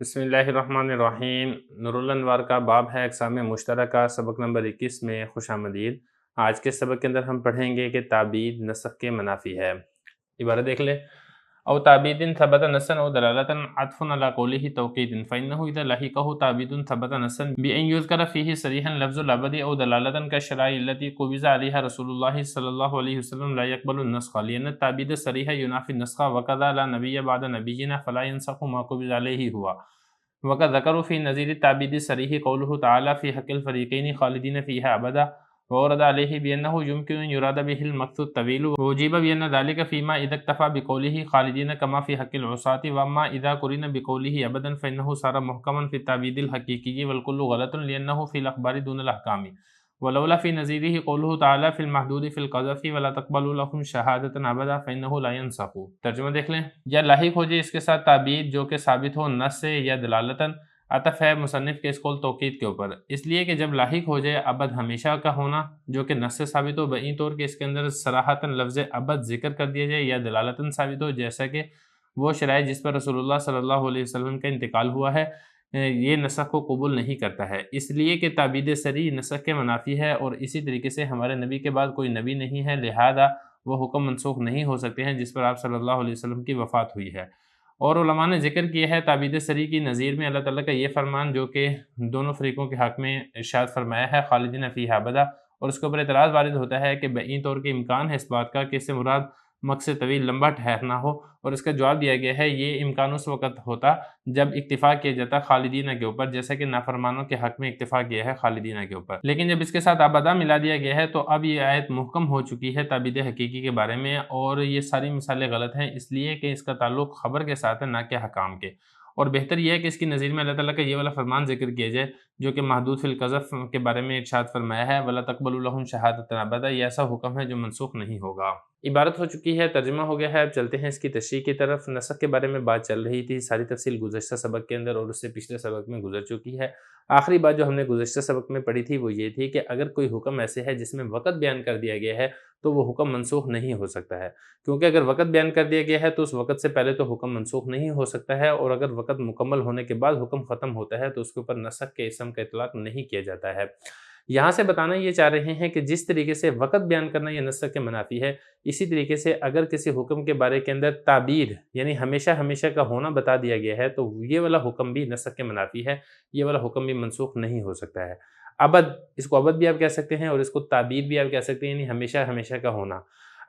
بسم اللہ الرحمن الرحیم۔ نور الانوار کا باب ہے اقسام مشترکہ، سبق نمبر 21 میں خوش آمدید۔ آج کے سبق کے اندر ہم پڑھیں گے کہ تعبید نسخ کے منافی ہے۔ عبارت دیکھ لیں۔ او تعبید ثبت نسا او دلالتا عطف علی قوله توقید فإنه اذا لحقه تعبید ثبت نسا بأن يذكر فيه صریحا لفظ العبد او دلالتا كالشرائع التي قبض عليها رسول الله صلی اللہ علیہ وسلم لا يقبل النسخ لأن التعبید الصریح ينافي النسخ وكذا لا نبي بعد نبينا فلا ينسخ ما قبض عليه هو وقد ذكروا في نظير التعبید الصریح قوله تعالى في حق الفریقین خالدین فيها ابدا وورد عليه بأنه يمكن أن يراد به المكث الطويل وأجيب بأن ذلك فيما إذا اكتفى بقوله خالدين كما في حق العصاة وأما إذا قرن بقوله أبدا فإنه صار محكما في التعبيد الحقيقي والكل غلط لأنه في الأخبار دون الأحكام ولولا في نظيره قوله تعالى في المحدود في القذف ولا تقبلوا لهم شهادة أبدا فإنه لا ينسخ۔ ترجمہ دیکھ لیں۔ یا لاحق ہو جائے اس کے ساتھ تعبید جو کہ ثابت ہو نص سے یا دلالتاً، عطف ہے مصنف کے اس قول توقید کے اوپر، اس لیے کہ جب لاحق ہو جائے ابد ہمیشہ کا ہونا جو کہ نص سے ثابت ہو بئی طور کہ اس کے اندر صراحتاً لفظ ابد ذکر کر دیا جائے، یا دلالتاً ثابت ہو جیسا کہ وہ شرائع جس پر رسول اللہ صلی اللہ علیہ وسلم کا انتقال ہوا ہے، یہ نسخ کو قبول نہیں کرتا ہے، اس لیے کہ تعبید صریح نسخ کے منافی ہے، اور اسی طریقے سے ہمارے نبی کے بعد کوئی نبی نہیں ہے، لہذا وہ حکم منسوخ نہیں ہو سکتے ہیں جس پر آپ صلی اللہ علیہ وسلم کی وفات ہوئی ہے۔ اور علماء نے ذکر کیا ہے تعبید صریح کی نظیر میں اللہ تعالیٰ کا یہ فرمان جو کہ دونوں فریقوں کے حق میں ارشاد فرمایا ہے خالدین فیہا ابدا، اور اس کے اوپر اعتراض وارد ہوتا ہے کہ بعین طور کے امکان ہے اس بات کا کہ اس سے مراد مقصد طویل لمبا ٹھہرنا ہو، اور اس کا جواب دیا گیا ہے یہ امکان اس وقت ہوتا جب اکتفا کیا جاتا خالدینہ کے اوپر، جیسا کہ نافرمانوں کے حق میں اکتفا کیا ہے خالدینہ کے اوپر، لیکن جب اس کے ساتھ ابدا ملا دیا گیا ہے تو اب یہ آیت محکم ہو چکی ہے تعبید حقیقی کے بارے میں، اور یہ ساری مثالیں غلط ہیں اس لیے کہ اس کا تعلق خبر کے ساتھ ہے نہ کہ حکام کے، اور بہتر یہ ہے کہ اس کی نظیر میں اللہ تعالیٰ کا یہ والا فرمان ذکر کیا جائے جو کہ محدود فی القذف کے بارے میں ارشاد فرمایا ہے وَلَا تَقْبَلُوا لَهُمْ شَهَادَةً أَبَدًا، یہ ایسا حکم ہے جو منسوخ نہیں ہوگا۔ عبارت ہو چکی ہے، ترجمہ ہو گیا ہے، اب چلتے ہیں اس کی تشریح کی طرف۔ نسخ کے بارے میں بات چل رہی تھی، ساری تفصیل گزشتہ سبق کے اندر اور اس سے پچھلے سبق میں گزر چکی ہے۔ آخری بات جو ہم نے گزشتہ سبق میں پڑھی تھی وہ یہ تھی کہ اگر کوئی حکم ایسے ہے جس میں وقت بیان کر دیا گیا ہے تو وہ حکم منسوخ نہیں ہو سکتا ہے، کیونکہ اگر وقت بیان کر دیا گیا ہے تو اس وقت سے پہلے تو حکم منسوخ نہیں ہو سکتا ہے، اور اگر وقت مکمل ہونے کے بعد حکم ختم ہوتا ہے تو اس کے اوپر نسخ کے اسم کا اطلاق نہیں کیا جاتا ہے۔ یہاں سے بتانا یہ چاہ رہے ہیں کہ جس طریقے سے وقت بیان کرنا یہ نسخ کے منافی ہے، اسی طریقے سے اگر کسی حکم کے بارے کے اندر تعبیر یعنی ہمیشہ ہمیشہ کا ہونا بتا دیا گیا ہے تو یہ والا حکم بھی نسخ کے منافی ہے، یہ والا حکم بھی منسوخ نہیں ہو سکتا ہے۔ ابد، اس کو ابد بھی آپ کہہ سکتے ہیں اور اس کو تعبیر بھی آپ کہہ سکتے ہیں، یعنی ہمیشہ ہمیشہ کا ہونا۔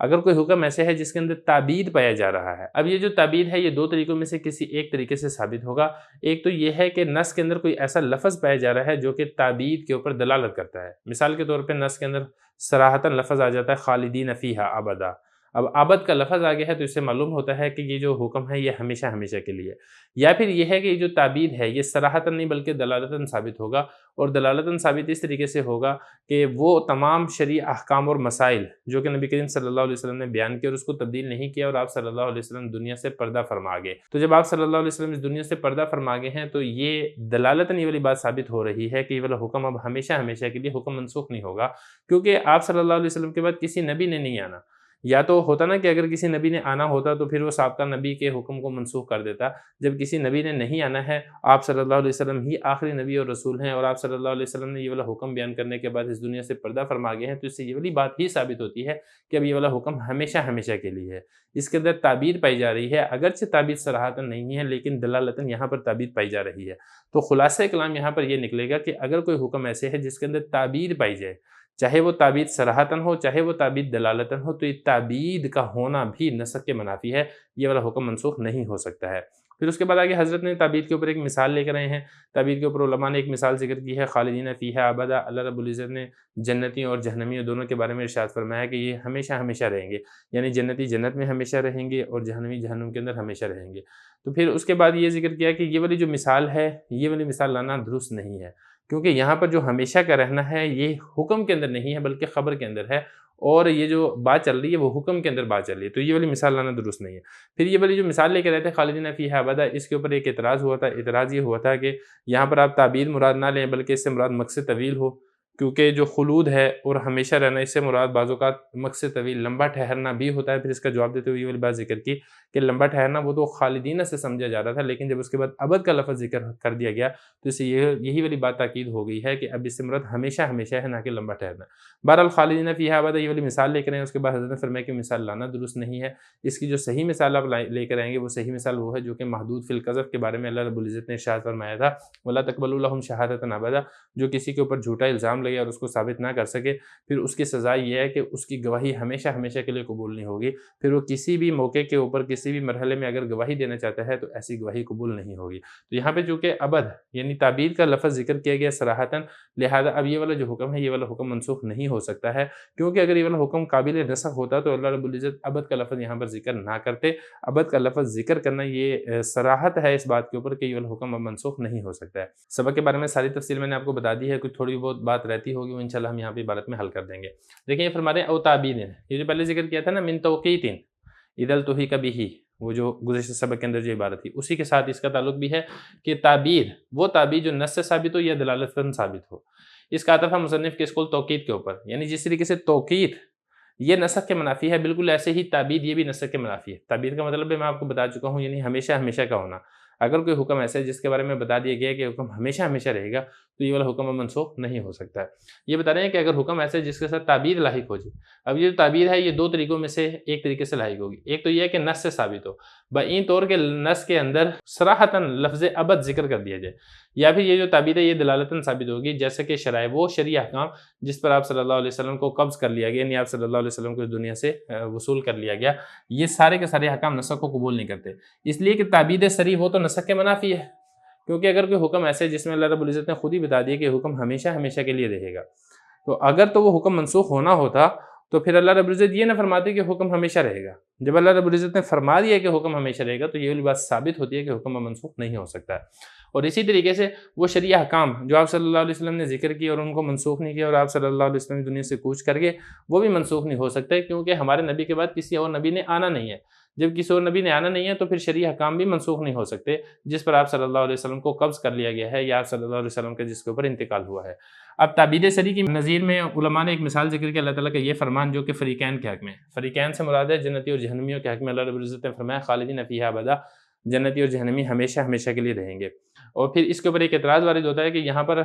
اگر کوئی حکم ایسے ہے جس کے اندر تعبیر پایا جا رہا ہے، اب یہ جو تعبیر ہے یہ دو طریقوں میں سے کسی ایک طریقے سے ثابت ہوگا۔ ایک تو یہ ہے کہ نص کے اندر کوئی ایسا لفظ پایا جا رہا ہے جو کہ تعبیر کے اوپر دلالت کرتا ہے، مثال کے طور پہ نص کے اندر صراحتاً لفظ آ جاتا ہے خالدین فیہا ابدا، اب ابد کا لفظ آ گیا ہے تو اس سے معلوم ہوتا ہے کہ یہ جو حکم ہے یہ ہمیشہ ہمیشہ کے لیے، یا پھر یہ ہے کہ یہ جو تعبیر ہے یہ صراحتاً نہیں بلکہ دلالتاً ثابت ہوگا، اور دلالتاً ثابت اس طریقے سے ہوگا کہ وہ تمام شرعی احکام اور مسائل جو کہ نبی کریم صلی اللہ علیہ وسلم نے بیان کیا اور اس کو تبدیل نہیں کیا، اور آپ صلی اللہ علیہ وسلم دنیا سے پردہ فرما گئے، تو جب آپ صلی اللہ علیہ وسلم اس دنیا سے پردہ فرما گئے ہیں تو یہ دلالتاً یہ والی بات ثابت ہو رہی ہے کہ یہ والا حکم اب ہمیشہ ہمیشہ کے لیے حکم منسوخ نہیں ہوگا، کیونکہ آپ صلی اللہ علیہ وسلم کے بعد کسی نبی نے نہیں آنا۔ یا تو ہوتا نا کہ اگر کسی نبی نے آنا ہوتا تو پھر وہ سابقہ نبی کے حکم کو منسوخ کر دیتا، جب کسی نبی نے نہیں آنا ہے، آپ صلی اللہ علیہ وسلم ہی آخری نبی اور رسول ہیں، اور آپ صلی اللہ علیہ وسلم نے یہ والا حکم بیان کرنے کے بعد اس دنیا سے پردہ فرما گئے ہیں، تو اس سے یہ والی بات ہی ثابت ہوتی ہے کہ اب یہ والا حکم ہمیشہ ہمیشہ کے لیے ہے۔ اس کے اندر تعبیر پائی جا رہی ہے، اگرچہ تعبیر صراحتاً نہیں ہے لیکن دلالتاً یہاں پر تعبیر پائی جا رہی ہے۔ تو خلاصہ کلام یہاں پر یہ نکلے گا کہ اگر کوئی حکم ایسے ہے جس کے اندر تعبیر پائی جائے، چاہے وہ تعبیر صراحتاً ہو چاہے وہ تعبیر دلالتاً ہو، تو یہ تعبیر کا ہونا بھی نسخ کے منافی ہے، یہ والا حکم منسوخ نہیں ہو سکتا ہے۔ پھر اس کے بعد آگے حضرت نے تعبیر کے اوپر ایک مثال لے کر آئے ہیں، تعبیر کے اوپر علماء نے ایک مثال ذکر کی ہے خالدین فیہا ابدا، اللہ رب العزت نے جنتیوں اور جہنمیوں دونوں کے بارے میں ارشاد فرمایا کہ یہ ہمیشہ ہمیشہ رہیں گے، یعنی جنتی جنت میں ہمیشہ رہیں گے اور جہنمی جہنم کے اندر ہمیشہ رہیں گے۔ تو پھر اس کے بعد یہ ذکر کیا کہ یہ والی جو مثال ہے یہ والی مثال لانا درست نہیں ہے، کیونکہ یہاں پر جو ہمیشہ کا رہنا ہے یہ حکم کے اندر نہیں ہے بلکہ خبر کے اندر ہے، اور یہ جو بات چل رہی ہے وہ حکم کے اندر بات چل رہی ہے، تو یہ والی مثال لانا درست نہیں ہے۔ پھر یہ والی جو مثال لے کے رہتے ہیں خالدین فیہا ابدا، اس کے اوپر ایک اعتراض ہوا تھا، اعتراض یہ ہوا تھا کہ یہاں پر آپ تعبیر مراد نہ لیں بلکہ اس سے مراد مقصد طویل ہو، کیونکہ جو خلود ہے اور ہمیشہ رہنا، اس سے مراد بعض اوقات مقصد طویل لمبا ٹھہرنا بھی ہوتا ہے۔ پھر اس کا جواب دیتے ہوئے یہ والی بات ذکر کی کہ لمبا ٹھہرنا وہ تو خالدین سے سمجھا جا رہا تھا، لیکن جب اس کے بعد ابد کا لفظ ذکر کر دیا گیا تو اس سے یہی والی بات تاکید ہو گئی ہے کہ اب اس سے مراد ہمیشہ ہمیشہ ہے، نہ کہ لمبا ٹھہرنا۔ بہرحال خالدین فیہا ابدا یہ والی مثال لے کر آئیں، اس کے بعد حضرت نے فرمایا کہ مثال لانا درست نہیں ہے۔ اس کی جو صحیح مثال آپ لے کر آئیں گے وہ صحیح مثال وہ ہے جو کہ محدود فی القذف کے بارے میں اللہ رب العزت نے ارشاد فرمایا تھا، وَلَا تَقْبَلُوا لَهُمْ شَهَادَةً أَبَدًا، جو کسی کے اوپر جھوٹا الزام لگے اور اس کو ثابت نہ کر سکے، پھر اس کی سزا یہ ہے کہ اس کی گواہی ہمیشہ ہمیشہ کے لیے قبول نہیں ہوگی۔ پھر وہ کسی بھی موقع کے اوپر کسی بھی مرحلے میں اگر گواہی دینا چاہتا ہے تو ایسی گواہی قبول نہیں ہوگی۔ تو یہاں پہ چونکہ ابد یعنی تعبیر کا لفظ ذکر کیا گیا صراحتاً، لہذا اب یہ والا جو حکم ہے یہ والا حکم منسوخ نہیں ہو سکتا ہے، کیونکہ اگر یہ والا حکم قابل نسخ ہوتا تو اللہ رب العزت ابد کا لفظ یہاں پر ذکر نہ کرتے۔ ابد کا لفظ ذکر کرنا یہ صراحت ہے اس بات کے اوپر کہ یہ والا حکم اب منسوخ نہیں ہو سکتا ہے۔ سبق کے بارے میں ساری تفصیل میں نے آپ کو بتا دی ہے، کچھ تھوڑی بہت بات رہتی ہوگی وہ انشاءاللہ ہم یہاں پہ عبارت میں حل کر دیں گے۔ دیکھیں یہ فرما رہے ہیں او تعبیر، یہ جو پہلے ذکر کیا تھا نا من توقیت اذا التحق به، وہ جو گزشتہ سبق کے اندر جو عبارت تھی اسی کے ساتھ اس کا تعلق بھی ہے کہ تعبیر وہ تعبیر جو نص سے ثابت ہو یا دلالتاً ثابت ہو، اس کا عطف ہے مصنف کے اسکول توقیت کے اوپر، یعنی جس طریقے سے توقیت یہ نسخ کے منافی ہے بالکل ایسے ہی تعبیر یہ بھی نسخ کے منافی ہے۔ تعبیر کا مطلب میں آپ کو بتا چکا ہوں، یعنی ہمیشہ ہمیشہ کا ہونا۔ اگر کوئی حکم ایسا ہے جس کے بارے میں بتا دیا گیا ہے کہ حکم ہمیشہ ہمیشہ رہے گا تو یہ والا حکم اب منسوخ نہیں ہو سکتا ہے۔ یہ بتا رہے ہیں کہ اگر حکم ایسا ہے جس کے ساتھ تعبیر لاحق ہو جائے، اب یہ جو تعبیر ہے یہ دو طریقوں میں سے ایک طریقے سے لاحق ہوگی۔ ایک تو یہ ہے کہ نص سے ثابت ہو، بعین طور کے نص کے اندر صراحتاً لفظ ابد ذکر کر دیا جائے، یا پھر یہ جو تعبیر ہے یہ دلالتاً ثابت ہوگی، جیسے کہ شرائع وہ شرعی احکام جس پر آپ صلی اللہ علیہ وسلم کو قبض کر لیا گیا، یعنی آپ صلی اللہ علیہ وسلم کو اس دنیا سے وصول کر لیا گیا، یہ سارے کے سارے احکام نسخ کو قبول نہیں کرتے، اس لیے کہ تعبیر صریح وہ تو نسخ کے منافی ہے۔ کیونکہ اگر کوئی حکم ایسے جس میں اللہ رب العزت نے خود ہی بتا دیا کہ حکم ہمیشہ ہمیشہ کے لیے رہے گا، تو اگر تو وہ حکم منسوخ ہونا ہوتا تو پھر اللہ رب العزت یہ نہ فرماتے کہ حکم ہمیشہ رہے گا۔ جب اللہ رب العزت نے فرما دیا کہ حکم ہمیشہ رہے گا تو یہ والی بات ثابت ہوتی ہے کہ حکم منسوخ نہیں ہو سکتا ہے۔ اور اسی طریقے سے وہ شرعی احکام جو آپ صلی اللہ علیہ وسلم نے ذکر کی اور ان کو منسوخ نہیں کیا اور آپ صلی اللہ علیہ وسلم دنیا سے کوچ کر گئے، وہ بھی منسوخ نہیں ہو سکتے، کیونکہ ہمارے نبی کے بعد کسی اور نبی نے آنا نہیں ہے۔ جب کسی اور نبی نے آنا نہیں ہے تو پھر شرعی احکام بھی منسوخ نہیں ہو سکتے جس پر آپ صلی اللہ علیہ وسلم کو قبض کر لیا گیا ہے یا آپ صلی اللہ علیہ وسلم کا جس کے اوپر انتقال ہوا ہے۔ اب تعبیر صریح کی نظیر میں علماء نے ایک مثال ذکر کی اللہ تعالیٰ کا یہ فرمان جو کہ فریقین کے حق میں، فریقین سے مراد ہے جنتی اور جہنمیوں کے حق میں، اللہ رب العزت نے فرمایا خالدین فیہا ابدا، جنتی اور جہنمی ہمیشہ ہمیشہ کے لیے رہیں گے۔ اور پھر اس کے اوپر ایک اعتراض وارد ہوتا ہے کہ یہاں پر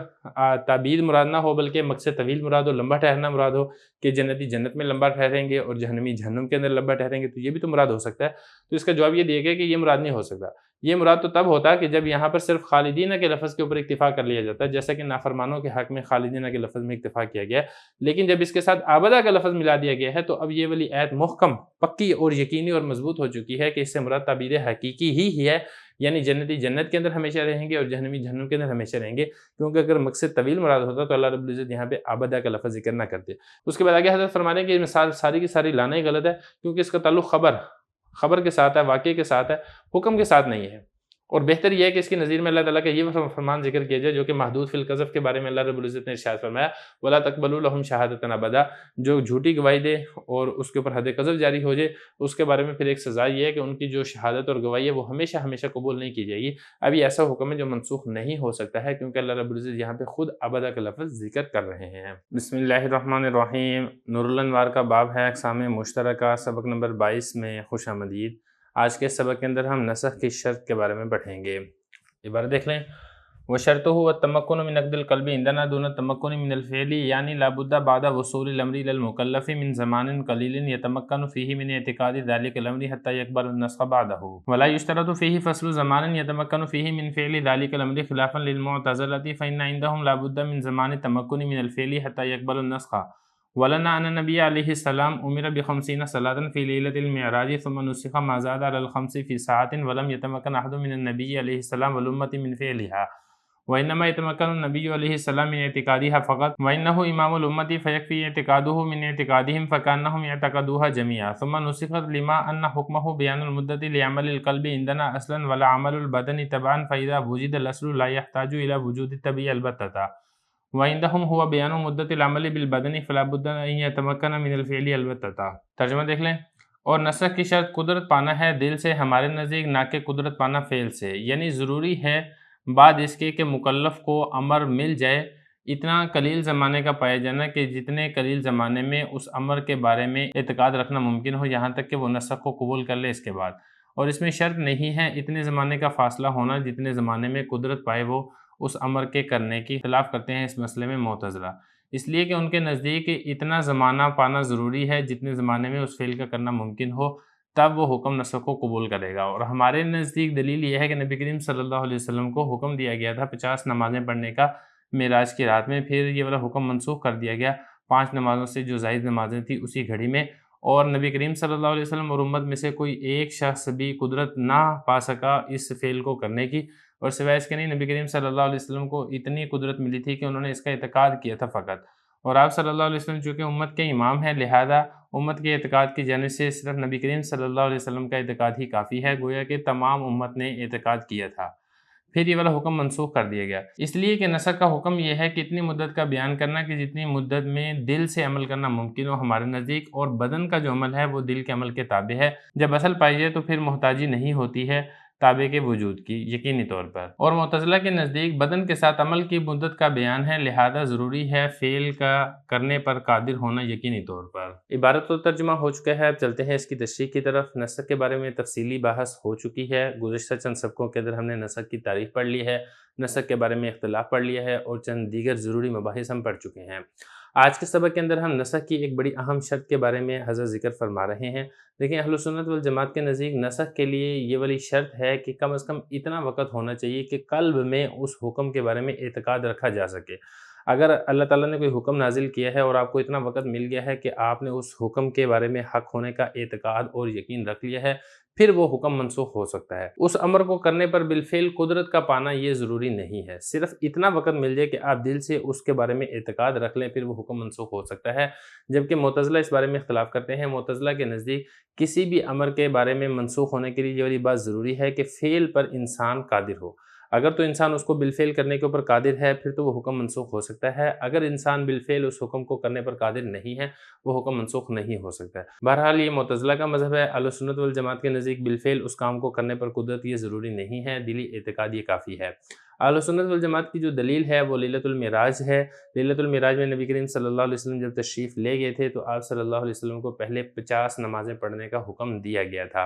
تعبیر مراد نہ ہو بلکہ مقصد طویل مراد ہو، لمبا ٹھہرنا مراد ہو کہ جنتی جنت میں لمبا ٹھہریں گے اور جہنمی جہنم کے اندر لمبا ٹھہریں گے، تو یہ بھی تو مراد ہو سکتا ہے۔ تو اس کا جواب یہ دیا گیا کہ یہ مراد نہیں ہو سکتا۔ یہ مراد تو تب ہوتا ہے کہ جب یہاں پر صرف خالدین کے لفظ کے اوپر اکتفا کر لیا جاتا ہے، جیسا کہ نافرمانوں کے حق میں خالدین کے لفظ میں اکتفا کیا گیا ہے، لیکن جب اس کے ساتھ آبدہ کا لفظ ملا دیا گیا ہے تو اب یہ والی آیت محکم، پکی اور یقینی اور مضبوط ہو چکی ہے کہ اس سے مراد تعبیر حقیقی ہی ہے، یعنی جنتی جنت کے اندر ہمیشہ رہیں گے اور جہنمی جہنم کے اندر ہمیشہ رہیں گے، کیونکہ اگر مقصد طویل مراد ہوتا تو اللہ رب العزت یہاں پہ آبدہ کا لفظ ذکر نہ کرتے۔ اس کے بعد آگے حضرت فرمانے کہ یہ مثال ساری کی ساری لانا ہی غلط ہے، کیونکہ اس کا تعلق خبر کے ساتھ ہے، واقعے کے ساتھ ہے، حکم کے ساتھ نہیں ہے۔ اور بہتر یہ ہے کہ اس کی نظیر میں اللہ تعالیٰ کا یہ فرمان ذکر کیا جائے جو کہ محدود فی القذف کے بارے میں اللہ رب العزت نے ارشاد فرمایا وَلَا تَقْبَلُوا لَهُمْ شَهَادَةً أَبَدًا، جو جھوٹی گواہی دے اور اس کے اوپر حد قذف جاری ہو جائے، اس کے بارے میں پھر ایک سزا یہ ہے کہ ان کی جو شہادت اور گواہی ہے وہ ہمیشہ ہمیشہ قبول نہیں کی جائے گی۔ اب یہ ایسا حکم ہے جو منسوخ نہیں ہو سکتا ہے، کیونکہ اللہ رب العزت یہاں پہ خود ابدا کا لفظ ذکر کر رہے ہیں۔ بسم اللہ الرحمن الرحیم، نور الانوار کا باب ہے اقسام مشترکہ، سبق نمبر 22 میں خوش آمدید۔ آج کے سبق کے اندر ہم نسخ کی شرط کے بارے میں پڑھیں گے۔ عبارت دیکھ لیں، وشرطه التمكن من نقد القلب عندنا دون التمكن من الفعل، يعني لا بد بعد وصول الامر الى المكلف من زمان قليل يتمكن فيه من اعتقاد ذلك الامر حتى يقبل النسخ بعده، ولا يشترط فيه فصل زمان يتمكن فيه من فعل ذلك الامر خلافا للمعتزلة، فإن عندهم لا بد من زمان التمكن من الفعل حتى يقبل النسخ، ولنا أن النبي عليه السلام أمر ب50 صلاة في ليلة المعراج ثم نسخ ما زاد على ال5 في ساعة، ولم يتمكن أحد من النبي عليه السلام والأمة من فعلها، وإنما يتمكن النبي عليه السلام من اعتقادها فقط، وإنه إمام الأمة فيكفي اعتقاده من اعتقادهم فكأنهم يعتقدوها جميعا، ثم نسخت لما أن حكمه بيان المدة لعمل القلب عندنا أصلا ولا عمل البدن تبعا، فإذا وجد الأصل لا يحتاج إلى وجود التبع البتة، وعندهم هو بیان مدت العمل بالبدن فلا بد ان يتمكن من الفعل البتة۔ ترجمہ دیکھ لیں، اور نسخ کی شرط قدرت پانا ہے دل سے ہمارے نزدیک، نہ کہ قدرت پانا فعل سے، یعنی ضروری ہے بعد اس کے کہ مکلف کو امر مل جائے اتنا قلیل زمانے کا پایا جانا کہ جتنے قلیل زمانے میں اس امر کے بارے میں اعتقاد رکھنا ممکن ہو، یہاں تک کہ وہ نسخ کو قبول کر لے اس کے بعد۔ اور اس میں شرط نہیں ہے اتنے زمانے کا فاصلہ ہونا جتنے زمانے میں قدرت پائے وہ اس امر کے کرنے کی اختلاف کرتے ہیں اس مسئلے میں معتزلہ، اس لیے کہ ان کے نزدیک اتنا زمانہ پانا ضروری ہے جتنے زمانے میں اس فعل کا کرنا ممکن ہو، تب وہ حکم نسخ کو قبول کرے گا۔ اور ہمارے نزدیک دلیل یہ ہے کہ نبی کریم صلی اللہ علیہ وسلم کو حکم دیا گیا تھا 50 نمازیں پڑھنے کا معراج کی رات میں، پھر یہ والا حکم منسوخ کر دیا گیا 5 نمازوں سے جو زائد نمازیں تھیں اسی گھڑی میں، اور نبی کریم صلی اللہ علیہ وسلم اور امت میں سے کوئی ایک شخص بھی قدرت نہ پا سکا اس فعل کو کرنے کی، اور سوائے اس کے نہیں نبی کریم صلی اللہ علیہ وسلم کو اتنی قدرت ملی تھی کہ انہوں نے اس کا اعتقاد کیا تھا فقط۔ اور آپ صلی اللہ علیہ وسلم چونکہ امت کے امام ہیں، لہذا امت کے اعتقاد کی جانب سے صرف نبی کریم صلی اللہ علیہ وسلم کا اعتقاد ہی کافی ہے، گویا کہ تمام امت نے اعتقاد کیا تھا۔ پھر یہ والا حکم منسوخ کر دیا گیا، اس لیے کہ نسخ کا حکم یہ ہے کہ اتنی مدت کا بیان کرنا کہ جتنی مدت میں دل سے عمل کرنا ممکن ہو ہمارے نزدیک، اور بدن کا جو عمل ہے وہ دل کے عمل کے تابع ہے۔ جب اصل پائی جائے تو پھر محتاجی نہیں ہوتی ہے تابع کے وجود کی یقینی طور پر۔ اور معتزلہ کے نزدیک بدن کے ساتھ عمل کی مدت کا بیان ہے، لہذا ضروری ہے فعل کا کرنے پر قادر ہونا یقینی طور پر۔ عبارت و ترجمہ ہو چکا ہے، اب چلتے ہیں اس کی تشریح کی طرف۔ نسخ کے بارے میں تفصیلی بحث ہو چکی ہے، گزشتہ چند سبقوں کے اندر ہم نے نسخ کی تعریف پڑھ لی ہے، نسخ کے بارے میں اختلاف پڑھ لیا ہے، اور چند دیگر ضروری مباحث ہم پڑھ چکے ہیں۔ آج کے سبق کے اندر ہم نسخ کی ایک بڑی اہم شرط کے بارے میں حضرت ذکر فرما رہے ہیں۔ دیکھیں اہل سنت والجماعت کے نزدیک نسخ کے لیے یہ والی شرط ہے کہ کم از کم اتنا وقت ہونا چاہیے کہ قلب میں اس حکم کے بارے میں اعتقاد رکھا جا سکے۔ اگر اللہ تعالیٰ نے کوئی حکم نازل کیا ہے اور آپ کو اتنا وقت مل گیا ہے کہ آپ نے اس حکم کے بارے میں حق ہونے کا اعتقاد اور یقین رکھ لیا ہے، پھر وہ حکم منسوخ ہو سکتا ہے۔ اس امر کو کرنے پر بالفعل قدرت کا پانا یہ ضروری نہیں ہے، صرف اتنا وقت مل جائے کہ آپ دل سے اس کے بارے میں اعتقاد رکھ لیں، پھر وہ حکم منسوخ ہو سکتا ہے۔ جبکہ معتزلہ اس بارے میں اختلاف کرتے ہیں۔ معتزلہ کے نزدیک کسی بھی امر کے بارے میں منسوخ ہونے کے لیے یہ والی بات ضروری ہے کہ فعل پر انسان قادر ہو۔ اگر تو انسان اس کو بالفعل کرنے کے اوپر قادر ہے پھر تو وہ حکم منسوخ ہو سکتا ہے، اگر انسان بالفعل اس حکم کو کرنے پر قادر نہیں ہے وہ حکم منسوخ نہیں ہو سکتا ہے۔ بہرحال یہ معتزلہ کا مذہب ہے، اہل سنت والجماعت کے نزدیک بالفعل اس کام کو کرنے پر قدرت یہ ضروری نہیں ہے، دلی اعتقاد یہ کافی ہے۔ اہل سنت والجماعت کی جو دلیل ہے وہ لیلۃ المعراج ہے۔ لیلۃ المعراج میں نبی کریم صلی اللہ علیہ وسلم جب تشریف لے گئے تھے تو آپ صلی اللہ علیہ وسلم کو پہلے 50 نمازیں پڑھنے کا حکم دیا گیا تھا،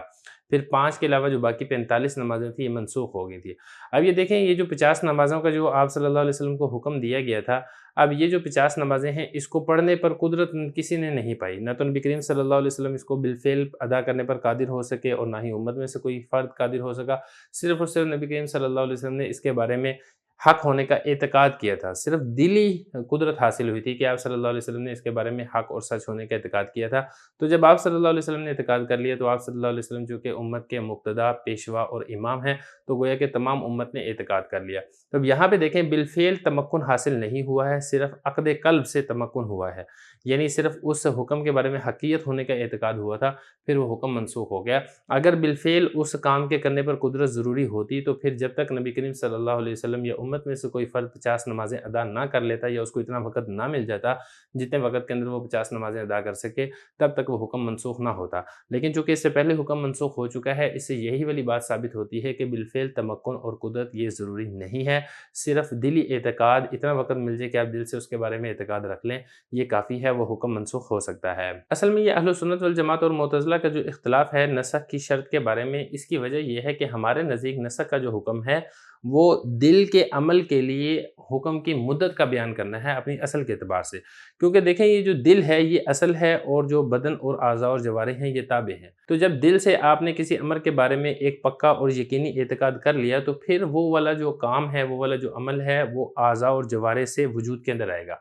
پھر 5 کے علاوہ جو باقی 45 نمازیں تھیں یہ منسوخ ہو گئی تھی۔ اب یہ دیکھیں یہ جو 50 نمازوں کا جو آپ صلی اللہ علیہ وسلم کو حکم دیا گیا تھا، اب یہ جو 50 نمازیں ہیں اس کو پڑھنے پر قدرت کسی نے نہیں پائی، نہ تو نبی کریم صلی اللہ علیہ وسلم اس کو بالفعل ادا کرنے پر قادر ہو سکے اور نہ ہی امت میں سے کوئی فرد قادر ہو سکا، صرف اور صرف نبی کریم صلی اللہ علیہ وسلم نے اس کے بارے میں حق ہونے کا اعتقاد کیا تھا، صرف دلی قدرت حاصل ہوئی تھی کہ آپ صلی اللہ علیہ وسلم نے اس کے بارے میں حق اور سچ ہونے کا اعتقاد کیا تھا۔ تو جب آپ صلی اللہ علیہ وسلم نے اعتقاد کر لیا تو آپ صلی اللہ علیہ وسلم جو کہ امت کے مقتدا، پیشوا اور امام ہیں، تو گویا کہ تمام امت نے اعتقاد کر لیا۔ تو اب یہاں پہ دیکھیں بالفعل تمکن حاصل نہیں ہوا ہے، صرف عقد قلب سے تمکن ہوا ہے، یعنی صرف اس حکم کے بارے میں حقیقت ہونے کا اعتقاد ہوا تھا، پھر وہ حکم منسوخ ہو گیا۔ اگر بالفعل اس کام کے کرنے پر قدرت ضروری ہوتی تو پھر جب تک نبی کریم صلی اللہ علیہ وسلم یا امت میں سے کوئی فرد 50 نمازیں ادا نہ کر لیتا یا اس کو اتنا وقت نہ مل جاتا جتنے وقت کے اندر وہ 50 نمازیں ادا کر سکے، تب تک وہ حکم منسوخ نہ ہوتا۔ لیکن چونکہ اس سے پہلے حکم منسوخ ہو چکا ہے، اس سے یہی والی بات ثابت ہوتی ہے کہ بالفعل تمکن اور قدرت یہ ضروری نہیں ہے، صرف دلی اعتقاد، اتنا وقت مل جائے کہ آپ دل سے اس کے بارے میں اعتقاد رکھ لیں، یہ کافی ہے، وہ حکم منسوخ ہو سکتا ہے۔ اصل میں یہ اہل سنت والجماعت اور معتزلہ کا جو اختلاف ہے نسخ کی شرط کے بارے میں، اس کی وجہ یہ ہے کہ ہمارے نزدیک نسخ کا جو حکم ہے وہ دل کے عمل کے لیے حکم کی مدت کا بیان کرنا ہے اپنی اصل کے اعتبار سے، کیونکہ دیکھیں یہ جو دل ہے یہ اصل ہے اور جو بدن اور اعضاء اور جوارح ہیں یہ تابع ہیں۔ تو جب دل سے آپ نے کسی امر کے بارے میں ایک پکا اور یقینی اعتقاد کر لیا تو پھر وہ والا جو کام ہے، وہ والا جو عمل ہے، وہ اعضاء اور جوارح سے وجود کے اندر آئے گا۔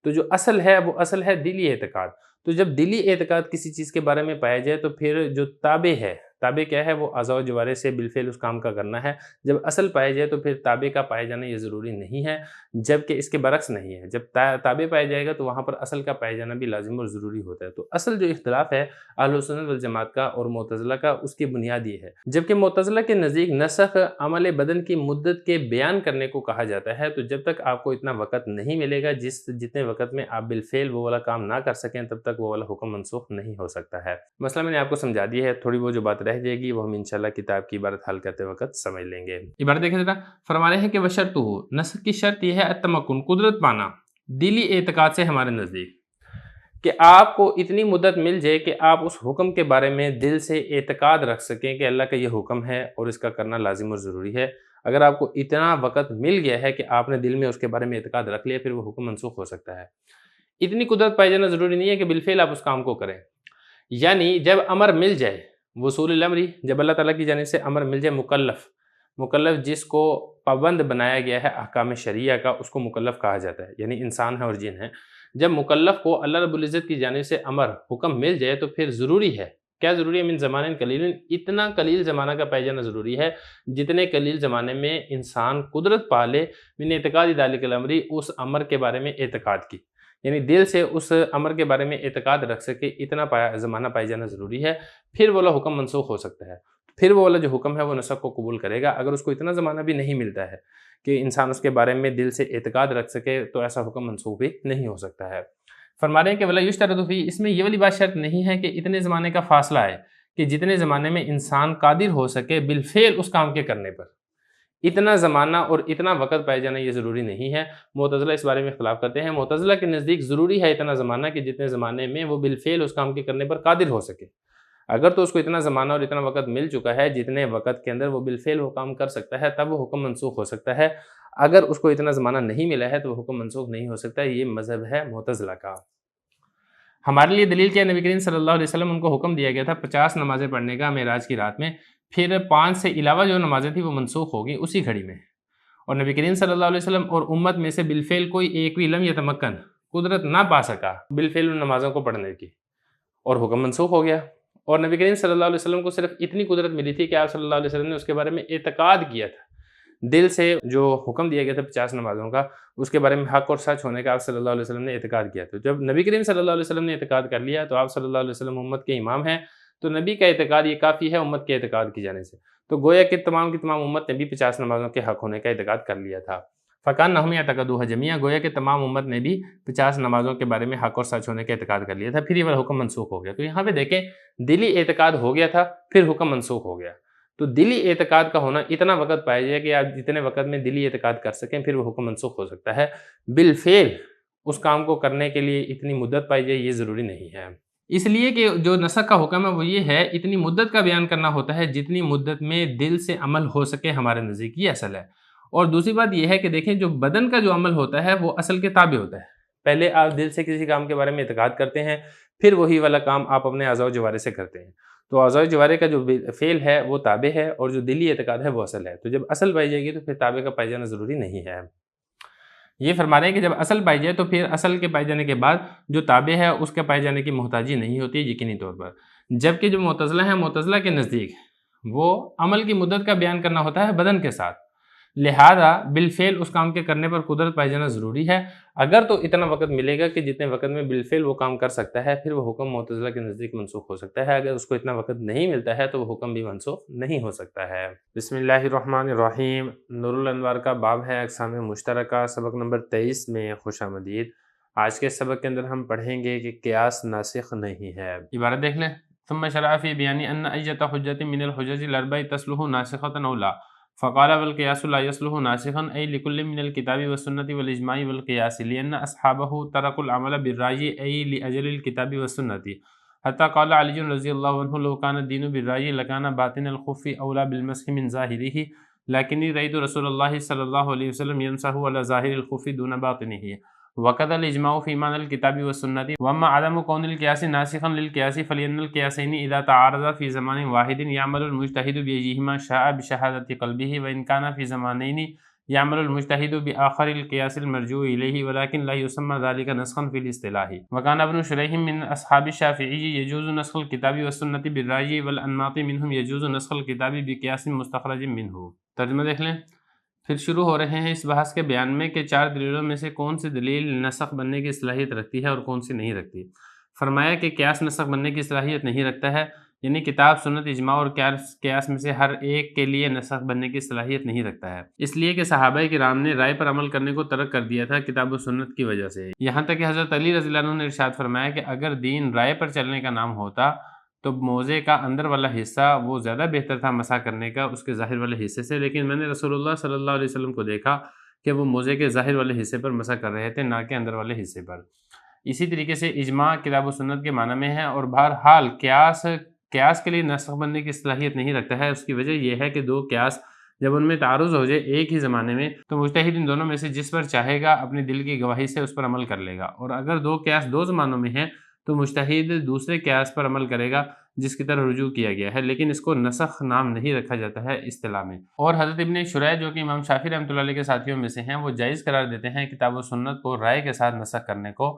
تو جو اصل ہے وہ اصل ہے دلی اعتقاد۔ تو جب دلی اعتقاد کسی چیز کے بارے میں پایا جائے تو پھر جو تابع ہے، تابع کیا ہے؟ وہ اعضاء و جوارح سے بالفعل اس کام کا کرنا ہے۔ جب اصل پایا جائے تو پھر تابع کا پایا جانا یہ ضروری نہیں ہے، جبکہ اس کے برعکس نہیں ہے۔ جب تابع پایا جائے گا تو وہاں پر اصل کا پایا جانا بھی لازم اور ضروری ہوتا ہے۔ تو اصل جو اختلاف ہے اہل سنت والجماعت کا اور معتزلہ کا، اس کی بنیاد یہ ہے۔ جبکہ معتزلہ کے نزدیک نسخ عمل بدن کی مدت کے بیان کرنے کو کہا جاتا ہے، تو جب تک آپ کو اتنا وقت نہیں ملے گا جتنے وقت میں آپ بالفعل وہ والا کام نہ کر سکیں، تب تک وہ والا حکم منسوخ نہیں ہو سکتا ہے۔ مسئلہ میں نے آپ کو سمجھا دیا ہے، تھوڑی وہ جو بات رہ جائے گی وہ ہم انشاءاللہ کتاب کی عبارت حل کرتے وقت سمجھ لیں گے۔ عبارت دیکھیں ذرا، فرما رہے ہیں کہ وشرطہ، نسخ کی شرط یہ ہے التمکن، قدرت پانا، دلی اعتقاد سے ہمارے نزدیک کہ آپ کو اتنی مدت مل جائے کہ آپ اس حکم کے بارے میں دل سے اعتقاد رکھ سکیں کہ اللہ کا یہ حکم ہے اور اس کا کرنا لازم اور ضروری ہے۔ اگر آپ کو اتنا وقت مل گیا ہے کہ آپ نے دل میں اس کے بارے میں اعتقاد رکھ لیا، پھر وہ حکم منسوخ ہو سکتا ہے۔ اتنی قدرت پائی جانا ضروری نہیں ہے کہ بالفعل آپ اس کام کو کریں، یعنی جب امر مل جائے، وصول الامری، جب اللہ تعالیٰ کی جانب سے امر مل جائے، مکلف جس کو پابند بنایا گیا ہے احکام شریعہ کا، اس کو مکلف کہا جاتا ہے، یعنی انسان ہے اور جن ہے۔ جب مکلف کو اللہ رب العزت کی جانب سے امر حکم مل جائے تو پھر ضروری ہے، کیا ضروری ہے؟ من زمان قلیل، اتنا قلیل زمانہ کا پائی جانا ضروری ہے جتنے قلیل زمانے میں انسان قدرت پا لے من اعتقاد ذالک الامر، اس امر کے بارے میں اعتقاد کی، یعنی دل سے اس امر کے بارے میں اعتقاد رکھ سکے، اتنا زمانہ پائی جانا ضروری ہے، پھر وہ والا حکم منسوخ ہو سکتا ہے، پھر وہ والا جو حکم ہے وہ نسخ کو قبول کرے گا۔ اگر اس کو اتنا زمانہ بھی نہیں ملتا ہے کہ انسان اس کے بارے میں دل سے اعتقاد رکھ سکے تو ایسا حکم منسوخ بھی نہیں ہو سکتا ہے۔ فرما رہے ہیں کہ وَلَا يُشْتَرَطُ فِيهِ، اس میں یہ والی بات شرط نہیں ہے کہ اتنے زمانے کا فاصلہ ہے کہ جتنے زمانے میں انسان قادر ہو سکے بالفعل اس کام کے کرنے پر، اتنا زمانہ اور اتنا وقت پائے جانا یہ ضروری نہیں ہے۔ معتزلہ اس بارے میں اختلاف کرتے ہیں۔ معتزلہ کے نزدیک ضروری ہے اتنا زمانہ کہ جتنے زمانے میں وہ بالفعل اس کام کے کرنے پر قادر ہو سکے۔ اگر تو اس کو اتنا زمانہ اور اتنا وقت مل چکا ہے جتنے وقت کے اندر وہ بالفعل وہ کام کر سکتا ہے، تب وہ حکم منسوخ ہو سکتا ہے۔ اگر اس کو اتنا زمانہ نہیں ملا ہے تو وہ حکم منسوخ نہیں ہو سکتا۔ یہ مذہب ہے معتزلہ کا۔ ہمارے لیے دلیل کیا ہے؟ نبی کریم صلی اللہ علیہ وسلم ان کو حکم دیا گیا تھا 50 نمازیں پڑھنے کا معراج کی رات میں، پھر 5 سے علاوہ جو نمازیں تھیں وہ منسوخ ہو گئیں اسی گھڑی میں، اور نبی کریم صلی اللہ علیہ وسلم اور امت میں سے بالفعل کوئی ایک بھی لم یتمکن، قدرت نہ پا سکا بالفعل ان نمازوں کو پڑھنے کی، اور حکم منسوخ ہو گیا۔ اور نبی کریم صلی اللہ علیہ وسلم کو صرف اتنی قدرت ملی تھی کہ آپ صلی اللہ علیہ وسلم نے اس کے بارے میں اعتقاد کیا تھا، دل سے جو حکم دیا گیا تھا 50 نمازوں کا، اس کے بارے میں حق اور سچ ہونے کا آپ صلی اللہ علیہ وسلم نے اعتقاد کیا تھا۔ جب نبی کریم صلی اللہ علیہ وسلم نے اعتقاد کر لیا تو آپ صلی اللہ علیہ وسلم امت کے امام ہیں، تو نبی کا اعتقاد یہ کافی ہے امت کے اعتقاد کی جانے سے، تو گویا کہ تمام کی تمام امت نے بھی 50 نمازوں کے حق ہونے کا اعتقاد کر لیا تھا۔ فَكَأَنَّهُمْ يَعْتَقِدُونَ جَمِيعًا، گویا کہ تمام امت نے بھی 50 نمازوں کے بارے میں حق اور سچ ہونے کا اعتقاد کر لیا تھا، پھر یہ والا حکم منسوخ ہو گیا۔ تو یہاں پہ دیکھیں دلی اعتقاد ہو گیا تھا، پھر حکم منسوخ ہو گیا۔ تو دلی اعتقاد کا ہونا اتنا وقت پایا جائے کہ آپ جتنے وقت میں دلی اعتقاد کر سکیں پھر وہ حکم منسوخ ہو سکتا ہے۔ بالفعل اس کام کو کرنے کے لیے اتنی مدت پائی جائے یہ ضروری نہیں ہے، اس لیے کہ جو نسخ کا حکم ہے وہ یہ ہے اتنی مدت کا بیان کرنا ہوتا ہے جتنی مدت میں دل سے عمل ہو سکے، ہمارے نزدیک یہ اصل ہے۔ اور دوسری بات یہ ہے کہ دیکھیں جو بدن کا جو عمل ہوتا ہے وہ اصل کے تابع ہوتا ہے، پہلے آپ دل سے کسی کام کے بارے میں اعتقاد کرتے ہیں، پھر وہی والا کام آپ اپنے اعضاء و جوارح سے کرتے ہیں، تو اعضاء و جوارح کا جو فعل ہے وہ تابع ہے اور جو دلی اعتقاد ہے وہ اصل ہے۔ تو جب اصل پائی جائے گی تو پھر تابع کا پائی جانا ضروری نہیں ہے۔ یہ فرما رہے ہیں کہ جب اصل پائی جائے تو پھر اصل کے پائے جانے کے بعد جو تابع ہے اس کے پائے جانے کی محتاجی نہیں ہوتی یقینی طور پر۔ جبکہ جو معتزلہ ہیں، معتزلہ کے نزدیک وہ عمل کی مدت کا بیان کرنا ہوتا ہے بدن کے ساتھ، لہذا بالفعل اس کام کے کرنے پر قدرت پائی جانا ضروری ہے۔ اگر تو اتنا وقت ملے گا کہ جتنے وقت میں بالفعل وہ کام کر سکتا ہے پھر وہ حکم معتزلہ کے نزدیک منسوخ ہو سکتا ہے، اگر اس کو اتنا وقت نہیں ملتا ہے تو وہ حکم بھی منسوخ نہیں ہو سکتا ہے۔ بسم اللہ الرحمن الرحیم۔ نور الانوار کا باب ہے اقسام مشترکہ، سبق نمبر 23 میں خوش آمدید۔ آج کے سبق کے اندر ہم پڑھیں گے کہ قیاس ناسخ نہیں ہے۔ عبارت دیکھ لیں۔ ثم شرع فی بیان ان ایۃ حجۃ من الحجج الاربع تصلح ناسخۃ او لا، فقال والقياس لا يصلح ناسخا أي لكل من الكتاب والسنة والإجماع والقياس لأن أصحابه تركوا العمل بالرأي أي لأجل الكتاب والسنة، حتى قال علي رضي الله عنه لو كان الدين بالرأي لكان باطن الخف أولى بالمسح من ظاهره لكني رأيت رسول الله صلى الله عليه وسلم يمسح على ظاهر الخف دون باطنه، وكذا الإجماع في معنى الكتاب والسنة۔ وأما عدم كون القياس ناسخا للقياس فلأن القياسين إذا تعارضا في زمان واحد يعمل المجتهد بأيهما شاء بشهادة قلبه، وإن كان في زمانين يعمل المجتهد بآخر القياس المرجوع إليه، ولكن لا يسمى ذلك نسخا في الاصطلاح۔ وكان ابن شريح من أصحاب الشافعي يجوز نسخ الكتاب والسنة بالرأي، والأنماط منهم يجوز نسخ الكتاب بقياس مستخرج منه۔ ترجمہ دیکھ لیں۔ پھر شروع ہو رہے ہیں اس بحث کے بیان میں کہ 4 دلیلوں میں سے کون سی دلیل نسخ بننے کی صلاحیت رکھتی ہے اور کون سی نہیں رکھتی۔ فرمایا کہ قیاس نسخ بننے کی صلاحیت نہیں رکھتا ہے، یعنی کتاب، سنت، اجماع اور قیاس میں سے ہر ایک کے لیے نسخ بننے کی صلاحیت نہیں رکھتا ہے، اس لیے کہ صحابہ کرام نے رائے پر عمل کرنے کو ترک کر دیا تھا کتاب و سنت کی وجہ سے۔ یہاں تک کہ حضرت علی رضی اللہ عنہ نے ارشاد فرمایا کہ اگر دین رائے پر چلنے کا نام ہوتا تو موزے کا اندر والا حصہ وہ زیادہ بہتر تھا مسح کرنے کا اس کے ظاہر والے حصے سے، لیکن میں نے رسول اللہ صلی اللہ علیہ وسلم کو دیکھا کہ وہ موزے کے ظاہر والے حصے پر مسح کر رہے تھے، نہ کہ اندر والے حصے پر۔ اسی طریقے سے اجماع کتاب و سنت کے معنی میں ہے، اور بہرحال قیاس کے لیے نسخ بننے کی صلاحیت نہیں رکھتا ہے۔ اس کی وجہ یہ ہے کہ دو قیاس جب ان میں تعارض ہو جائے ایک ہی زمانے میں، تو مجتہد ان دونوں میں سے جس پر چاہے گا اپنے دل کی گواہی سے اس پر عمل کر لے گا، اور اگر دو قیاس دو زمانوں میں ہیں تو مجتہد دوسرے قیاس پر عمل کرے گا جس کی طرف رجوع کیا گیا ہے، لیکن اس کو نسخ نام نہیں رکھا جاتا ہے اصطلاح میں۔ اور حضرت ابن شریح جو کہ امام شافعی رحمۃ اللہ علیہ کے ساتھیوں میں سے ہیں، وہ جائز قرار دیتے ہیں کتاب و سنت کو رائے کے ساتھ نسخ کرنے کو،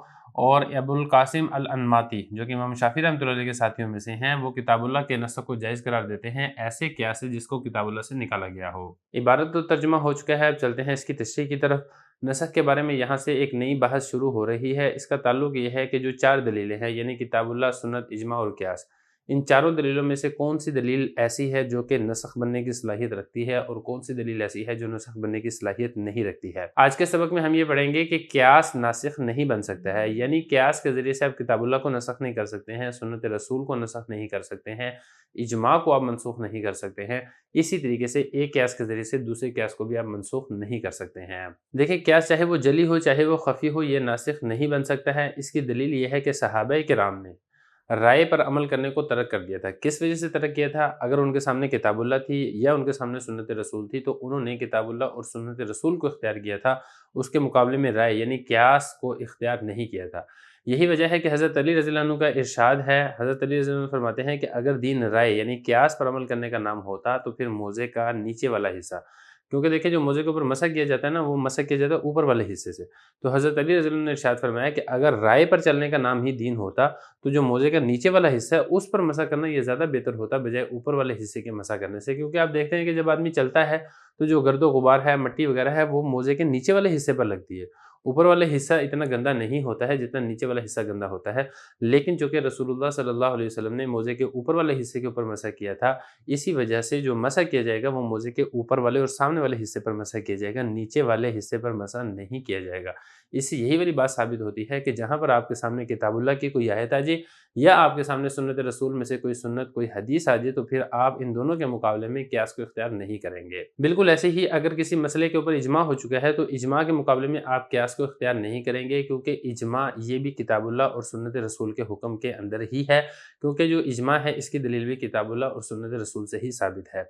اور ابو القاسم الانماطی جو کہ امام شافعی رحمۃ اللہ علیہ کے ساتھیوں میں سے ہیں، وہ کتاب اللہ کے نسخ کو جائز قرار دیتے ہیں ایسے قیاس سے جس کو کتاب اللہ سے نکالا گیا ہو۔ عبارت تو ترجمہ ہو چکا ہے، اب چلتے ہیں اس کی تشریح کی طرف۔ نسخ کے بارے میں یہاں سے ایک نئی بحث شروع ہو رہی ہے۔ اس کا تعلق یہ ہے کہ جو چار دلیلیں ہیں، یعنی کتاب اللہ، سنت، اجماع اور قیاس، ان چاروں دلیلوں میں سے کون سی دلیل ایسی ہے جو کہ نسخ بننے کی صلاحیت رکھتی ہے، اور کون سی دلیل ایسی ہے جو نسخ بننے کی صلاحیت نہیں رکھتی ہے۔ آج کے سبق میں ہم یہ پڑھیں گے کہ قیاس ناسخ نہیں بن سکتا ہے، یعنی قیاس کے ذریعے سے آپ کتاب اللہ کو نسخ نہیں کر سکتے ہیں، سنت رسول کو نسخ نہیں کر سکتے ہیں، اجماع کو آپ منسوخ نہیں کر سکتے ہیں۔ اسی طریقے سے ایک قیاس کے ذریعے سے دوسرے قیاس کو بھی آپ منسوخ نہیں کر سکتے ہیں۔ دیکھیں، قیاس چاہے وہ جلی ہو چاہے وہ خفی ہو، یہ ناسخ نہیں بن سکتا ہے۔ اس کی دلیل یہ ہے کہ صحابہ کرام نے رائے پر عمل کرنے کو ترک کر دیا تھا۔ کس وجہ سے ترک کیا تھا؟ اگر ان کے سامنے کتاب اللہ تھی یا ان کے سامنے سنت رسول تھی تو انہوں نے کتاب اللہ اور سنت رسول کو اختیار کیا تھا، اس کے مقابلے میں رائے یعنی قیاس کو اختیار نہیں کیا تھا۔ یہی وجہ ہے کہ حضرت علی رضی اللہ عنہ کا ارشاد ہے، حضرت علی رضی اللہ عنہ فرماتے ہیں کہ اگر دین رائے یعنی قیاس پر عمل کرنے کا نام ہوتا تو پھر موزے کا نیچے والا حصہ، کیونکہ دیکھیں جو موزے کے اوپر مسح کیا جاتا ہے نا، وہ مسح کیا جاتا ہے اوپر والے حصے سے، تو حضرت علی رضی اللہ عنہ نے ارشاد فرمایا کہ اگر رائے پر چلنے کا نام ہی دین ہوتا تو جو موزے کا نیچے والا حصہ ہے اس پر مسح کرنا یہ زیادہ بہتر ہوتا بجائے اوپر والے حصے کے مسح کرنے سے، کیونکہ آپ دیکھتے ہیں کہ جب آدمی چلتا ہے تو جو گرد و غبار ہے، مٹی وغیرہ ہے، وہ موزے کے نیچے والے حصے پر لگتی ہے۔ اوپر والا حصہ اتنا گندا نہیں ہوتا ہے جتنا نیچے والا حصہ گندا ہوتا ہے، لیکن چونکہ رسول اللہ صلی اللہ علیہ وسلم نے موزے کے اوپر والے حصے کے اوپر مسح کیا تھا، اسی وجہ سے جو مسح کیا جائے گا وہ موزے کے اوپر والے اور سامنے والے حصے پر مسح کیا جائے گا، نیچے والے حصے پر مسح نہیں کیا جائے گا۔ اس سے یہی والی بات ثابت ہوتی ہے کہ جہاں پر آپ کے سامنے کتاب اللہ کی کوئی آیت آ جائے یا آپ کے سامنے سنت رسول میں سے کوئی سنت، کوئی حدیث آ جائے، تو پھر آپ ان دونوں کے مقابلے میں قیاس کو اختیار نہیں کریں گے۔ بالکل ایسے ہی اگر کسی مسئلے کے اوپر اجماع ہو چکا ہے تو اجماع کے مقابلے میں آپ قیاس کو اختیار نہیں کریں گے، کیونکہ اجماع یہ بھی کتاب اللہ اور سنت رسول کے حکم کے اندر ہی ہے، کیونکہ جو اجماع ہے اس کی دلیل بھی کتاب اللہ اور سنت رسول سے ہی ثابت ہے۔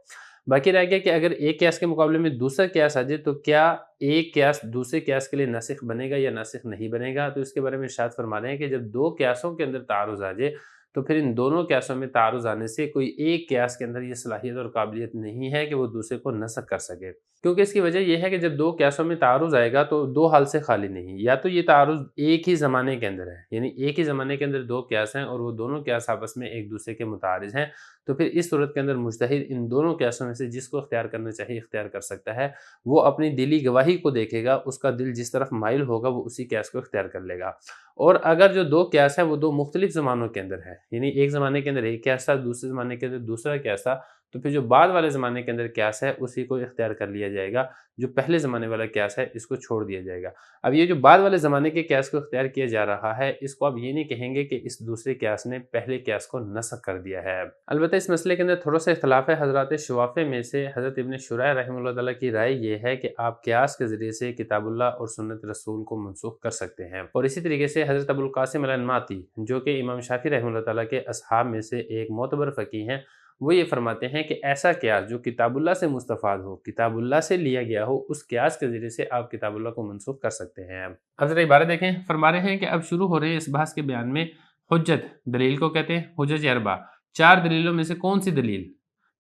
باقی رہ گیا کہ اگر ایک قیاس کے مقابلے میں دوسرا قیاس آ جائے تو کیا ایک قیاس دوسرے قیاس کے لیے ناسخ بنے گا یا ناسخ نہیں بنے گا؟ تو اس کے بارے میں ارشاد فرما رہے ہیں کہ جب دو قیاسوں کے اندر تعارض آ جائے تو پھر ان دونوں قیاسوں میں تعارض آنے سے کوئی ایک قیاس کے اندر یہ صلاحیت اور قابلیت نہیں ہے کہ وہ دوسرے کو نسخ کر سکے، کیونکہ اس کی وجہ یہ ہے کہ جب دو قیاسوں میں تعارض آئے گا تو دو حال سے خالی نہیں، یا تو یہ تعارض ایک ہی زمانے کے اندر ہے، یعنی ایک ہی زمانے کے اندر دو قیاس ہیں اور وہ دونوں قیاس آپس میں ایک دوسرے کے متعارض ہیں، تو پھر اس صورت کے اندر مجتہد ان دونوں قیاسوں میں سے جس کو اختیار کرنا چاہیے اختیار کر سکتا ہے۔ وہ اپنی دلی گواہی کو دیکھے گا، اس کا دل جس طرف مائل ہوگا وہ اسی قیاس کو اختیار کر لے گا۔ اور اگر جو دو قیاس ہیں وہ دو مختلف زمانوں کے اندر ہے، یعنی ایک زمانے کے اندر ایک قیاس تھا، دوسرے زمانے کے اندر دوسرا قیاس تھا، تو پھر جو بعد والے زمانے کے اندر قیاس ہے اسی کو اختیار کر لیا جائے گا، جو پہلے زمانے والا قیاس ہے اس کو چھوڑ دیا جائے گا۔ اب یہ جو بعد والے زمانے کے قیاس کو اختیار کیا جا رہا ہے، اس کو آپ یہ نہیں کہیں گے کہ اس دوسرے قیاس نے پہلے قیاس کو نسخ کر دیا ہے۔ البتہ اس مسئلے کے اندر تھوڑا سا اختلاف ہے۔ حضرات شوافع میں سے حضرت ابن شریح رحمہ اللہ تعالیٰ کی رائے یہ ہے کہ آپ قیاس کے ذریعے سے کتاب اللہ اور سنت رسول کو منسوخ کر سکتے ہیں، اور اسی طریقے سے حضرت ابو القاسم الانماطی جو کہ امام شافعی رحمہ اللہ تعالیٰ کے اصحاب میں سے ایک معتبر فقیہ ہیں، وہ یہ فرماتے ہیں کہ ایسا قیاس جو کتاب اللہ سے مستفاد ہو، کتاب اللہ سے لیا گیا ہو، اس قیاس کے ذریعے سے آپ کتاب اللہ کو منسوخ کر سکتے ہیں۔ اب ذرا عبارت دیکھیں، فرما رہے ہیں کہ اب شروع ہو رہے ہیں اس بحث کے بیان میں۔ حجت دلیل کو کہتے ہیں، حجج اربع، چار دلیلوں میں سے کون سی دلیل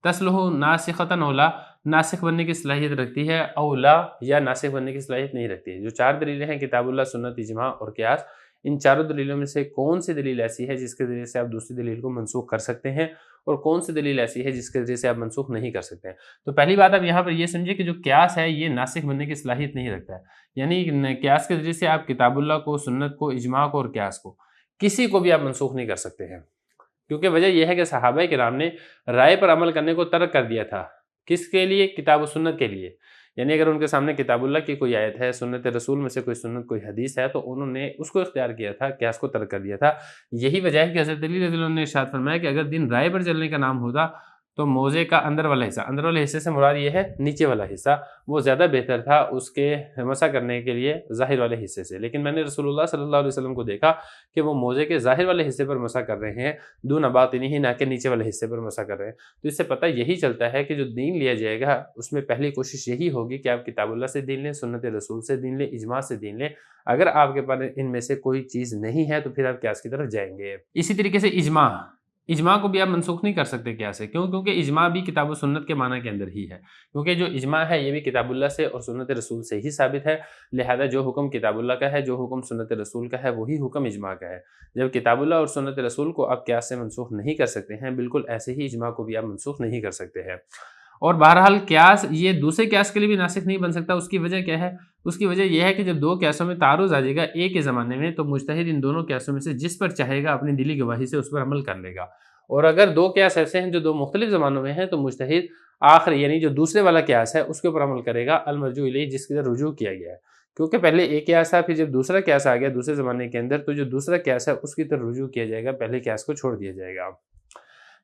تسلح ناسختاً اولا، ناسخ بننے کی صلاحیت رکھتی ہے، اولا یا ناسخ بننے کی صلاحیت نہیں رکھتی ہے؟ جو چار دلیلیں ہیں کتاب اللہ، سنت، اجماع اور قیاس، ان چاروں دلیلوں میں سے کون سی دلیل ایسی ہے جس کے ذریعے سے آپ دوسری دلیل کو منسوخ کر سکتے ہیں، اور کون سی دلیل ایسی ہے جس کے ذریعے سے آپ منسوخ نہیں کر سکتے ہیں؟ تو پہلی بات آپ یہاں پر یہ سمجھے کہ جو قیاس ہے یہ ناسخ بننے کی صلاحیت نہیں رکھتا ہے، یعنی قیاس کے ذریعے سے آپ کتاب اللہ کو، سنت کو، اجماع کو اور قیاس کو کسی کو بھی آپ منسوخ نہیں کر سکتے ہیں، کیونکہ وجہ یہ ہے کہ صحابہ کرام نے رائے پر عمل کرنے کو ترک کر دیا تھا۔ کس کے لیے؟ کتاب و سنت کے لیے، یعنی اگر ان کے سامنے کتاب اللہ کی کوئی آیت ہے، سنت رسول میں سے کوئی سنت، کوئی حدیث ہے، تو انہوں نے اس کو اختیار کیا تھا، قیاس کو ترک کر دیا تھا۔ یہی وجہ ہے کہ حضرت علی رضی اللہ عنہ نے ارشاد فرمایا کہ اگر دین رائے پر چلنے کا نام ہوتا تو موزے کا اندر والا حصے سے مراد یہ ہے نیچے والا حصہ، وہ زیادہ بہتر تھا اس کے مسح کرنے کے لیے ظاہر والے حصے سے، لیکن میں نے رسول اللہ صلی اللہ علیہ وسلم کو دیکھا کہ وہ موزے کے ظاہر والے حصے پر مسح کر رہے ہیں، دون باطنہ، نہ کہ نیچے والے حصے پر مسح کر رہے ہیں۔ تو اس سے پتہ یہی چلتا ہے کہ جو دین لیا جائے گا اس میں پہلی کوشش یہی ہوگی کہ آپ کتاب اللہ سے دین لیں، سنت رسول سے دین لیں، اجماع سے دین لیں۔ اگر آپ کے پاس ان میں سے کوئی چیز نہیں ہے تو پھر آپ قیاس کی طرف جائیں گے۔ اسی طریقے سے اجماع کو بھی آپ منسوخ نہیں کر سکتے قیاس سے، کیونکہ اجماع بھی کتاب و سنت کے معنی کے اندر ہی ہے، کیونکہ جو اجماع ہے یہ بھی کتاب اللہ سے اور سنت رسول سے ہی ثابت ہے، لہذا جو حکم کتاب اللہ کا ہے، جو حکم سنت رسول کا ہے، وہی حکم اجماع کا ہے۔ جب کتاب اللہ اور سنت رسول کو آپ قیاس سے منسوخ نہیں کر سکتے ہیں، بالکل ایسے ہی اجماع کو بھی آپ منسوخ نہیں کر سکتے ہیں۔ اور بہرحال قیاس یہ دوسرے قیاس کے لیے بھی ناسخ نہیں بن سکتا۔ اس کی وجہ کیا ہے؟ اس کی وجہ یہ ہے کہ جب دو قیاسوں میں تعارض آ جائے گا ایک ہی زمانے میں، تو مجتہد ان دونوں قیاسوں میں سے جس پر چاہے گا اپنی دلی گواہی سے اس پر عمل کر لے گا، اور اگر دو قیاس ایسے ہیں جو دو مختلف زمانوں میں ہیں تو مجتہد آخر یعنی جو دوسرے والا قیاس ہے اس کے اوپر عمل کرے گا، المرجوع الیہ، جس کی طرف رجوع کیا گیا ہے، کیونکہ پہلے ایک قیاس تھا، پھر جب دوسرا قیاس آ گیا دوسرے زمانے کے اندر، تو جو دوسرا قیاس ہے اس کی طرف رجوع کیا جائے گا، پہلے قیاس کو چھوڑ دیا جائے گا۔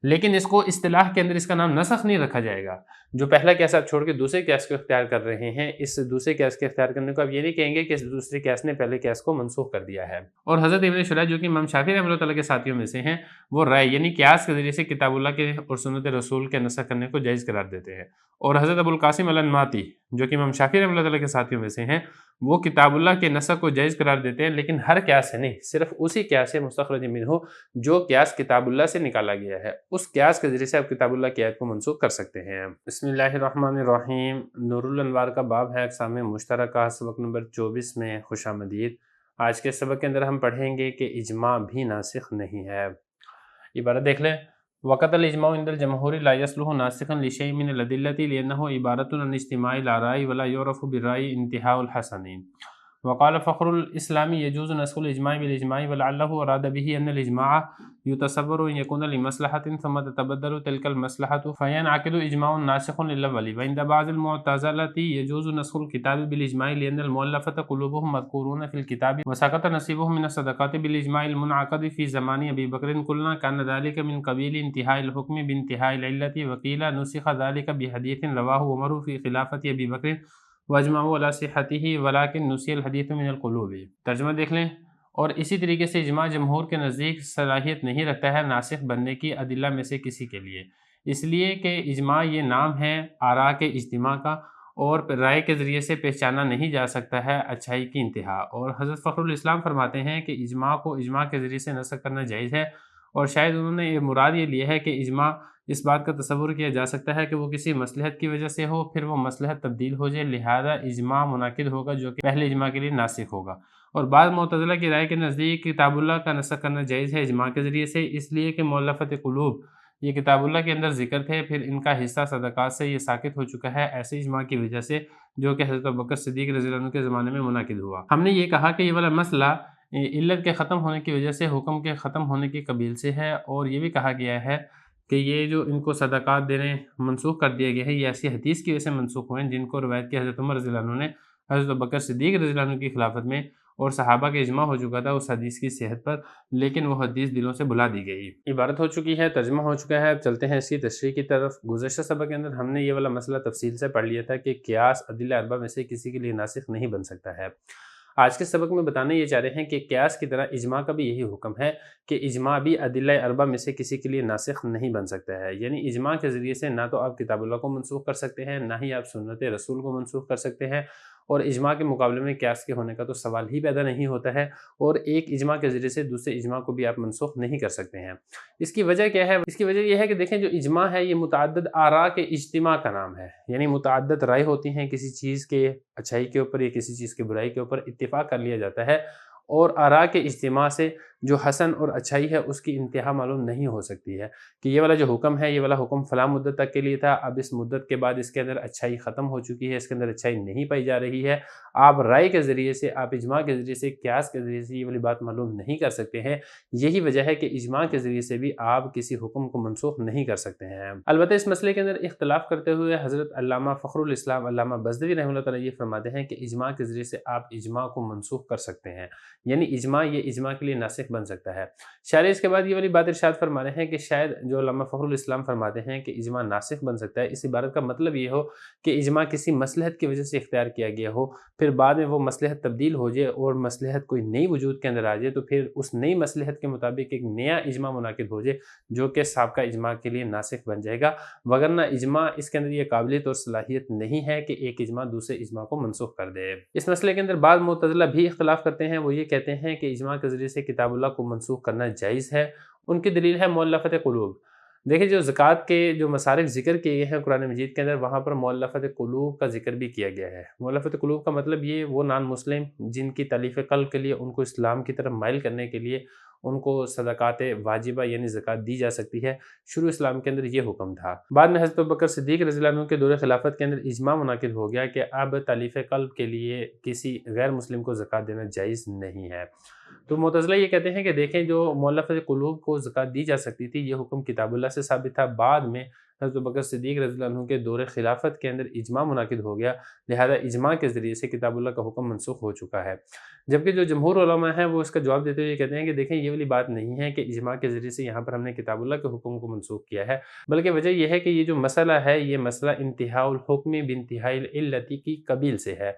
لیکن اس کو اصطلاح کے اندر اس کا نام نسخ نہیں رکھا جائے گا۔ جو پہلا قیاس آپ چھوڑ کے دوسرے قیاس کو اختیار کر رہے ہیں، اس دوسرے قیاس کے اختیار کرنے کو آپ یہ نہیں کہیں گے کہ اس دوسرے قیاس نے پہلے قیاس کو منسوخ کر دیا ہے۔ اور حضرت ابن شریح جو کہ امام شافعی رحمۃ اللہ تعالیٰ کے ساتھیوں میں سے ہیں، وہ رائے یعنی قیاس کے ذریعے سے کتاب اللہ کے اور سنت رسول کے نسخ کرنے کو جائز قرار دیتے ہیں۔ اور حضرت ابو القاسم الانماطی جو کہ امام شافعی رحمۃ اللہ تعالیٰ کے ساتھیوں میں سے ہیں، وہ کتاب اللہ کے نسخ کو جائز قرار دیتے ہیں، لیکن ہر قیاس سے نہیں، صرف اسی قیاس سے مستخرج منہ جو قیاس کتاب اللہ سے نکالا گیا ہے، اس قیاس کے ذریعے سے آپ کتاب اللہ کی آیت کو منسوخ کر سکتے ہیں۔ بسم اللہ الرحمن الرحیم۔ نور الانوار کا باب ہے اقسام مشترکہ، سبق نمبر 24 میں خوش آمدید۔ آج کے سبق کے اندر ہم پڑھیں گے کہ اجماع بھی ناسخ نہیں ہے۔ عبارت دیکھ لیں۔ وقت الاجماع عند الجمہور لا يصلح ناسخا لشيء من الادلة لانه عبارة عن اجتماع الاراء ولا يعرف بالرأي انتهاء الحسن۔ وقال فخر الاسلام يجوز نسخ الاجماع بالاجماع ولعله اراد به ان الاجماع يتصور ان يكون لمصلحة ثم تتبدل تلك المصلحة فينعقد اجماع ناسخ للاول، وعند بعض المعتزلة يجوز نسخ الكتاب بالاجماع لان المؤلفة قلوبهم مذكورون في الكتاب وسقط نصيبهم من الصدقات بالاجماع المنعقد في زمان ابي بكر، قلنا كان ذلك من قبيل انتهاء الحكم بانتهاء العلة، وقيل نسخ ذلك بحديث رواه عمر في خلافة ابي بكر واجمعوا علی صحته ولكن نسی الحدیث من القلوب۔ ترجمہ دیکھ لیں۔ اور اسی طریقے سے اجماع جمہور کے نزدیک صلاحیت نہیں رکھتا ہے ناسخ بننے کی ادلہ میں سے کسی کے لیے، اس لیے کہ اجماع یہ نام ہے آراء کے اجتماع کا، اور رائے کے ذریعے سے پہچانا نہیں جا سکتا ہے اچھائی کی انتہا۔ اور حضرت فخر الاسلام فرماتے ہیں کہ اجماع کو اجماع کے ذریعے سے نسخ کرنا جائز ہے، اور شاید انہوں نے یہ مراد یہ لیا ہے کہ اجماع اس بات کا تصور کیا جا سکتا ہے کہ وہ کسی مصلحت کی وجہ سے ہو، پھر وہ مصلحت تبدیل ہو جائے، لہذا اجماع منعقد ہوگا جو کہ پہلے اجماع کے لیے ناسخ ہوگا۔ اور بعض معتزلہ کی رائے کے نزدیک کتاب اللہ کا نسخ کرنا جائز ہے اجماع کے ذریعے سے، اس لیے کہ مؤلفت قلوب یہ کتاب اللہ کے اندر ذکر تھے، پھر ان کا حصہ صدقات سے یہ ساقط ہو چکا ہے ایسے اجماع کی وجہ سے جو کہ حضرت ابوبکر صدیق رضی اللہ عنہ کے زمانے میں منعقد ہوا۔ ہم نے یہ کہا کہ یہ والا مسئلہ علت کے ختم ہونے کی وجہ سے حکم کے ختم ہونے کی قبیل سے ہے، اور یہ بھی کہا گیا ہے کہ یہ جو ان کو صدقات دینے منسوخ کر دیا گیا ہے، یہ ایسی حدیث کی وجہ سے منسوخ ہوئے ہیں جن کو روایت کی حضرت عمر رضی اللہ عنہ نے حضرت ابوبکر صدیق رضی اللہ عنہ کی خلافت میں، اور صحابہ کے اجماع ہو چکا تھا اس حدیث کی صحت پر، لیکن وہ حدیث دلوں سے بھلا دی گئی۔ عبارت ہو چکی ہے، ترجمہ ہو چکا ہے، اب چلتے ہیں اس کی تشریح کی طرف۔ گزشتہ سبق کے اندر ہم نے یہ والا مسئلہ تفصیل سے پڑھ لیا تھا کہ قیاس ادلہ اربع میں سے کسی کے لیے ناسخ نہیں بن سکتا ہے۔ آج کے سبق میں بتانا یہ چاہ رہے ہیں کہ قیاس کی طرح اجماع کا بھی یہی حکم ہے کہ اجماع بھی ادلہ اربع میں سے کسی کے لیے ناسخ نہیں بن سکتا ہے، یعنی اجماع کے ذریعے سے نہ تو آپ کتاب اللہ کو منسوخ کر سکتے ہیں، نہ ہی آپ سنت رسول کو منسوخ کر سکتے ہیں، اور اجماع کے مقابلے میں قیاس کے ہونے کا تو سوال ہی پیدا نہیں ہوتا ہے، اور ایک اجماع کے ذریعے سے دوسرے اجماع کو بھی آپ منسوخ نہیں کر سکتے ہیں۔ اس کی وجہ کیا ہے؟ اس کی وجہ یہ ہے کہ دیکھیں جو اجماع ہے یہ متعدد آراء کے اجتماع کا نام ہے، یعنی متعدد رائے ہوتی ہیں کسی چیز کے اچھائی کے اوپر یا کسی چیز کی برائی کے اوپر، اتفاق کر لیا جاتا ہے، اور آراء کے اجتماع سے جو حسن اور اچھائی ہے اس کی انتہا معلوم نہیں ہو سکتی ہے کہ یہ والا جو حکم ہے، یہ والا حکم فلاں مدت تک کے لیے تھا، اب اس مدت کے بعد اس کے اندر اچھائی ختم ہو چکی ہے، اس کے اندر اچھائی نہیں پائی جا رہی ہے۔ آپ رائے کے ذریعے سے، آپ اجماع کے ذریعے سے، قیاس کے ذریعے سے یہ والی بات معلوم نہیں کر سکتے ہیں۔ یہی وجہ ہے کہ اجماع کے ذریعے سے بھی آپ کسی حکم کو منسوخ نہیں کر سکتے ہیں۔ البتہ اس مسئلے کے اندر اختلاف کرتے ہوئے حضرت علامہ فخر الاسلام علامہ بزدوی رحمۃ اللہ تعالیٰ یہ فرماتے ہیں کہ اجماع کے ذریعے سے آپ اجماع کو منسوخ کر سکتے ہیں، یعنی اجماع یہ اجماع کے لیے ناسخ ناسخ بن سکتا ہے۔ شارح اس کے بعد یہ والی بات ارشاد فرما رہے ہیں کہ شاید جو علامہ فخر الاسلام فرماتے ہیں کہ اجماع ناسخ بن سکتا ہے، اس عبارت کا مطلب یہ ہو کہ اجماع کسی مصلحت کی وجہ سے اختیار کیا گیا ہو، پھر بعد میں وہ مصلحت تبدیل ہو جائے اور مصلحت کوئی نئی وجود کے اندر آ جائے، تو پھر اس نئی مصلحت کے مطابق ایک نیا اجماع منعقد ہو جائے جو کہ سابقہ اجماع کے لیے ناسخ بن جائے گا، وگرنہ اجماع اس کے اندر یہ قابلیت اور صلاحیت نہیں ہے کہ ایک اجماع دوسرے اجماع کو منسوخ کر دے۔ اس مسئلے کے اندر بعض معتزلہ بھی اختلاف کرتے ہیں، وہ یہ کہتے ہیں کہ اجماع کے ذریعے سے کتاب اللہ کو منسوخ کرنا جائز ہے۔ ان کی دلیل ہے مؤلفۃ قلوب۔ دیکھیں جو زکوٰۃ کے جو مصارف ذکر کیے گئے ہیں قرآن مجید کے اندر، وہاں پر مؤلفۃ قلوب کا ذکر بھی کیا گیا ہے۔ مؤلفۃ قلوب کا مطلب یہ وہ نان مسلم جن کی تالیف قلب کے لیے، ان کو اسلام کی طرف مائل کرنے کے لیے ان کو صدقات واجبہ یعنی زکوٰۃ دی جا سکتی ہے۔ شروع اسلام کے اندر یہ حکم تھا، بعد میں حضرت ابوبکر صدیق رضی اللہ عنہ کے دور خلافت کے اندر اجماع منعقد ہو گیا کہ اب تالیف قلب کے لیے کسی غیر مسلم کو زکوٰۃ دینا جائز نہیں ہے۔ تو معتزلہ یہ کہتے ہیں کہ دیکھیں جو مؤلفۃ قلوب کو زکوٰۃ دی جا سکتی تھی، یہ حکم کتاب اللہ سے ثابت تھا، بعد میں حضرت ابوبکر صدیق رضی اللہ عنہ کے دور خلافت کے اندر اجماع منعقد ہو گیا، لہذا اجماع کے ذریعے سے کتاب اللہ کا حکم منسوخ ہو چکا ہے۔ جبکہ جو جمہور علماء ہیں وہ اس کا جواب دیتے ہوئے کہتے ہیں کہ دیکھیں یہ والی بات نہیں ہے کہ اجماع کے ذریعے سے یہاں پر ہم نے کتاب اللہ کے حکم کو منسوخ کیا ہے، بلکہ وجہ یہ ہے کہ یہ جو مسئلہ ہے، یہ مسئلہ انتہاء الحکم بانتہاء العلت کی قبیل سے ہے۔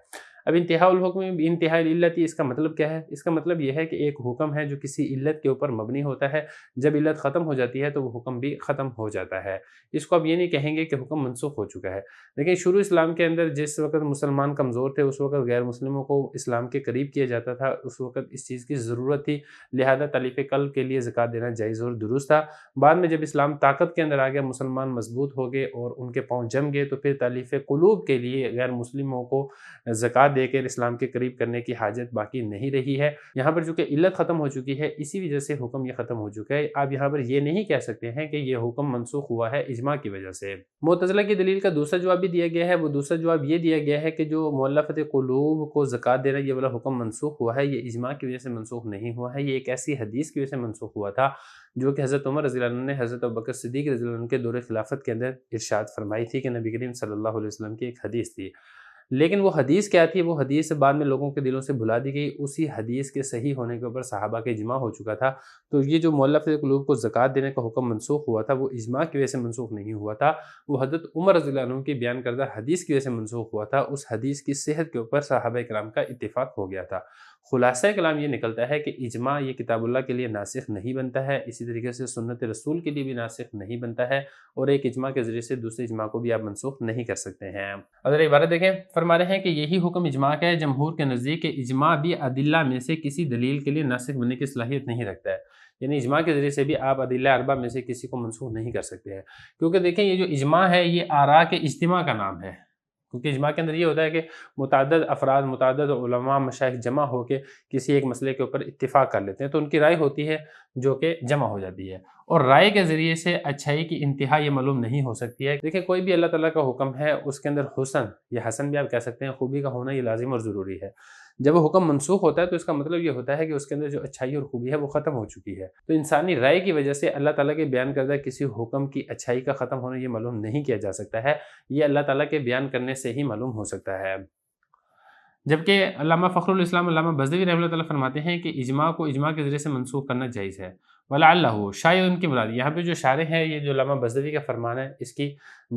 اب انتہاء الحکم بانتہاء العلت اس کا مطلب کیا ہے؟ اس کا مطلب یہ ہے کہ ایک حکم ہے جو کسی علت کے اوپر مبنی ہوتا ہے، جب علت ختم ہو جاتی ہے تو وہ حکم بھی ختم ہو جاتا ہے۔ اس کو اب یہ نہیں کہیں گے کہ حکم منسوخ ہو چکا ہے۔ لیکن شروع اسلام کے اندر جس وقت مسلمان کمزور تھے، اس وقت غیر مسلموں کو اسلام کے قریب کیا جاتا تھا، اس وقت اس چیز کی ضرورت تھی، لہذا تالیف قلب کے لیے زکوٰۃ دینا جائز اور درست تھا۔ بعد میں جب اسلام طاقت کے اندر آ گیا، مسلمان مضبوط ہو گئے اور ان کے پاؤں جم گئے، تو پھر تالیف قلوب کے لیے غیر مسلموں کو زکوٰۃ دے کر اسلام کے قریب کرنے کی حاجت باقی نہیں رہی ہے۔ یہاں پر چونکہ علت ختم ہو چکی ہے، اسی وجہ سے حکم یہ ختم ہو چکا ہے۔ آپ یہاں پر یہ نہیں کہہ سکتے ہیں کہ یہ حکم منسوخ ہوا ہے اجماع کی وجہ سے۔ معتزلہ کی دلیل کا دوسرا جواب بھی دیا گیا ہے، وہ دوسرا جواب یہ دیا گیا ہے کہ جو مؤلفۃ قلوب کو زکوٰۃ دینا یہ والا حکم منسوخ ہوا ہے، یہ اجماع کی وجہ سے منسوخ نہیں ہوا ہے، یہ ایک ایسی حدیث کی وجہ سے منسوخ ہوا تھا جو کہ حضرت عمر رضی اللہ عنہ نے حضرت ابوبکر صدیق رضی اللہ عنہ کے دور خلافت کے اندر ارشاد فرمائی تھی کہ نبی کریم صلی اللہ علیہ وسلم کی ایک حدیث تھی۔ لیکن وہ حدیث کیا تھی؟ وہ حدیث بعد میں لوگوں کے دلوں سے بھلا دی گئی، اسی حدیث کے صحیح ہونے کے اوپر صحابہ کے اجماع ہو چکا تھا۔ تو یہ جو مؤلفۃ قلوب کو زکوٰۃ دینے کا حکم منسوخ ہوا تھا، وہ اجماع کی وجہ سے منسوخ نہیں ہوا تھا، وہ حضرت عمر رضی اللہ عنہ کی بیان کردہ حدیث کی وجہ سے منسوخ ہوا تھا۔ اس حدیث کی صحت کے اوپر صحابہ کرام کا اتفاق ہو گیا تھا۔ خلاصہ کلام یہ نکلتا ہے کہ اجماع یہ کتاب اللہ کے لیے ناسخ نہیں بنتا ہے، اسی طریقے سے سنت رسول کے لیے بھی ناسخ نہیں بنتا ہے، اور ایک اجماع کے ذریعے سے دوسرے اجماع کو بھی آپ منسوخ نہیں کر سکتے ہیں۔ اگر عبارت دیکھیں، فرما رہے ہیں کہ یہی حکم اجماع کا ہے، جمہور کے نزدیک کہ اجماع بھی ادلہ میں سے کسی دلیل کے لیے ناسخ بننے کی صلاحیت نہیں رکھتا ہے، یعنی اجماع کے ذریعے سے بھی آپ ادلہ اربعہ میں سے کسی کو منسوخ نہیں کر سکتے ہیں، کیونکہ دیکھیں یہ جو اجماع ہے یہ آراء کے اجتماع کا نام ہے۔ کیونکہ اجماع کے اندر یہ ہوتا ہے کہ متعدد افراد، متعدد علماء، مشائخ جمع ہو کے کسی ایک مسئلے کے اوپر اتفاق کر لیتے ہیں، تو ان کی رائے ہوتی ہے جو کہ جمع ہو جاتی ہے، اور رائے کے ذریعے سے اچھائی کی انتہا یہ معلوم نہیں ہو سکتی ہے۔ دیکھیں کوئی بھی اللہ تعالیٰ کا حکم ہے، اس کے اندر حسن یا حسن بھی آپ کہہ سکتے ہیں، خوبی کا ہونا یہ لازم اور ضروری ہے۔ جب وہ حکم منسوخ ہوتا ہے تو اس کا مطلب یہ ہوتا ہے کہ اس کے اندر جو اچھائی اور خوبی ہے وہ ختم ہو چکی ہے۔ تو انسانی رائے کی وجہ سے اللہ تعالیٰ کے بیان کردہ کسی حکم کی اچھائی کا ختم ہونا یہ معلوم نہیں کیا جا سکتا ہے، یہ اللہ تعالیٰ کے بیان کرنے سے ہی معلوم ہو سکتا ہے۔ جبکہ علامہ فخر الاسلام علامہ بزدوی رحمۃ اللہ تعالیٰ فرماتے ہیں کہ اجماع کو اجماع کے ذریعے سے منسوخ کرنا جائز ہے، وَلَعَلَّهُ شاید ان کی مراد یہاں پہ جو شارح ہے، یہ جو علامہ بزدوی کا فرمان ہے، اس کی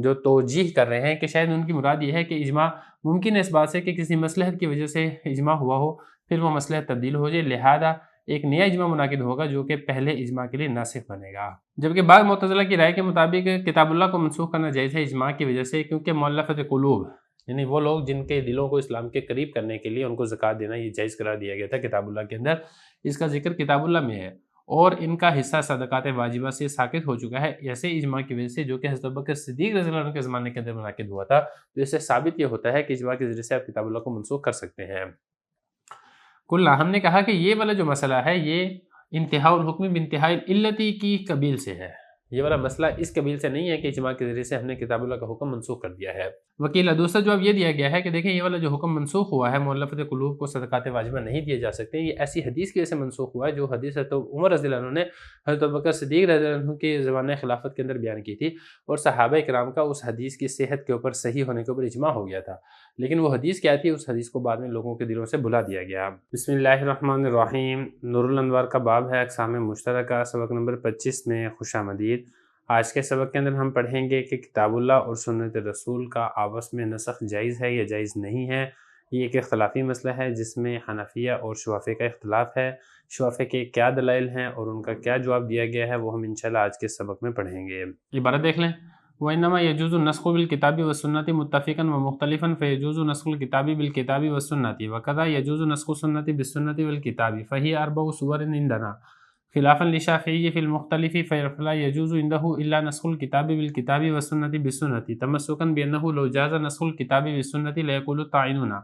جو توجیح کر رہے ہیں کہ شاید ان کی مراد یہ ہے کہ اجماع ممکن ہے اس بات سے کہ کسی مصلحت کی وجہ سے اجماع ہوا ہو، پھر وہ مصلحت تبدیل ہو جائے، لہذا ایک نیا اجماع منعقد ہوگا جو کہ پہلے اجماع کے لیے ناسخ بنے گا۔ جبکہ بعض معتزلہ کی رائے کے مطابق کتاب اللہ کو منسوخ کرنا جائز ہے اجماع کی وجہ سے، کیونکہ مؤلفۃ قلوب یعنی وہ لوگ جن کے دلوں کو اسلام کے قریب کرنے کے لیے ان کو زکوٰۃ دینا یہ جائز قرار دیا گیا تھا کتاب اللہ کے اندر، اس کا ذکر کتاب اللہ میں ہے، اور ان کا حصہ صدقات واجبہ سے ساقط ہو چکا ہے ایسے اجماع کی وجہ سے جو کہ حضرت ابوبکر صدیق رضی اللہ عنہ کے زمانے کے اندر منعقد ہوا تھا۔ تو اس سے ثابت یہ ہوتا ہے کہ اجماع کے ذریعے سے آپ کتاب اللہ کو منسوخ کر سکتے ہیں۔ کلا ہم نے کہا کہ یہ والا جو مسئلہ ہے یہ انتہاء الحکم بانتہاء العلت کی قبیل سے ہے، یہ والا مسئلہ اس قبیل سے نہیں ہے کہ اجماع کے ذریعے سے ہم نے کتاب اللہ کا حکم منسوخ کر دیا ہے۔ وکیلا دوسرا جواب یہ دیا گیا ہے کہ دیکھیں یہ والا جو حکم منسوخ ہوا ہے، مؤلفۃ قلوب کو صدقات واجبہ نہیں دیے جا سکتے، یہ ایسی حدیث کی وجہ سے منسوخ ہوا ہے جو حدیث حضرت عمر رضی اللہ عنہ نے حضرت ابوبکر صدیق رضی اللہ عنہ کے زمانہ خلافت کے اندر بیان کی تھی، اور صحابہ کرام کا اس حدیث کی صحت کے اوپر، صحیح ہونے کے اوپر اجماع ہو گیا تھا۔ لیکن وہ حدیث کیا تھی اس حدیث کو بعد میں لوگوں کے دلوں سے بھلا دیا گیا۔ بسم اللہ الرحمن الرحیم، نور الانوار کا باب ہے اقسام مشترکہ، سبق نمبر 25 میں خوش آمدید۔ آج کے سبق کے اندر ہم پڑھیں گے کہ کتاب اللہ اور سنت رسول کا آپس میں نسخ جائز ہے یا جائز نہیں ہے۔ یہ ایک اختلافی مسئلہ ہے جس میں حنفیہ اور شوافیہ کا اختلاف ہے۔ شوافیہ کے کیا دلائل ہیں اور ان کا کیا جواب دیا گیا ہے وہ ہم انشاءاللہ آج کے سبق میں پڑھیں گے۔ عبارت دیکھ لیں، وَإِنَّمَا يَجُوزُ النَّسْخُ بِالْكِتَابِ وَالسُّنَّةِ مُتَّفِقًا وَمُخْتَلِفًا فَيَجُوزُ نَسْخُ الْكِتَابِ بِالْكِتَابِ وَالسُّنَّةِ وَكَذَا يَجُوزُ نَسْخُ السُّنَّةِ بِالسُّنَّةِ وَالْكِتَابِ فَهِيَ أَرْبَعُ صُوَرٍ عِندَنَا خلافا للشافعي في المختلف فلا يجوز عنده إلا نسخ الكتاب بالكتاب والسنة بالسنة تمسكا بأنه لو جاز نسخ الكتاب بالسنة ليقول الطاعنون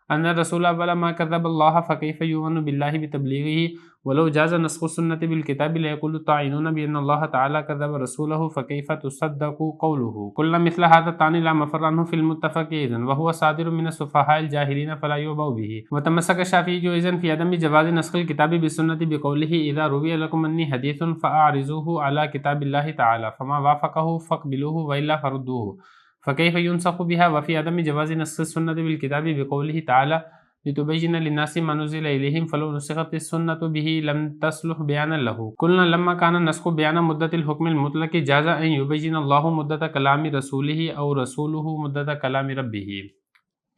أن الرسول أول ما كذب الله فكيف يؤمن بالله بتبليغه ولو جاز نسخ السنة بالكتاب ليقول الطاعنون بأن الله تعالى كذب رسوله فكيف تصدق قوله كل مثل هذا الطعن لا مفر عنه في المتفق إذن وهو صادر من السفهاء الجاهلين فلا يعبأ به وتمسك الشافعي إذن في عدم جواز نسخ الكتاب بالسنة بقوله إذا روي لكم أني حديث فأعرضوه على كتاب الله تعالى فما وافقه فاقبلوه وإلا فردوه فكيف ينسخ بها وفي عدم جواز نسخ السنة بالكتاب بقوله تعالى لتبين للناس ما نزل إليهم فلو نسخت السنة به لم تصلح بيانا له قلنا لما كان النسخ بيان مدة الحكم المطلق جاز أن يبين الله مدة كلام رسوله أو رسوله مدة كلام ربه۔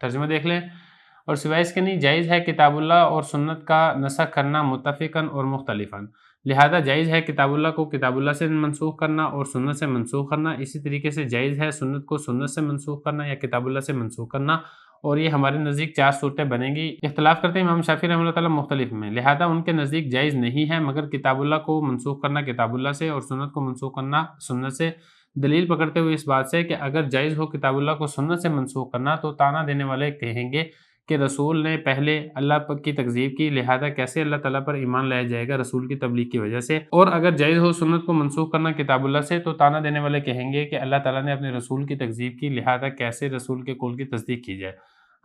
ترجمہ دیکھ لیں، اور سوائے اس کے نہیں جائز ہے کتاب اللہ اور سنت کا نسخ کرنا متفقاً اور مختلفاً، لہذا جائز ہے کتاب اللہ کو کتاب اللہ سے منسوخ کرنا اور سنت سے منسوخ کرنا، اسی طریقے سے جائز ہے سنت کو سنت سے منسوخ کرنا یا کتاب اللہ سے منسوخ کرنا، اور یہ ہمارے نزدیک 4 صورتیں بنیں گی۔ اختلاف کرتے ہیں امام شافعی رحمۃ اللہ تعالیٰ مختلف میں، لہذا ان کے نزدیک جائز نہیں ہے مگر کتاب اللہ کو منسوخ کرنا کتاب اللہ سے اور سنت کو منسوخ کرنا سنت سے، دلیل پکڑتے ہوئے اس بات سے کہ اگر جائز ہو کتاب اللہ کو سنت سے منسوخ کرنا تو طعنہ دینے والے کہیں گے کہ رسول نے پہلے اللہ کی تکذیب کی، لہذا کیسے اللہ تعالیٰ پر ایمان لایا جائے گا رسول کی تبلیغ کی وجہ سے، اور اگر جائز ہو سنت کو منسوخ کرنا کتاب اللہ سے تو طعنہ دینے والے کہیں گے کہ اللہ تعالیٰ نے اپنے رسول کی تکذیب کی، لہذا کیسے رسول کے قول کی تصدیق کی جائے۔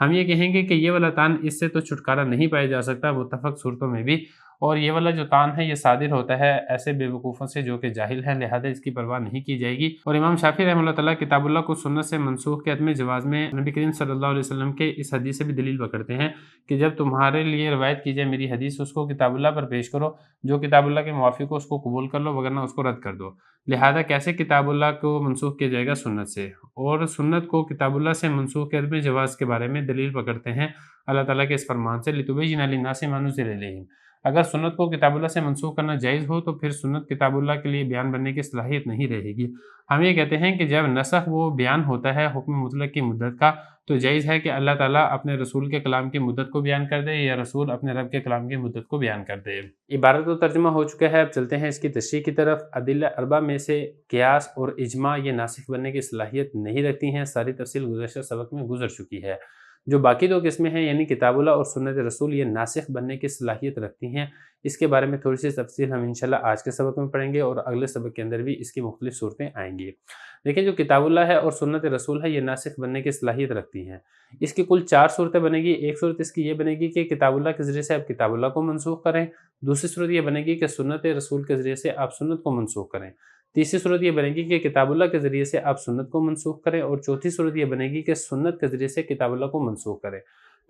ہم یہ کہیں گے کہ یہ والا طعن اس سے تو چھٹکارا نہیں پایا جا سکتا متفق صورتوں میں بھی، اور یہ والا جو طعن ہے یہ صادر ہوتا ہے ایسے بے وقوفوں سے جو کہ جاہل ہیں، لہذا اس کی پرواہ نہیں کی جائے گی۔ اور امام شافعی رحمۃ اللہ تعالیٰ کتاب اللہ کو سنت سے منسوخ کے عدم جواز میں نبی کریم صلی اللہ علیہ وسلم کے اس حدیث سے بھی دلیل پکڑتے ہیں کہ جب تمہارے لیے روایت کی جائے میری حدیث اس کو کتاب اللہ پر پیش کرو، جو کتاب اللہ کے موافق ہو اس کو قبول کر لو ورنہ اس کو رد کر دو، لہذا کیسے کتاب اللہ کو منسوخ کیا جائے گا سنت سے، اور سنت کو کتاب اللہ سے منسوخ کے عدم جواز کے بارے میں دلیل پکڑتے ہیں اللہ تعالیٰ کے اس فرمان سے لِتُبَيِّنَ لِلنَّاسِ مَا نُزِّلَ إِلَيْهِمْ۔ اگر سنت کو کتاب اللہ سے منسوخ کرنا جائز ہو تو پھر سنت کتاب اللہ کے لیے بیان بننے کی صلاحیت نہیں رہے گی۔ ہم یہ کہتے ہیں کہ جب نسخ وہ بیان ہوتا ہے حکم مطلق کی مدت کا تو جائز ہے کہ اللہ تعالیٰ اپنے رسول کے کلام کی مدت کو بیان کر دے یا رسول اپنے رب کے کلام کی مدت کو بیان کر دے۔ عبارت و ترجمہ ہو چکا ہے، اب چلتے ہیں اس کی تشریح کی طرف۔ ادلہ اربع میں سے قیاس اور اجماع یہ ناسخ بننے کی صلاحیت نہیں رکھتی ہیں، ساری تفصیل گزشتہ سبق میں گزر چکی ہے۔ جو باقی 2 قسمیں ہیں یعنی کتاب اللہ اور سنت رسول یہ ناسخ بننے کی صلاحیت رکھتی ہیں، اس کے بارے میں تھوڑی سی تفصیل ہم انشاءاللہ آج کے سبق میں پڑھیں گے اور اگلے سبق کے اندر بھی اس کی مختلف صورتیں آئیں گی۔ لیکن جو کتاب اللہ ہے اور سنت رسول ہے یہ ناسخ بننے کی صلاحیت رکھتی ہیں۔ اس کی کل 4 صورتیں بنے گی۔ ایک صورت اس کی یہ بنے گی کہ کتاب اللہ کے ذریعے سے آپ کتاب اللہ کو منسوخ کریں، دوسری صورت یہ بنے گی کہ سنت رسول کے ذریعے سے آپ سنت کو منسوخ کریں، تیسری صورت یہ بنے گی کہ کتاب اللہ کے ذریعے سے آپ سنت کو منسوخ کریں، اور چوتھی صورت یہ بنے گی کہ سنت کے ذریعے سے کتاب اللہ کو منسوخ کریں۔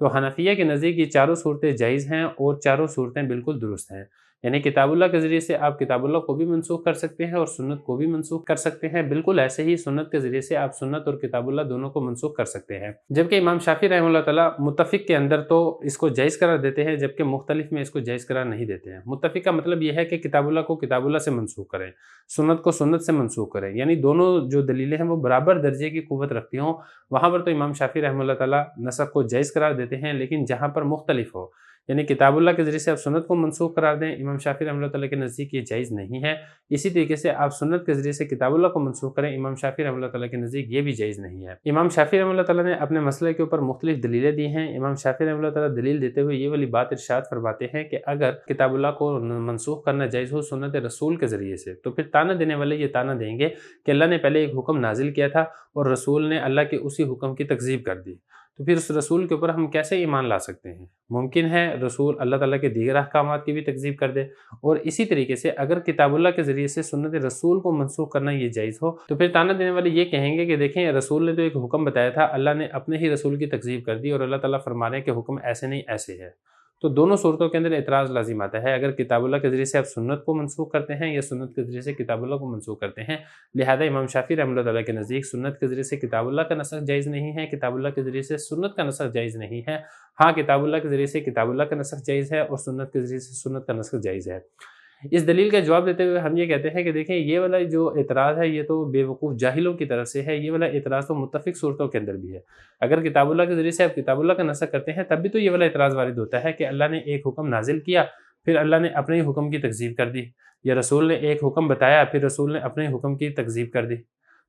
تو حنفیہ کے نزدیک یہ 4 صورتیں جائز ہیں اور 4 صورتیں بالکل درست ہیں، یعنی کتاب اللہ کے ذریعے سے آپ کتاب اللہ کو بھی منسوخ کر سکتے ہیں اور سنت کو بھی منسوخ کر سکتے ہیں، بالکل ایسے ہی سنت کے ذریعے سے آپ سنت اور کتاب اللہ دونوں کو منسوخ کر سکتے ہیں۔ جبکہ امام شافعی رحمہ اللہ تعالیٰ متفق کے اندر تو اس کو جائز قرار دیتے ہیں، جبکہ مختلف میں اس کو جائز قرار نہیں دیتے ہیں۔ متفق کا مطلب یہ ہے کہ کتاب اللہ کو کتاب اللہ سے منسوخ کریں، سنت کو سنت سے منسوخ کریں، یعنی دونوں جو دلیلیں ہیں وہ برابر درجے کی قوت رکھتی ہوں، وہاں پر تو امام شافعی رحمہ اللہ تعالیٰ نسخ کو جائز قرار دیتے ہیں، لیکن جہاں پر مختلف ہو یعنی کتاب اللہ کے ذریعے سے آپ سنت کو منسوخ قرار دیں، امام شافعی رحمہ اللہ تعالیٰ کے نزدیک یہ جائز نہیں ہے۔ اسی طریقے سے آپ سنت کے ذریعے سے کتاب اللہ کو منسوخ کریں، امام شافعی رحمہ اللہ تعالیٰ کے نزدیک یہ بھی جائز نہیں ہے۔ امام شافعی رحمہ اللہ تعالیٰ نے اپنے مسئلے کے اوپر مختلف دلیلیں دی ہیں۔ امام شافعی رحمہ اللہ تعالیٰ دلیل دیتے ہوئے یہ والی بات ارشاد فرماتے ہیں کہ اگر کتاب اللہ کو منسوخ کرنا جائز ہو سنت رسول کے ذریعے سے تو پھر طعنہ دینے والے یہ طعنہ دیں گے کہ اللہ نے پہلے ایک حکم نازل کیا تھا اور رسول نے اللہ کے اسی حکم کی تکذیب کر دی، تو پھر اس رسول کے اوپر ہم کیسے ایمان لا سکتے ہیں؟ ممکن ہے رسول اللہ تعالیٰ کے دیگر احکامات کی بھی تکذیب کر دے، اور اسی طریقے سے اگر کتاب اللہ کے ذریعے سے سنت رسول کو منسوخ کرنا یہ جائز ہو تو پھر طعنہ دینے والے یہ کہیں گے کہ دیکھیں رسول نے تو ایک حکم بتایا تھا، اللہ نے اپنے ہی رسول کی تکذیب کر دی، اور اللہ تعالیٰ فرما رہے ہیں کہ حکم ایسے نہیں ایسے ہے۔ تو دونوں صورتوں کے اندر اعتراض لازم آتا ہے، اگر کتاب اللہ کے ذریعے سے آپ سنت کو منسوخ کرتے ہیں یا سنت کے ذریعے سے کتاب اللہ کو منسوخ کرتے ہیں۔ لہذا امام شافعی رحمۃ اللہ تعالیٰ کے نزدیک سنت کے ذریعے سے کتاب اللہ کا نسخ جائز نہیں ہے، کتاب اللہ کے ذریعے سے سنت کا نسخ جائز نہیں ہے۔ ہاں کتاب اللہ کے ذریعے سے کتاب اللہ کا نسخ جائز ہے اور سنت کے ذریعے سے سنت کا نسخ جائز ہے۔ اس دلیل کا جواب دیتے ہوئے ہم یہ کہتے ہیں کہ دیکھیں یہ والا جو اعتراض ہے یہ تو بے وقوف جاہلوں کی طرف سے ہے، یہ والا اعتراض تو متفق صورتوں کے اندر بھی ہے۔ اگر کتاب اللہ کے ذریعے سے آپ کتاب اللہ کا نسخ کرتے ہیں تب بھی تو یہ والا اعتراض وارد ہوتا ہے کہ اللہ نے ایک حکم نازل کیا پھر اللہ نے اپنے ہی حکم کی تکذیب کر دی، یا رسول نے ایک حکم بتایا پھر رسول نے اپنے حکم کی تکذیب کر دی،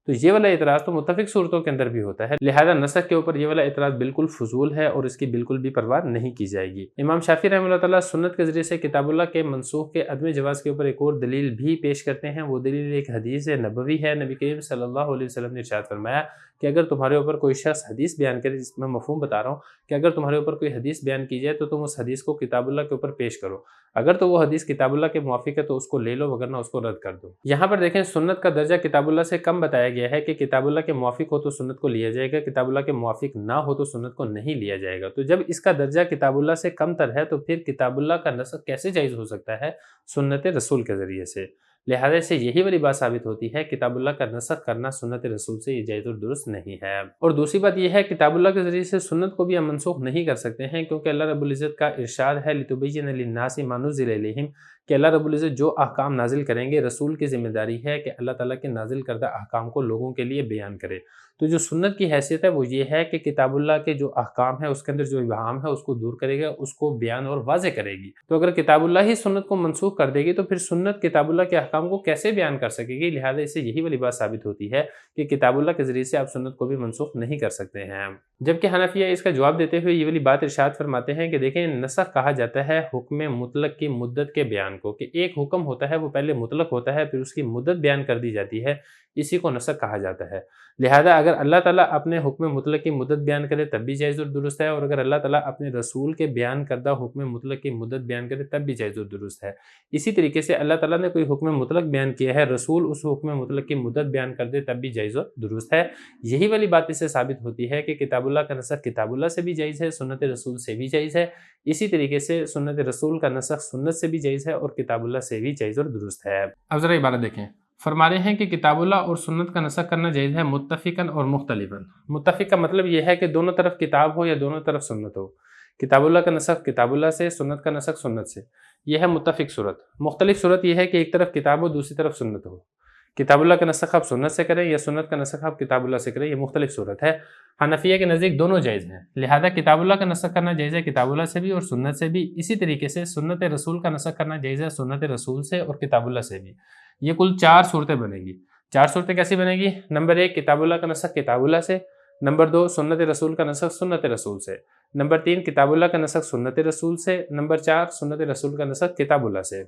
تو یہ والا اعتراض تو متفق صورتوں کے اندر بھی ہوتا ہے۔ لہذا نسخ کے اوپر یہ والا اعتراض بالکل فضول ہے اور اس کی بالکل بھی پرواہ نہیں کی جائے گی۔ امام شافعی رحمۃ اللہ تعالیٰ سنت کے ذریعے سے کتاب اللہ کے منسوخ کے عدم جواز کے اوپر ایک اور دلیل بھی پیش کرتے ہیں، وہ دلیل ایک حدیث نبوی ہے۔ نبی کریم صلی اللہ علیہ وسلم نے ارشاد فرمایا کہ اگر تمہارے اوپر کوئی شخص حدیث بیان کرے، جس میں مفہوم بتا رہا ہوں کہ اگر تمہارے اوپر کوئی حدیث بیان کی جائے تو تم اس حدیث کو کتاب اللہ کے اوپر پیش کرو، اگر تو وہ حدیث کتاب اللہ کے موافق ہے تو اس کو لے لو وگرنہ اس کو رد کر دو۔ یہاں پر دیکھیں سنت کا درجہ کتاب اللہ سے کم بتایا گیا ہے کہ کتاب اللہ کے موافق ہو تو سنت کو لیا جائے گا، کتاب اللہ کے موافق نہ ہو تو سنت کو نہیں لیا جائے گا۔ تو جب اس کا درجہ کتاب اللہ سے کم تر ہے تو پھر کتاب اللہ کا نسخ کیسے جائز ہو سکتا ہے سنت رسول کے ذریعے سے؟ لہذا سے یہی والی بات ثابت ہوتی ہے کتاب اللہ کا نسخ کرنا سنت رسول سے یہ جائز اور درست نہیں ہے۔ اور دوسری بات یہ ہے کتاب اللہ کے ذریعے سے سنت کو بھی ہم منسوخ نہیں کر سکتے ہیں، کیونکہ اللہ رب العزت کا ارشاد ہے لِتُبَيِّنَ لِلنَّاسِ مَا نُزِّلَ إِلَيْهِمْ کہ اللہ رب العزت جو احکام نازل کریں گے رسول کی ذمہ داری ہے کہ اللہ تعالیٰ کے نازل کردہ احکام کو لوگوں کے لیے بیان کرے۔ تو جو سنت کی حیثیت ہے وہ یہ ہے کہ کتاب اللہ کے جو احکام ہے اس کے اندر جو ابہام ہے اس کو دور کرے گا، اس کو بیان اور واضح کرے گی۔ تو اگر کتاب اللہ ہی سنت کو منسوخ کر دے گی تو پھر سنت کتاب اللہ کے احکام کو کیسے بیان کر سکے گی؟ لہذا اس سے یہی والی بات ثابت ہوتی ہے کہ کتاب اللہ کے ذریعے سے آپ سنت کو بھی منسوخ نہیں کر سکتے ہیں۔ جبکہ حنفیہ اس کا جواب دیتے ہوئے یہ والی بات ارشاد فرماتے ہیں کہ دیکھیں نسخ کہا جاتا ہے حکم مطلق کی مدت کے بیان کو، کہ ایک حکم ہوتا ہے وہ پہلے مطلق ہوتا ہے پھر اس کی مدت بیان کر دی جاتی ہے، اسی کو نسخ کہا جاتا ہے۔ لہذا اگر اللہ تعالیٰ اپنے حکم مطلق کی مدت بیان کرے تب بھی جائز اور درست ہے، اور اگر اللہ تعالیٰ اپنے رسول کے بیان کردہ حکم مطلق کی مدت بیان کرے تب بھی جائز اور درست ہے۔ اسی طریقے سے اللہ تعالیٰ نے کوئی حکم مطلق بیان کیا ہے، رسول اس حکم مطلق کی مدت بیان کر دے تب بھی جائز اور درست ہے۔ یہی والی بات اس سے ثابت ہوتی ہے کہ کتاب اللہ کا نسخ کتاب اللہ سے بھی جائز ہے، سنت رسول سے بھی جائز ہے، اسی طریقے سے سنت رسول کا نسخ سنت سے بھی جائز ہے اور کتاب اللہ سے بھی جائز اور درست ہے۔ اب ذرا عبارت دیکھیں، فرما رہے ہیں کہ کتاب اللہ اور سنت کا نسخ کرنا جائز ہے متفقاً اور مختلفاً۔ متفق کا مطلب یہ ہے کہ دونوں طرف کتاب ہو یا دونوں طرف سنت ہو، کتاب اللہ کا نسخ کتاب اللہ سے، سنت کا نسخ سنت سے، یہ ہے متفق صورت۔ مختلف صورت یہ ہے کہ ایک طرف کتاب ہو دوسری طرف سنت ہو، کتاب اللہ کا نسخ آپ سنت سے کریں یا سنت کا نسخ آپ کتاب اللہ سے کریں، یہ مختلف صورت ہے۔ حنفیہ کے نزدیک دونوں جائز ہیں، لہذا کتاب اللہ کا نسخ کرنا جائز ہے کتاب اللہ سے بھی اور سنت سے بھی، اسی طریقے سے سنت رسول کا نسخ کرنا جائز ہے سنت رسول سے اور کتاب اللہ سے بھی۔ یہ کل 4 صورتیں بنے گی۔ 4 صورتیں کیسی بنے گی؟ نمبر 1 کتاب اللہ کا نسخ کتاب اللہ سے، نمبر 2 سنت رسول کا نسخ سنت رسول سے، نمبر 3 کتاب اللہ کا نسخ سنت رسول سے، نمبر 4 سنت رسول کا نسخ کتاب اللہ سے۔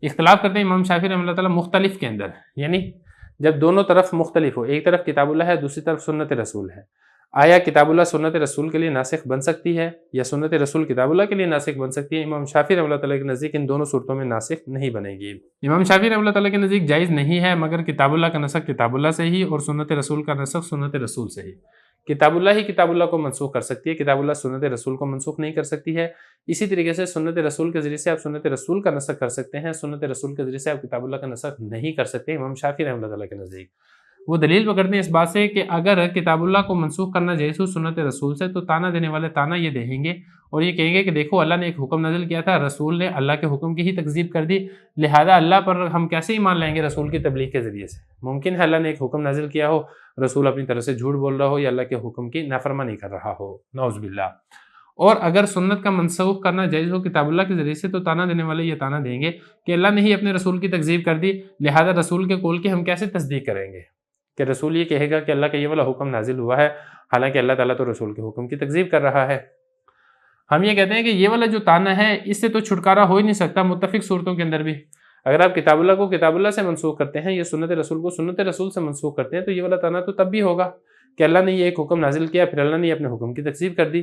اختلاف کرتے ہیں امام شافعی رحمۃ اللہ تعالیٰ مختلف کے اندر، یعنی جب دونوں طرف مختلف ہو، ایک طرف کتاب اللہ ہے دوسری طرف سنت رسول ہے، آیا کتاب اللہ سنت رسول کے لیے ناسخ بن سکتی ہے یا سنت رسول کتاب اللہ کے لیے ناسخ بن سکتی ہے؟ امام شافعی رحمۃ اللہ تعالیٰ کے نزدیک ان دونوں صورتوں میں ناسخ نہیں بنے گی۔ امام شافعی رحمۃ اللہ تعالیٰ کے نزدیک جائز نہیں ہے مگر کتاب اللہ کا نسخ کتاب اللہ سے ہی اور سنت رسول کا نسخ سنت رسول سے ہی۔ کتاب اللہ ہی کتاب اللہ کو منسوخ کر سکتی ہے، کتاب اللہ سنت رسول کو منسوخ نہیں کر سکتی ہے۔ اسی طریقے سے سنت رسول کے ذریعے سے آپ سنت رسول کا نسخ کر سکتے ہیں، سنت رسول کے ذریعے سے آپ کتاب اللہ کا نسخ نہیں کر سکتے امام شافعی رحمۃ اللہ تعالیٰ کے نزدیک۔ وہ دلیل پکڑتے ہیں اس بات سے کہ اگر کتاب اللہ کو منسوخ کرنا جائز ہو سنت رسول سے تو تانا دینے والے تانا یہ دیں گے اور یہ کہیں گے کہ دیکھو اللہ نے ایک حکم نازل کیا تھا، رسول نے اللہ کے حکم کی ہی تکذیب کر دی، لہذا اللہ پر ہم کیسے ایمان لائیں گے رسول کی تبلیغ کے ذریعے سے؟ ممکن ہے اللہ نے ایک حکم نازل کیا ہو، رسول اپنی طرف سے جھوٹ بول رہا ہو یا اللہ کے حکم کی نافرمانی کر رہا ہو، نعوذ باللہ۔ اور اگر سنت کا منسوخ کرنا جائز ہو کتاب اللہ کے ذریعے سے تو تانا دینے والے یہ تانا دیں گے کہ اللہ نے ہی اپنے رسول کی تکذیب کر دی، لہذا رسول کے قول کی ہم کیسے تصدیق کریں گے؟ کہ رسول یہ کہے گا کہ اللہ کا یہ والا حکم نازل ہوا ہے، حالانکہ اللہ تعالیٰ تو رسول کے حکم کی تکذیب کر رہا ہے۔ ہم یہ کہتے ہیں کہ یہ والا جو تانا ہے اس سے تو چھٹکارا ہو ہی نہیں سکتا متفق صورتوں کے اندر بھی۔ اگر آپ کتاب اللہ کو کتاب اللہ سے منسوخ کرتے ہیں یا سنت رسول کو سنت رسول سے منسوخ کرتے ہیں تو یہ والا تانا تو تب بھی ہوگا کہ اللہ نے یہ ایک حکم نازل کیا پھر اللہ نے یہ اپنے حکم کی تکذیب کر دی۔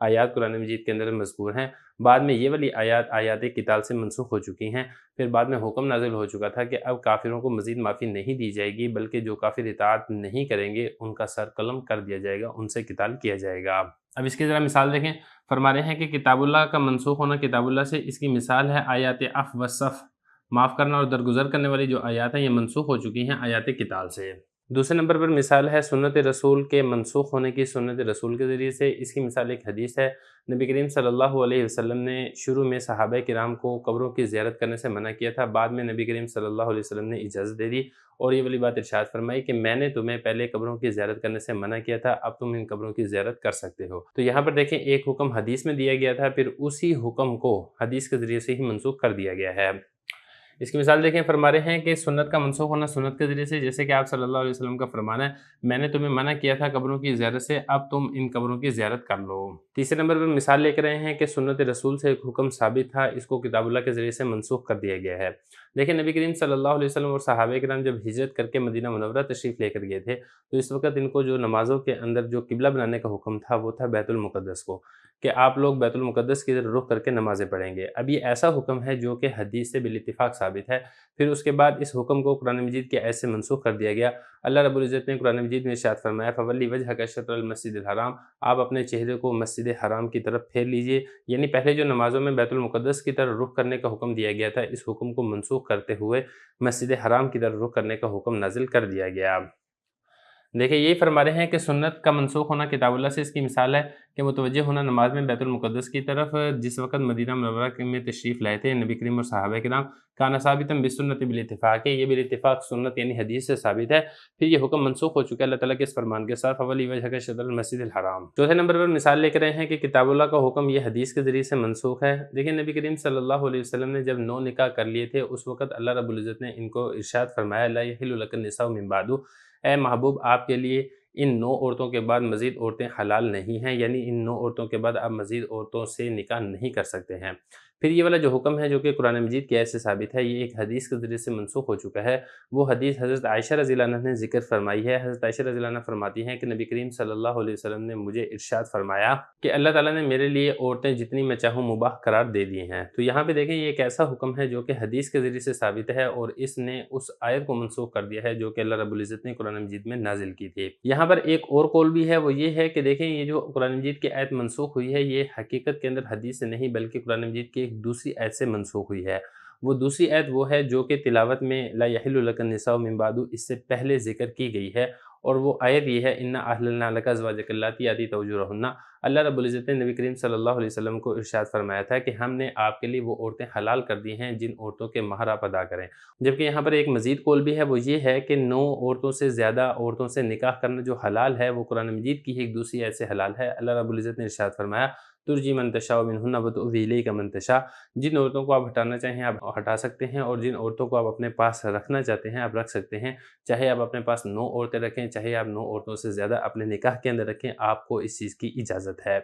آیات قرآن مجید کے اندر مذکور ہیں۔ بعد میں یہ والی آیات قتال سے منسوخ ہو چکی ہیں۔ پھر بعد میں حکم نازل ہو چکا تھا کہ اب کافروں کو مزید معافی نہیں دی جائے گی، بلکہ جو کافر اطاعت نہیں کریں گے ان کا سر قلم کر دیا جائے گا، ان سے قتال کیا جائے گا۔ اب اس کی ذرا مثال دیکھیں، فرما رہے ہیں کہ کتاب اللہ کا منسوخ ہونا کتاب اللہ سے، اس کی مثال ہے آیات عفو و صف، معاف کرنا اور درگزر کرنے والی جو آیات ہیں یہ منسوخ ہو چکی ہیں آیات قتال سے۔ دوسرے نمبر پر مثال ہے سنت رسول کے منسوخ ہونے کی، سنت رسول کے ذریعے سے۔ اس کی مثال ایک حدیث ہے، نبی کریم صلی اللہ علیہ وسلم نے شروع میں صحابہ کرام کو قبروں کی زیارت کرنے سے منع کیا تھا، بعد میں نبی کریم صلی اللہ علیہ وسلم نے اجازت دے دی اور یہ والی بات ارشاد فرمائی کہ میں نے تمہیں پہلے قبروں کی زیارت کرنے سے منع کیا تھا، اب تم ان قبروں کی زیارت کر سکتے ہو۔ تو یہاں پر دیکھیں ایک حکم حدیث میں دیا گیا تھا، پھر اسی حکم کو حدیث کے ذریعے سے ہی منسوخ کر دیا گیا ہے۔ اس کی مثال دیکھیں، فرما رہے ہیں کہ سنت کا منسوخ ہونا سنت کے ذریعے سے، جیسے کہ آپ صلی اللہ علیہ وسلم کا فرمان ہے، میں نے تمہیں منع کیا تھا قبروں کی زیارت سے، اب تم ان قبروں کی زیارت کر لو۔ تیسرے نمبر پر مثال لے کر رہے ہیں کہ سنت رسول سے ایک حکم ثابت تھا، اس کو کتاب اللہ کے ذریعے سے منسوخ کر دیا گیا ہے۔ دیکھیں نبی کریم صلی اللہ علیہ وسلم اور صحابہ کرام جب ہجرت کر کے مدینہ منورہ تشریف لے کر گئے تھے تو اس وقت ان کو جو نمازوں کے اندر جو قبلہ بنانے کا حکم تھا وہ تھا بیت المقدس کو، کہ آپ لوگ بیت المقدس کی طرف رخ کر کے نمازیں پڑھیں گے۔ اب یہ ایسا حکم ہے جو کہ حدیث سے بالاتفاق ثابت ہے۔ پھر اس کے بعد اس حکم کو قرآن مجید کے آیت سے منسوخ کر دیا گیا۔ اللہ رب العزت نے قرآن مجید میں ارشاد فرمایا فَوَلِّ وَجْهَكَ شَطْرَ الْمَسْجِدِ الْحَرَامِ، آپ اپنے چہرے کو مسجد حرام کی طرف پھیر لیجئے، یعنی پہلے جو نمازوں میں بیت المقدس کی طرف رخ کرنے کا حکم دیا گیا تھا، اس حکم کو منسوخ کرتے ہوئے مسجد حرام کی طرف رخ کرنے کا حکم نازل کر دیا گیا۔ دیکھیں یہی فرما رہے ہیں کہ سنت کا منسوخ ہونا کتاب اللہ سے، اس کی مثال ہے کہ متوجہ ہونا نماز میں بیت المقدس کی طرف جس وقت مدینہ منورہ میں تشریف لائے تھے نبی کریم اور صحابہ کرام، کانا ثابتا بالسنت بالاتفاق، یہ بالاتفاق سنت یعنی حدیث سے ثابت ہے۔ پھر یہ حکم منسوخ ہو چکا ہے اللہ تعالیٰ کے اس فرمان کے ساتھ فَوَلِّ وَجْهَكَ شَطْرَ الْمَسْجِدِ الْحَرَامِ۔ چوتھے نمبر پر مثال لے کر رہے ہیں کہ کتاب اللہ کا حکم یہ حدیث کے ذریعے سے منسوخ ہے۔ دیکھیں نبی کریم صلی اللہ علیہ وسلم نے جب 9 نکاح کر لیے تھے اس وقت اللہ رب العزت نے ان کو ارشاد فرمایا لا يحل لك النساء من بعد، اے محبوب آپ کے لیے ان 9 عورتوں کے بعد مزید عورتیں حلال نہیں ہیں، یعنی ان 9 عورتوں کے بعد آپ مزید عورتوں سے نکاح نہیں کر سکتے ہیں۔ پھر یہ والا جو حکم ہے جو کہ قرآن مجید کی آیت سے ثابت ہے، یہ ایک حدیث کے ذریعے سے منسوخ ہو چکا ہے۔ وہ حدیث حضرت عائشہ رضی اللہ عنہ نے ذکر فرمائی ہے۔ حضرت عائشہ رضی اللہ عنہ فرماتی ہیں کہ نبی کریم صلی اللہ علیہ وسلم نے مجھے ارشاد فرمایا کہ اللہ تعالیٰ نے میرے لیے عورتیں جتنی میں چاہوں مباح قرار دے دی ہیں۔ تو یہاں پہ دیکھیں یہ ایک ایسا حکم ہے جو کہ حدیث کے ذریعے سے ثابت ہے اور اس نے اس آیت کو منسوخ کر دیا ہے جو کہ اللہ رب العزت نے قرآن مجید میں نازل کی تھی۔ یہاں پر ایک اور قول بھی ہے، وہ یہ ہے کہ دیکھیں یہ جو قرآن مجید کی آیت منسوخ ہوئی ہے یہ حقیقت کے اندر حدیث سے نہیں بلکہ قرآن مجید کی ایک دوسری آیت سے منسوخ ہوئی ہے۔ وہ دوسری آیت وہ ہے جو کہ تلاوت میں لا یحل لک النساء من بعد اس سے پہلے ذکر کی گئی ہے، اور وہ آیت یہ ہے انا احللنا لک ازواجک اللاتی آتیت اجورہن۔ اللہ رب العزت نے نبی کریم صلی اللہ علیہ وسلم کو ارشاد فرمایا تھا کہ ہم نے آپ کے لیے وہ عورتیں حلال کر دی ہیں جن عورتوں کے مہر آپ ادا کریں۔ جبکہ یہاں پر ایک مزید قول بھی ہے، وہ یہ ہے کہ 9 عورتوں سے زیادہ عورتوں سے نکاح کرنا جو حلال ہے وہ قرآن مجید کی ایک دوسری آیت سے حلال ہے۔ اللہ رب العزت نے ارشاد فرمایا ترجی من تشاء منہن وتؤوی الیک من تشاء، جن عورتوں کو آپ ہٹانا چاہیں آپ ہٹا سکتے ہیں اور جن عورتوں کو آپ اپنے پاس رکھنا چاہتے ہیں آپ رکھ سکتے ہیں، چاہے آپ اپنے پاس 9 عورتیں رکھیں چاہے آپ 9 عورتوں سے زیادہ اپنے نکاح کے اندر رکھیں، آپ کو اس چیز کی اجازت ہے۔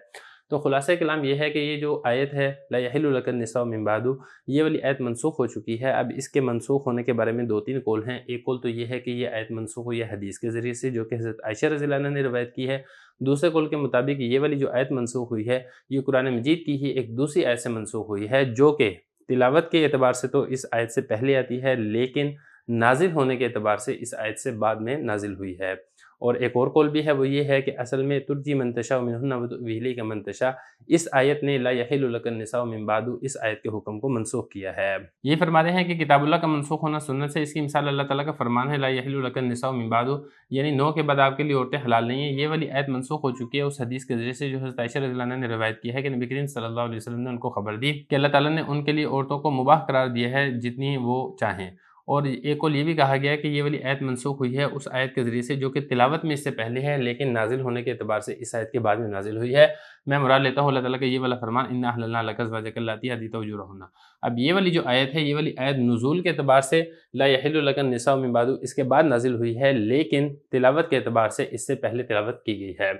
تو خلاصہ کلام یہ ہے کہ یہ جو آیت ہے لا یحل لک النساء من بعد، یہ والی آیت منسوخ ہو چکی ہے۔ اب اس کے منسوخ ہونے کے بارے میں 2-3 قول ہیں۔ ایک قول تو یہ ہے کہ یہ آیت منسوخ ہوئی ہے حدیث کے ذریعے سے جو کہ حضرت عائشہ رضی اللہ عنہ نے روایت کی ہے۔ دوسرے قول کے مطابق یہ والی جو آیت منسوخ ہوئی ہے یہ قرآن مجید کی ہی ایک دوسری آیت سے منسوخ ہوئی ہے جو کہ تلاوت کے اعتبار سے تو اس آیت سے پہلے آتی ہے لیکن نازل ہونے کے اعتبار سے اس آیت سے بعد میں نازل ہوئی ہے۔ اور ایک اور قول بھی ہے، وہ یہ ہے کہ اصل میں ترجی من تشاء منہن وتؤوی الیک من تشاء، اس آیت نے لا یحل لک النساء من بعد اس آیت کے حکم کو منسوخ کیا ہے۔ یہ فرما رہے ہیں کہ کتاب اللہ کا منسوخ ہونا سنت سے، اس کی مثال اللہ تعالیٰ کا فرمان ہے لا یحل لک النساء من بعد، یعنی 9 کے بعد آپ کے لیے عورتیں حلال نہیں ہیں۔ یہ والی آیت منسوخ ہو چکی ہے اس حدیث کے ذریعے سے جو حضرت عائشہ رضی اللہ عنہ نے روایت کی ہے کہ نبی کریم صلی اللہ علیہ وسلم نے ان کو خبر دی کہ اللہ تعالیٰ نے ان کے لیے عورتوں کو مباح قرار دیا ہے جتنی وہ چاہیں۔ اور ایک قول یہ بھی کہا گیا ہے کہ یہ والی آیت منسوخ ہوئی ہے اس آیت کے ذریعے سے جو کہ تلاوت میں اس سے پہلے ہے لیکن نازل ہونے کے اعتبار سے اس آیت کے بعد میں نازل ہوئی ہے۔ میں مراد لیتا ہوں اللہ تعالیٰ کا یہ والا فرمان انا احللنا لک ازواجک اللاتی آتیت اجورہن۔ اب یہ والی جو آیت ہے یہ والی آیت نزول کے اعتبار سے لا یحل لک النساء من بعد اس کے بعد نازل ہوئی ہے لیکن تلاوت کے اعتبار سے اس سے پہلے تلاوت کی گئی ہے۔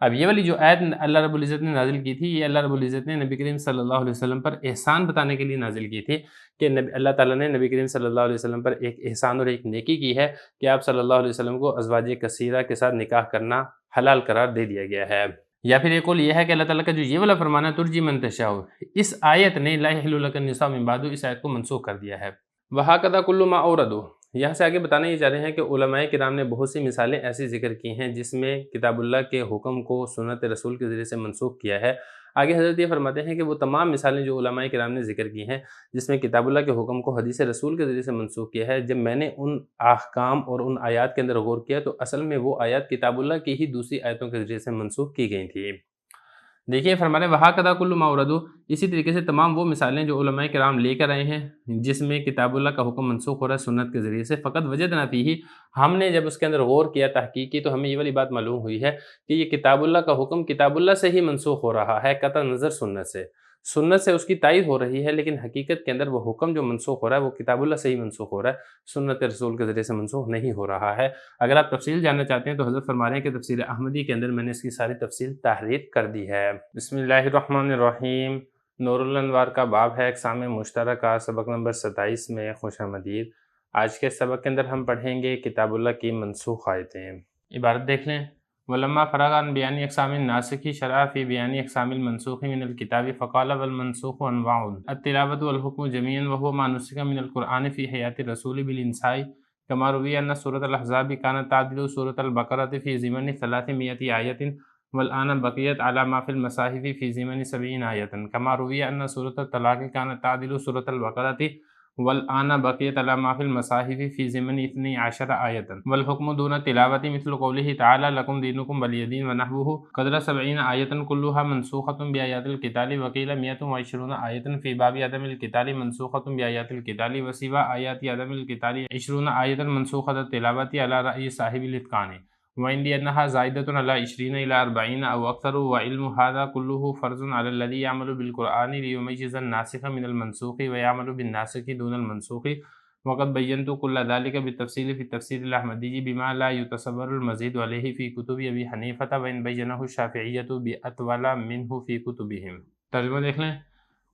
اب یہ والی جو آیت اللہ رب العزت نے نازل کی تھی یہ اللہ رب العزت نے نبی کریم صلی اللہ علیہ وسلم پر احسان بتانے کے لیے نازل کی تھی کہ اللہ تعالیٰ نے نبی کریم صلی اللہ علیہ وسلم پر ایک احسان اور ایک نیکی کی ہے کہ آپ صلی اللہ علیہ وسلم کو ازواج کثیرہ کے ساتھ نکاح کرنا حلال قرار دے دیا گیا ہے۔ یا پھر ایک قول یہ ہے کہ اللہ تعالیٰ کا جو یہ والا فرمان ہے ترجی من تشاء، اس آیت نے لا یحل لک النساء من بعد، اس آیت کو منسوخ کر دیا ہے۔ وہکذا کل ما اوردوا، یہاں سے آگے بتانا یہ چاہ رہے ہیں کہ علماء کرام نے بہت سی مثالیں ایسی ذکر کی ہیں جس میں کتاب اللہ کے حکم کو سنت رسول کے ذریعے سے منسوخ کیا ہے۔ آگے حضرت یہ فرماتے ہیں کہ وہ تمام مثالیں جو علماء کرام نے ذکر کی ہیں جس میں کتاب اللہ کے حکم کو حدیث رسول کے ذریعے سے منسوخ کیا ہے، جب میں نے ان احکام اور ان آیات کے اندر غور کیا تو اصل میں وہ آیات کتاب اللہ کی ہی دوسری آیتوں کے ذریعے سے منسوخ کی گئی تھی۔ دیکھیے فرمانے وہکذا کل ما اوردوا، اسی طریقے سے تمام وہ مثالیں جو علماء کرام لے کر آئے ہیں جس میں کتاب اللہ کا حکم منسوخ ہو رہا ہے سنت کے ذریعے سے، فقط وجدنا فیہ، ہم نے جب اس کے اندر غور کیا تحقیق کی تو ہمیں یہ والی بات معلوم ہوئی ہے کہ یہ کتاب اللہ کا حکم کتاب اللہ سے ہی منسوخ ہو رہا ہے، قطع نظر سنت سے اس کی تائید ہو رہی ہے، لیکن حقیقت کے اندر وہ حکم جو منسوخ ہو رہا ہے وہ کتاب اللہ سے ہی منسوخ ہو رہا ہے، سنت رسول کے ذریعے سے منسوخ نہیں ہو رہا ہے۔ اگر آپ تفصیل جاننا چاہتے ہیں تو حضرت فرما رہے ہیں کہ تفسیر احمدی کے اندر میں نے اس کی ساری تفصیل تحریر کر دی ہے۔ بسم اللہ الرحمن الرحیم، نور الانوار کا باب ہے اقسام مشترکہ، سبق نمبر 27 میں خوش آمدید۔ آج کے سبق کے اندر ہم پڑھیں گے کتاب اللہ کی منسوخ آیتیں۔ عبارت دیکھ لیں، ولما فرغ عن بیان اقسام الناسخ شرع فی بیان اقسام المنسوخ من الکتاب فقال والمنسوخ انواع التلاوۃ والحکم جميعا وهو ما نسخ من القرآن فی حیات الرسول بالانساء كما روی ان سورۃ الاحزاب كانت تعدل سورۃ البقرۃ فی ضمن 300 آیۃ والآن بقیت على ما فی المصاحف فی ضمن 70 آیۃ كما روی ان سورۃ الطلاق كانت تعدل سورۃ البقرۃ والآن بقیت على ما فی المصاحف فی ضمن 12 آیۃ والحکم دون تلاوت مثل قوله تعالی لکم دینکم ولی دین ونحوہ قدر 70 آیۃ كلها منسوخۃ بآیات القتال وقیل 120 آیۃ فی باب عدم القتال منسوخۃ بآیات القتال وسوى آیات عدم القتال 20 آیۃ منسوخۃ التلاوت علی رأی صاحب الاتقان وعندي أنها زائدة على 20 إلى 40 أو أكثر، وعلم هذا كله فرض على الذي يعمل بالقرآن ليميز الناسخ من المنسوخ ويعمل بالناسخ دون المنسوخ، وقد بينت كل ذلك بالتفصيل في التفسير الأحمدي بما لا يتصور المزيد عليه في كتب أبي حنيفة وإن بينه الشافعية بأطول منه في كتبهم۔ ترجمہ دیکھ لیں،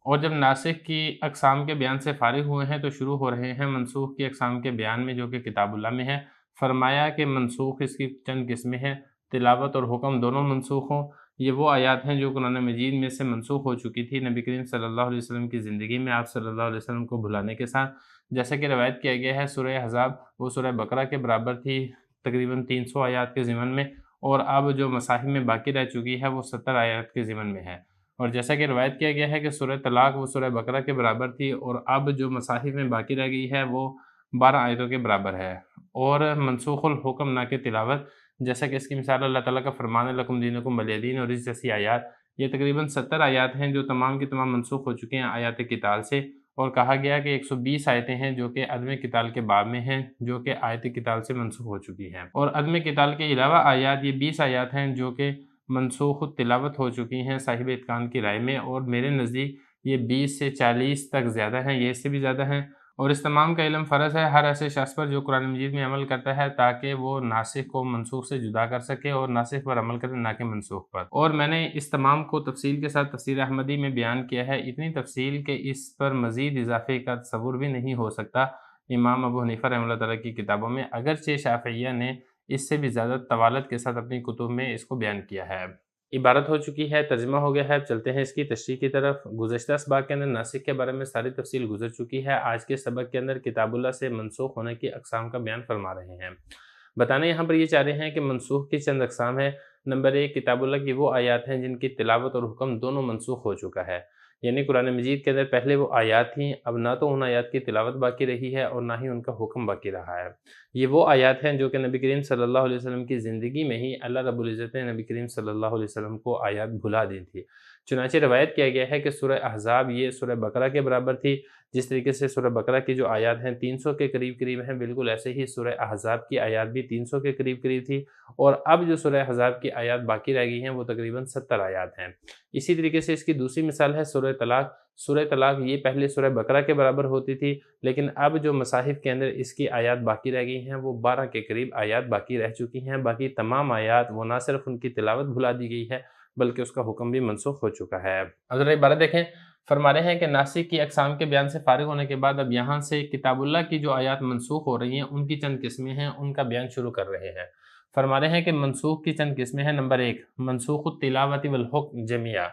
اور جب ناسخ کی اقسام کے بیان سے فارغ ہوئے ہیں تو شروع ہو رہے ہیں منسوخ کی اقسام کے بیان میں جو کہ کتاب اللہ میں ہے۔ فرمایا کہ منسوخ اس کی چند قسمیں ہیں، تلاوت اور حکم دونوں منسوخ ہوں۔ یہ وہ آیات ہیں جو قرآن مجید میں سے منسوخ ہو چکی تھی نبی کریم صلی اللہ علیہ وسلم کی زندگی میں آپ صلی اللہ علیہ وسلم کو بھلانے کے ساتھ، جیسا کہ روایت کیا گیا ہے سورہ احزاب وہ سورہ بقرہ کے برابر تھی تقریباً 300 آیات کے ضمن میں، اور اب جو مصاحف میں باقی رہ چکی ہے وہ 70 آیات کے ضمن میں ہے۔ اور جیسا کہ روایت کیا گیا ہے کہ سورہ طلاق وہ سورہ بقرہ کے برابر تھی، اور اب جو مصاحف میں باقی رہ گئی ہے وہ 12 آیتوں کے برابر ہے۔ اور منسوخ الحکم نہ کہ تلاوت، جیسا کہ اس کی مثال اللہ تعالیٰ کا فرمان ہے لکم دینکم ولی دین اور اس جیسی آیات، یہ تقریباً 70 آیات ہیں جو تمام کی تمام منسوخ ہو چکے ہیں آیات قتال سے، اور کہا گیا کہ 120 آیتیں ہیں جو کہ عدم قتال کے باب میں ہیں جو کہ آیت قتال سے منسوخ ہو چکی ہیں، اور عدم قتال کے علاوہ آیات یہ 20 آیات ہیں جو کہ منسوخ تلاوت ہو چکی ہیں صاحب اتقان کی رائے میں، اور میرے نزدیک یہ 20 سے 40 تک زیادہ ہیں، یہ اس سے بھی زیادہ ہیں۔ اور اس تمام کا علم فرض ہے ہر ایسے شخص پر جو قرآن مجید میں عمل کرتا ہے تاکہ وہ ناسخ کو منسوخ سے جدا کر سکے اور ناسخ پر عمل کرے نہ کہ منسوخ پر۔ اور میں نے اس تمام کو تفصیل کے ساتھ تفسیر احمدی میں بیان کیا ہے، اتنی تفصیل کہ اس پر مزید اضافے کا تصور بھی نہیں ہو سکتا امام ابو حنیفہ رحمہ اللہ تعالیٰ کی کتابوں میں، اگرچہ شافعیہ نے اس سے بھی زیادہ طوالت کے ساتھ اپنی کتب میں اس کو بیان کیا ہے۔ عبارت ہو چکی ہے، ترجمہ ہو گیا ہے، اب چلتے ہیں اس کی تشریح کی طرف۔ گزشتہ اسباق کے اندر ناسخ کے بارے میں ساری تفصیل گزر چکی ہے، آج کے سبق کے اندر کتاب اللہ سے منسوخ ہونے کی اقسام کا بیان فرما رہے ہیں۔ بتانا یہاں پر یہ چاہ رہے ہیں کہ منسوخ کی چند اقسام ہیں۔ نمبر 1، کتاب اللہ کی وہ آیات ہیں جن کی تلاوت اور حکم دونوں منسوخ ہو چکا ہے، یعنی قرآن مجید کے اندر پہلے وہ آیات تھیں، اب نہ تو ان آیات کی تلاوت باقی رہی ہے اور نہ ہی ان کا حکم باقی رہا ہے۔ یہ وہ آیات ہیں جو کہ نبی کریم صلی اللہ علیہ وسلم کی زندگی میں ہی اللہ رب العزت نے نبی کریم صلی اللہ علیہ وسلم کو آیات بھلا دی تھی۔ چنانچہ روایت کیا گیا ہے کہ سورہ احزاب یہ سورہ بقرہ کے برابر تھی، جس طریقے سے سورہ بقرہ کی جو آیات ہیں 300 کے قریب ہیں، بالکل ایسے ہی سورہ احزاب کی آیات بھی 300 کے قریب تھی، اور اب جو سورہ احزاب کی آیات باقی رہ گئی ہیں وہ تقریباً 70 آیات ہیں۔ اسی طریقے سے اس کی دوسری مثال ہے سورہ طلاق۔ سورہ طلاق یہ پہلے سورہ بقرہ کے برابر ہوتی تھی، لیکن اب جو مصاحف کے اندر اس کی آیات باقی رہ گئی ہیں وہ 12 کے قریب آیات باقی رہ چکی ہیں۔ باقی تمام آیات وہ نہ صرف ان کی تلاوت بھلا دی گئی ہے بلکہ اس کا حکم بھی منسوخ ہو چکا ہے۔ اب ذرا عبارت دیکھیں، فرما رہے ہیں کہ ناسخ کی اقسام کے بیان سے فارغ ہونے کے بعد اب یہاں سے کتاب اللہ کی جو آیات منسوخ ہو رہی ہیں ان کی چند قسمیں ہیں، ان کا بیان شروع کر رہے ہیں۔ فرما رہے ہیں کہ منسوخ کی چند قسمیں ہیں۔ نمبر 1 منسوخ التلاوت والحکم جميعا،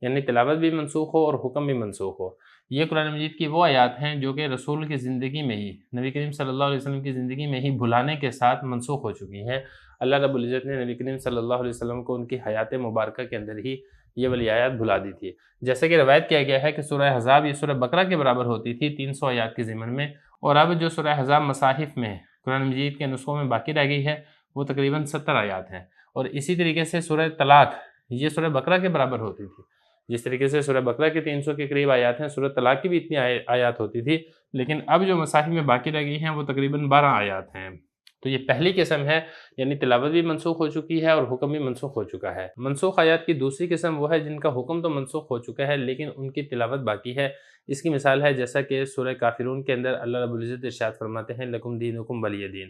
یعنی تلاوت بھی منسوخ ہو اور حکم بھی منسوخ ہو۔ یہ قرآن مجید کی وہ آیات ہیں جو کہ رسول کی زندگی میں ہی، نبی کریم صلی اللہ علیہ وسلم کی زندگی میں ہی بھلانے کے ساتھ منسوخ ہو چکی ہیں۔ اللہ رب العزت نے نبی کریم صلی اللہ علیہ وسلم کو ان کی حیات مبارکہ کے اندر ہی یہ والی آیات بھلا دی تھی۔ جیسے کہ روایت کیا گیا ہے کہ سورہ احزاب یہ سورہ بقرہ کے برابر ہوتی تھی 300 آیات کے ضمن میں، اور اب جو سورہ احزاب مصاحف میں قرآن مجید کے نسخوں میں باقی رہ گئی ہے وہ تقریباً 70 آیات ہیں۔ اور اسی طریقے سے سورہ طلاق یہ سورہ بقرہ کے برابر ہوتی تھی۔ جس طریقے سے سورہ بقرہ کی 300 کے قریب آیات ہیں، سورہ طلاق کی بھی اتنی آیات ہوتی تھی، لیکن اب جو مصاحف میں باقی رہ گئی ہیں وہ تقریباً 12 آیات ہیں۔ تو یہ پہلی قسم ہے، یعنی تلاوت بھی منسوخ ہو چکی ہے اور حکم بھی منسوخ ہو چکا ہے۔ منسوخ آیات کی دوسری قسم وہ ہے جن کا حکم تو منسوخ ہو چکا ہے لیکن ان کی تلاوت باقی ہے۔ اس کی مثال ہے جیسا کہ سورہ کافرون کے اندر اللہ رب العزت ارشاد فرماتے ہیں لکم دینکم ولی دین۔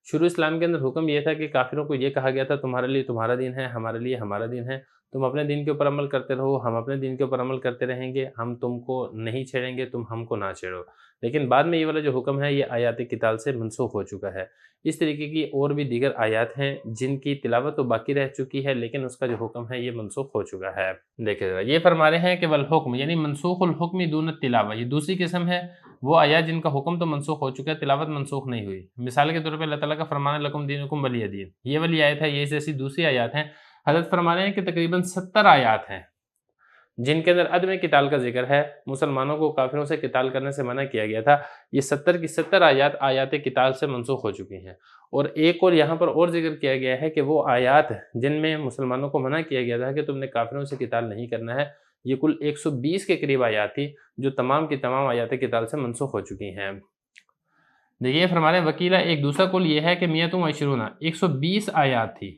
شروع اسلام کے اندر حکم یہ تھا کہ کافروں کو یہ کہا گیا تھا تمہارے لیے تمہارا دین ہے، ہمارے لیے ہمارا دین ہے، تم اپنے دین کے اوپر عمل کرتے رہو، ہم اپنے دین کے اوپر عمل کرتے رہیں گے، ہم تم کو نہیں چھیڑیں گے، تم ہم کو نہ چھیڑو۔ لیکن بعد میں یہ والا جو حکم ہے یہ آیات قتال سے منسوخ ہو چکا ہے۔ اس طریقے کی اور بھی دیگر آیات ہیں جن کی تلاوت تو باقی رہ چکی ہے لیکن اس کا جو حکم ہے یہ منسوخ ہو چکا ہے۔ دیکھیں ذرا، یہ فرما رہے ہیں کہ والحکم یعنی منسوخ الحکم دون التلاوہ، یہ دوسری قسم ہے، وہ آیات جن کا حکم تو منسوخ ہو چکا ہے، تلاوت منسوخ نہیں ہوئی۔ مثال کے طور پہ اللہ تعالیٰ کا فرمان ہے لکم دینکم ولی دین، یہ والی آیت ہے، یہ جیسی دوسری آیات ہیں۔ حضرت فرما رہے ہیں کہ تقریباً 70 آیات ہیں جن کے اندر عدم قتال کا ذکر ہے، مسلمانوں کو کافروں سے قتال کرنے سے منع کیا گیا تھا۔ یہ 70 کی 70 آیات آیات قتال سے منسوخ ہو چکی ہیں۔ اور ایک اور یہاں پر اور ذکر کیا گیا ہے کہ وہ آیات جن میں مسلمانوں کو منع کیا گیا تھا کہ تم نے کافروں سے قتال نہیں کرنا ہے، یہ کل 120 کے قریب آیات تھی جو تمام کی تمام آیات قتال سے منسوخ ہو چکی ہیں۔ دیکھیے فرما رہے ہیں وکیلہ ایک دوسرا قول یہ ہے کہ 120 120 آیات تھی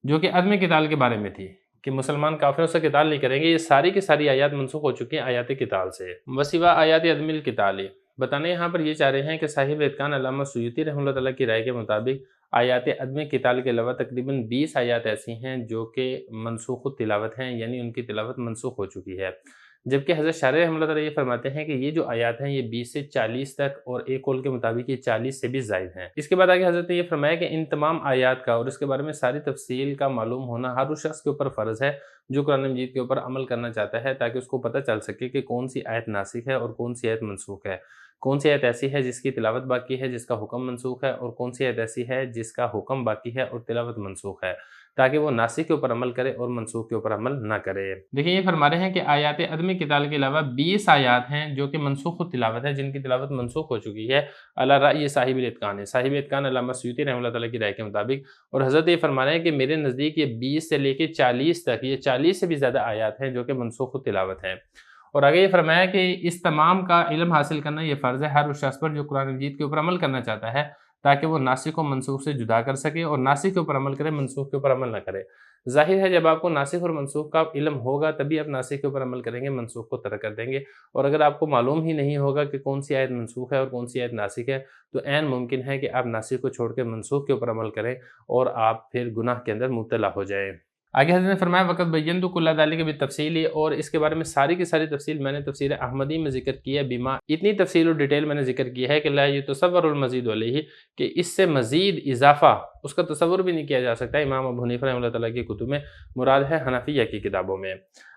جو کہ عدم قتال کے بارے میں تھی کہ مسلمان کافروں سے قتال نہیں کریں گے، یہ ساری کی ساری آیات منسوخ ہو چکی ہیں آیات قتال سے۔ وسیوا آیات عدم القتال، بتانے یہاں پر یہ چاہ رہے ہیں کہ صاحب اتقان علامہ سیوطی رحمہ اللہ تعالیٰ کی رائے کے مطابق آیات عدم قتال کے علاوہ تقریباً 20 آیات ایسی ہیں جو کہ منسوخ التلاوت ہیں، یعنی ان کی تلاوت منسوخ ہو چکی ہے۔ جبکہ حضرت شارح رحمہ اللہ تعالیٰ یہ فرماتے ہیں کہ یہ جو آیات ہیں یہ 20 سے 40 تک، اور ایک قول کے مطابق یہ 40 سے بھی زائد ہیں۔ اس کے بعد آگے حضرت نے یہ فرمایا کہ ان تمام آیات کا اور اس کے بارے میں ساری تفصیل کا معلوم ہونا ہر اس شخص کے اوپر فرض ہے جو قرآن مجید کے اوپر عمل کرنا چاہتا ہے، تاکہ اس کو پتہ چل سکے کہ کون سی آیت ناسخ ہے اور کون سی آیت منسوخ ہے، کون سی آیت ایسی ہے جس کی تلاوت باقی ہے جس کا حکم منسوخ ہے، اور کون سی آیت ایسی ہے جس کا حکم باقی ہے اور تلاوت منسوخ ہے، تاکہ وہ ناسخ کے اوپر عمل کرے اور منسوخ کے اوپر عمل نہ کرے۔ دیکھیں یہ فرما رہے ہیں کہ آیات عدم قتال کے علاوہ 20 آیات ہیں جو کہ منسوخ التلاوت ہے، جن کی تلاوت منسوخ ہو چکی ہے علی رأی صاحب الاتقان ہے، صاحب اتقان علامہ سیوطی رحمہ اللہ تعالیٰ کی رائے کے مطابق۔ اور حضرت یہ فرما رہے ہیں کہ میرے نزدیک یہ 20 سے لے کے 40 تک، یہ 40 سے بھی زیادہ آیات ہیں جو کہ منسوخ التلاوت ہیں۔ اور آگے یہ فرمایا کہ اس تمام کا علم حاصل کرنا یہ فرض ہے ہر اس شخص پر جو قرآن مجید کے اوپر عمل کرنا چاہتا ہے، تاکہ وہ ناسخ و منسوخ سے جدا کر سکے اور ناسخ کے اوپر عمل کرے، منسوخ کے اوپر عمل نہ کرے۔ ظاہر ہے جب آپ کو ناسخ اور منسوخ کا علم ہوگا تبھی آپ ناسخ کے اوپر عمل کریں گے، منسوخ کو ترک کر دیں گے۔ اور اگر آپ کو معلوم ہی نہیں ہوگا کہ کون سی آیت منسوخ ہے اور کون سی آیت ناسخ ہے، تو عین ممکن ہے کہ آپ ناسخ کو چھوڑ کے منسوخ کے اوپر عمل کریں اور آپ پھر گناہ کے اندر مبتلا ہو جائیں۔ آگے حضرت نے فرمایا وقت بینت کل ذالک بالتفصیل، اور اس کے بارے میں ساری کی ساری تفصیل میں نے تفسیر احمدی میں ذکر کی ہے، بما اتنی تفصیل اور ڈیٹیل میں نے ذکر کی ہے کہ لا یتصور المزید علیہ، کہ اس سے مزید اضافہ اس کا تصور بھی نہیں کیا جا سکتا۔ امام ابو حنیفہ رحمہ اللہ تعالیٰ کی کتب میں، مراد ہے حنفیہ کی کتابوں میں۔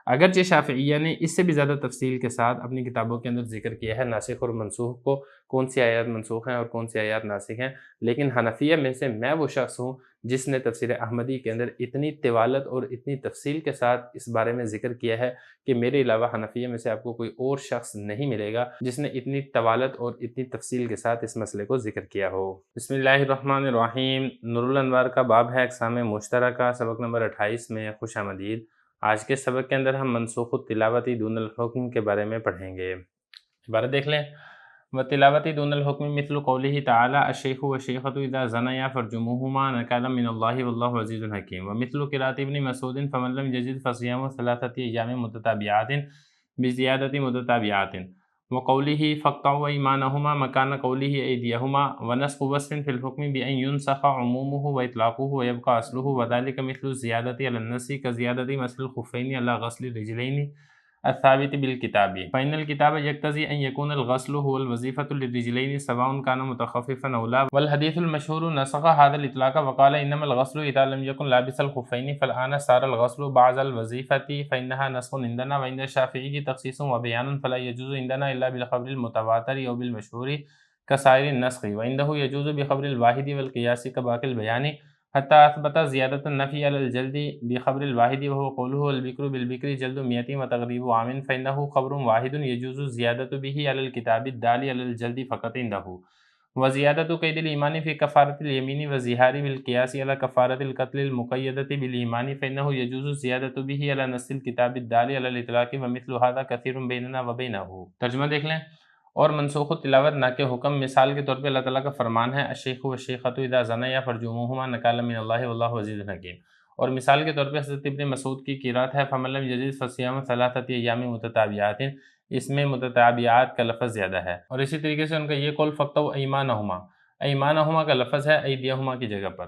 اگرچہ شافعیہ نے اس سے بھی زیادہ تفصیل کے ساتھ اپنی کتابوں کے اندر ذکر کیا ہے ناسخ اور منسوخ کو، کون سی آیات منسوخ ہیں اور کون سی آیات ناسخ ہیں، لیکن حنفیہ میں سے میں وہ شخص ہوں جس نے تفسیر احمدی کے اندر اتنی طوالت اور اتنی تفصیل کے ساتھ اس بارے میں ذکر کیا ہے کہ میرے علاوہ حنفیہ میں سے آپ کو کوئی اور شخص نہیں ملے گا جس نے اتنی طوالت اور اتنی تفصیل کے ساتھ اس مسئلے کو ذکر کیا ہو۔ بسم اللہ الرحمن الرحیم، نور الانوار کا باب ہے اقسام مشترکہ، سبق نمبر 28 میں خوش آمدید۔ آج کے سبق کے اندر ہم منسوخ التلاوت دون الحکم کے بارے میں پڑھیں گے۔ عبارت دیکھ لیں، وَتِلَاوَتِ دُونَ الْحُكْمِ مِثْلُ قَوْلِهِ تَعَالَى الشَّيْخُ وَالشَّيْخَةُ إِذَا زَنَيَا فَارْجُمُوهُمَا نَكَالًا مِّنَ اللَّهِ وَاللَّهُ عَزِيزٌ حَكِيمٌ وَمِثْلُ قِرَاءَةِ ابْنِ مَسْعُودٍ فَمَن لَّمْ يَجِدْ فَصِيَامُ ثَلَاثَةِ أَيَّامٍ مُتَتَابِعَاتٍ بِزِيَادَةِ مُتَتَابِعَاتٍ وَقَوْلِهِ فَاقْطَعُوا أَيْمَانَهُمَا مَكَانَ قَوْلِهِ أَيْدِيَهُمَا وَنَسْخُ وَصْفٍ فِي الْحُكْمِ بِأَن يُنسَخَ عُمُومُهُ وَإِطْلَاقُهُ وَيَبْقَى أَصْلُهُ وَذَلِكَ مِثْلُ الزِّيَادَةِ عَلَى النَّصِّ كَزِيَادَةِ مَسْحِ الْخُفَّيْنِ عَلَى غَسْلِ الرِّجْلَيْنِ الثابت بالكتاب فإن الكتاب يقتضي أن يكون الغسل هو الوظيفة للرجلين سواء كان متخففا أو لا، والحديث المشهور نسخ هذا الإطلاق وقال إنما الغسل إذا لم يكن لابس الخفين، فالآن صار الغسل بعد الوظيفة فإنها نسخ عندنا، وعند الشافعي تخصيص وبيان، فلا يجوز عندنا إلا بالخبر المتواتر أو بالمشهور كسائر النسخ، وعنده يجوز بخبر الواحد والقياس كباقي البيان، حتى أثبت زيادة النفي على الجلد بخبر الواحد وهو قوله البكر بالبكر جلد 100 وتغريب عام، فإنه خبر واحد يجوز الزيادة به على الكتاب الدال على الجلد فقط عنده، وزيادة قيد الإيمان في كفارة اليمين وزهار بالقياس على كفارة القتل المقيدة بالإيمان، فإنه يجوز الزيادة به على نص الكتاب الدال على الإطلاق، ومثل هذا كثير بيننا وبينه۔ ترجمہ دیکھ لیں۔ اور منسوخ تلاوت نہ کہ حکم، مثال کے طور پہ اللہ تعالیٰ کا فرمان ہے الشیخ والشیخۃ اذا زنیا فرجموہما نکالا من اللہ واللہ عزیز حکیم، اور مثال کے طور پہ حضرت ابن مسعود کی قرات ہے فمن لم یجد فصیام ثلاثۃ ایام متتابعات، اس میں متتابعات کا لفظ زیادہ ہے، اور اسی طریقے سے ان کا یہ قول فقطعوا ایمانہما، ایمانہما کا لفظ ہے ایدیہما کی جگہ پر،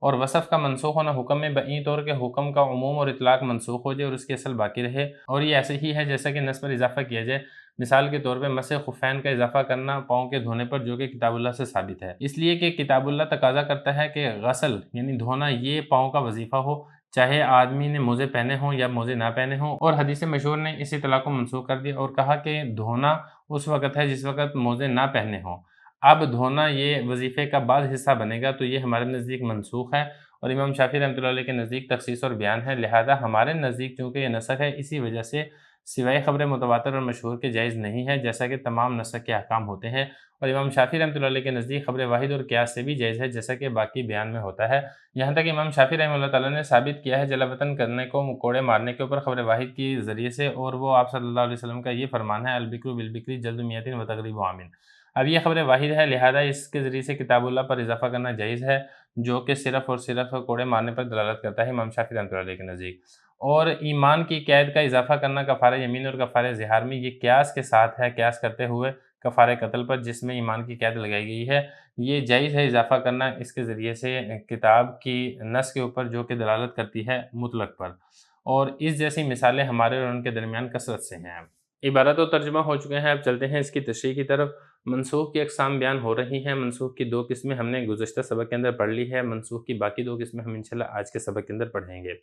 اور وصف کا منسوخ ہونا حکم میں بئی طور کے حکم کا عموم اور اطلاق منسوخ ہو جائے اور اس کی اصل باقی رہے، اور یہ ایسے ہی ہے جیسا کہ نص پر اضافہ کیا جائے، مثال کے طور پہ مسح خفین کا اضافہ کرنا پاؤں کے دھونے پر، جو کہ کتاب اللہ سے ثابت ہے، اس لیے کہ کتاب اللہ تقاضا کرتا ہے کہ غسل یعنی دھونا یہ پاؤں کا وظیفہ ہو، چاہے آدمی نے موزے پہنے ہوں یا موزے نہ پہنے ہوں، اور حدیث مشہور نے اس اطلاق کو منسوخ کر دیا اور کہا کہ دھونا اس وقت ہے جس وقت موزے نہ پہنے ہوں، اب دھونا یہ وظیفے کا بعض حصہ بنے گا، تو یہ ہمارے نزدیک منسوخ ہے، اور امام شافعی رحمۃ اللہ علیہ کے نزدیک تخصیص اور بیان ہے، لہذا ہمارے نزدیک چونکہ یہ نسخ ہے، اسی وجہ سے سوائے خبر متواتر اور مشہور کے جائز نہیں ہے، جیسا کہ تمام نسخ کے احکام ہوتے ہیں، اور امام شافعی رحمۃ اللہ علیہ کے نزدیک خبر واحد اور قیاس سے بھی جائز ہے، جیسا کہ باقی بیان میں ہوتا ہے، یہاں تک امام شافعی رحمۃ اللہ تعالیٰ نے ثابت کیا ہے جلا وطن کرنے کو، کوڑے مارنے کے اوپر خبر واحد کے ذریعے سے، اور وہ آپ صلی اللہ علیہ وسلم کا یہ فرمان ہے البکر بالبکر جلد 100 وتغریب عام، اب یہ خبر واحد ہے، لہذا اس کے ذریعے سے کتاب اللہ پر اضافہ کرنا جائز ہے، جو کہ صرف اور صرف کوڑے مارنے پر دلالت کرتا ہے امام شافعی رحمۃ اللہ علیہ کے نزدیک، اور ایمان کی قید کا اضافہ کرنا کفارہ یمین اور کفارہ ظہار میں یہ قیاس کے ساتھ ہے، قیاس کرتے ہوئے کفارہ قتل پر جس میں ایمان کی قید لگائی گئی ہے، یہ جائز ہے اضافہ کرنا اس کے ذریعے سے کتاب کی نص کے اوپر جو کہ دلالت کرتی ہے مطلق پر، اور اس جیسی مثالیں ہمارے اور ان کے درمیان کثرت سے ہیں۔ عبارت و ترجمہ ہو چکے ہیں، اب چلتے ہیں اس کی تشریح کی طرف۔ منسوخ کی اقسام بیان ہو رہی ہیں، منسوخ کی 2 قسمیں ہم نے گزشتہ سبق کے اندر پڑھ لی ہے، منسوخ کی باقی 2 قسمیں ہم انشاءاللہ آج کے سبق کے اندر پڑھیں گے۔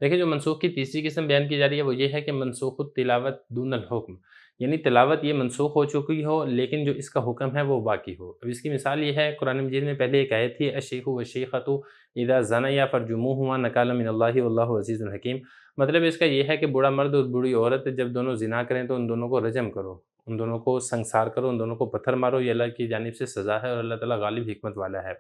دیکھیں جو منسوخ کی تیسری قسم بیان کی جا رہی ہے وہ یہ ہے کہ منسوخ التلاوت دون الحکم، یعنی تلاوت یہ منسوخ ہو چکی ہو لیکن جو اس کا حکم ہے وہ باقی ہو۔ اب اس کی مثال یہ ہے، قرآن مجید میں پہلے ایک آیت تھی الشیخ والشیخۃ اذا زنیا فرجموہما نکالا من اللہ واللہ عزیز حکیم، مطلب اس کا یہ ہے کہ بوڑھا مرد اور بوڑھی عورت جب دونوں زنا کریں تو ان دونوں کو رجم کرو، ان دونوں کو سنگسار کرو، ان دونوں کو پتھر مارو، یہ اللہ کی جانب سے سزا ہے اور اللہ تعالیٰ غالب حکمت والا ہے۔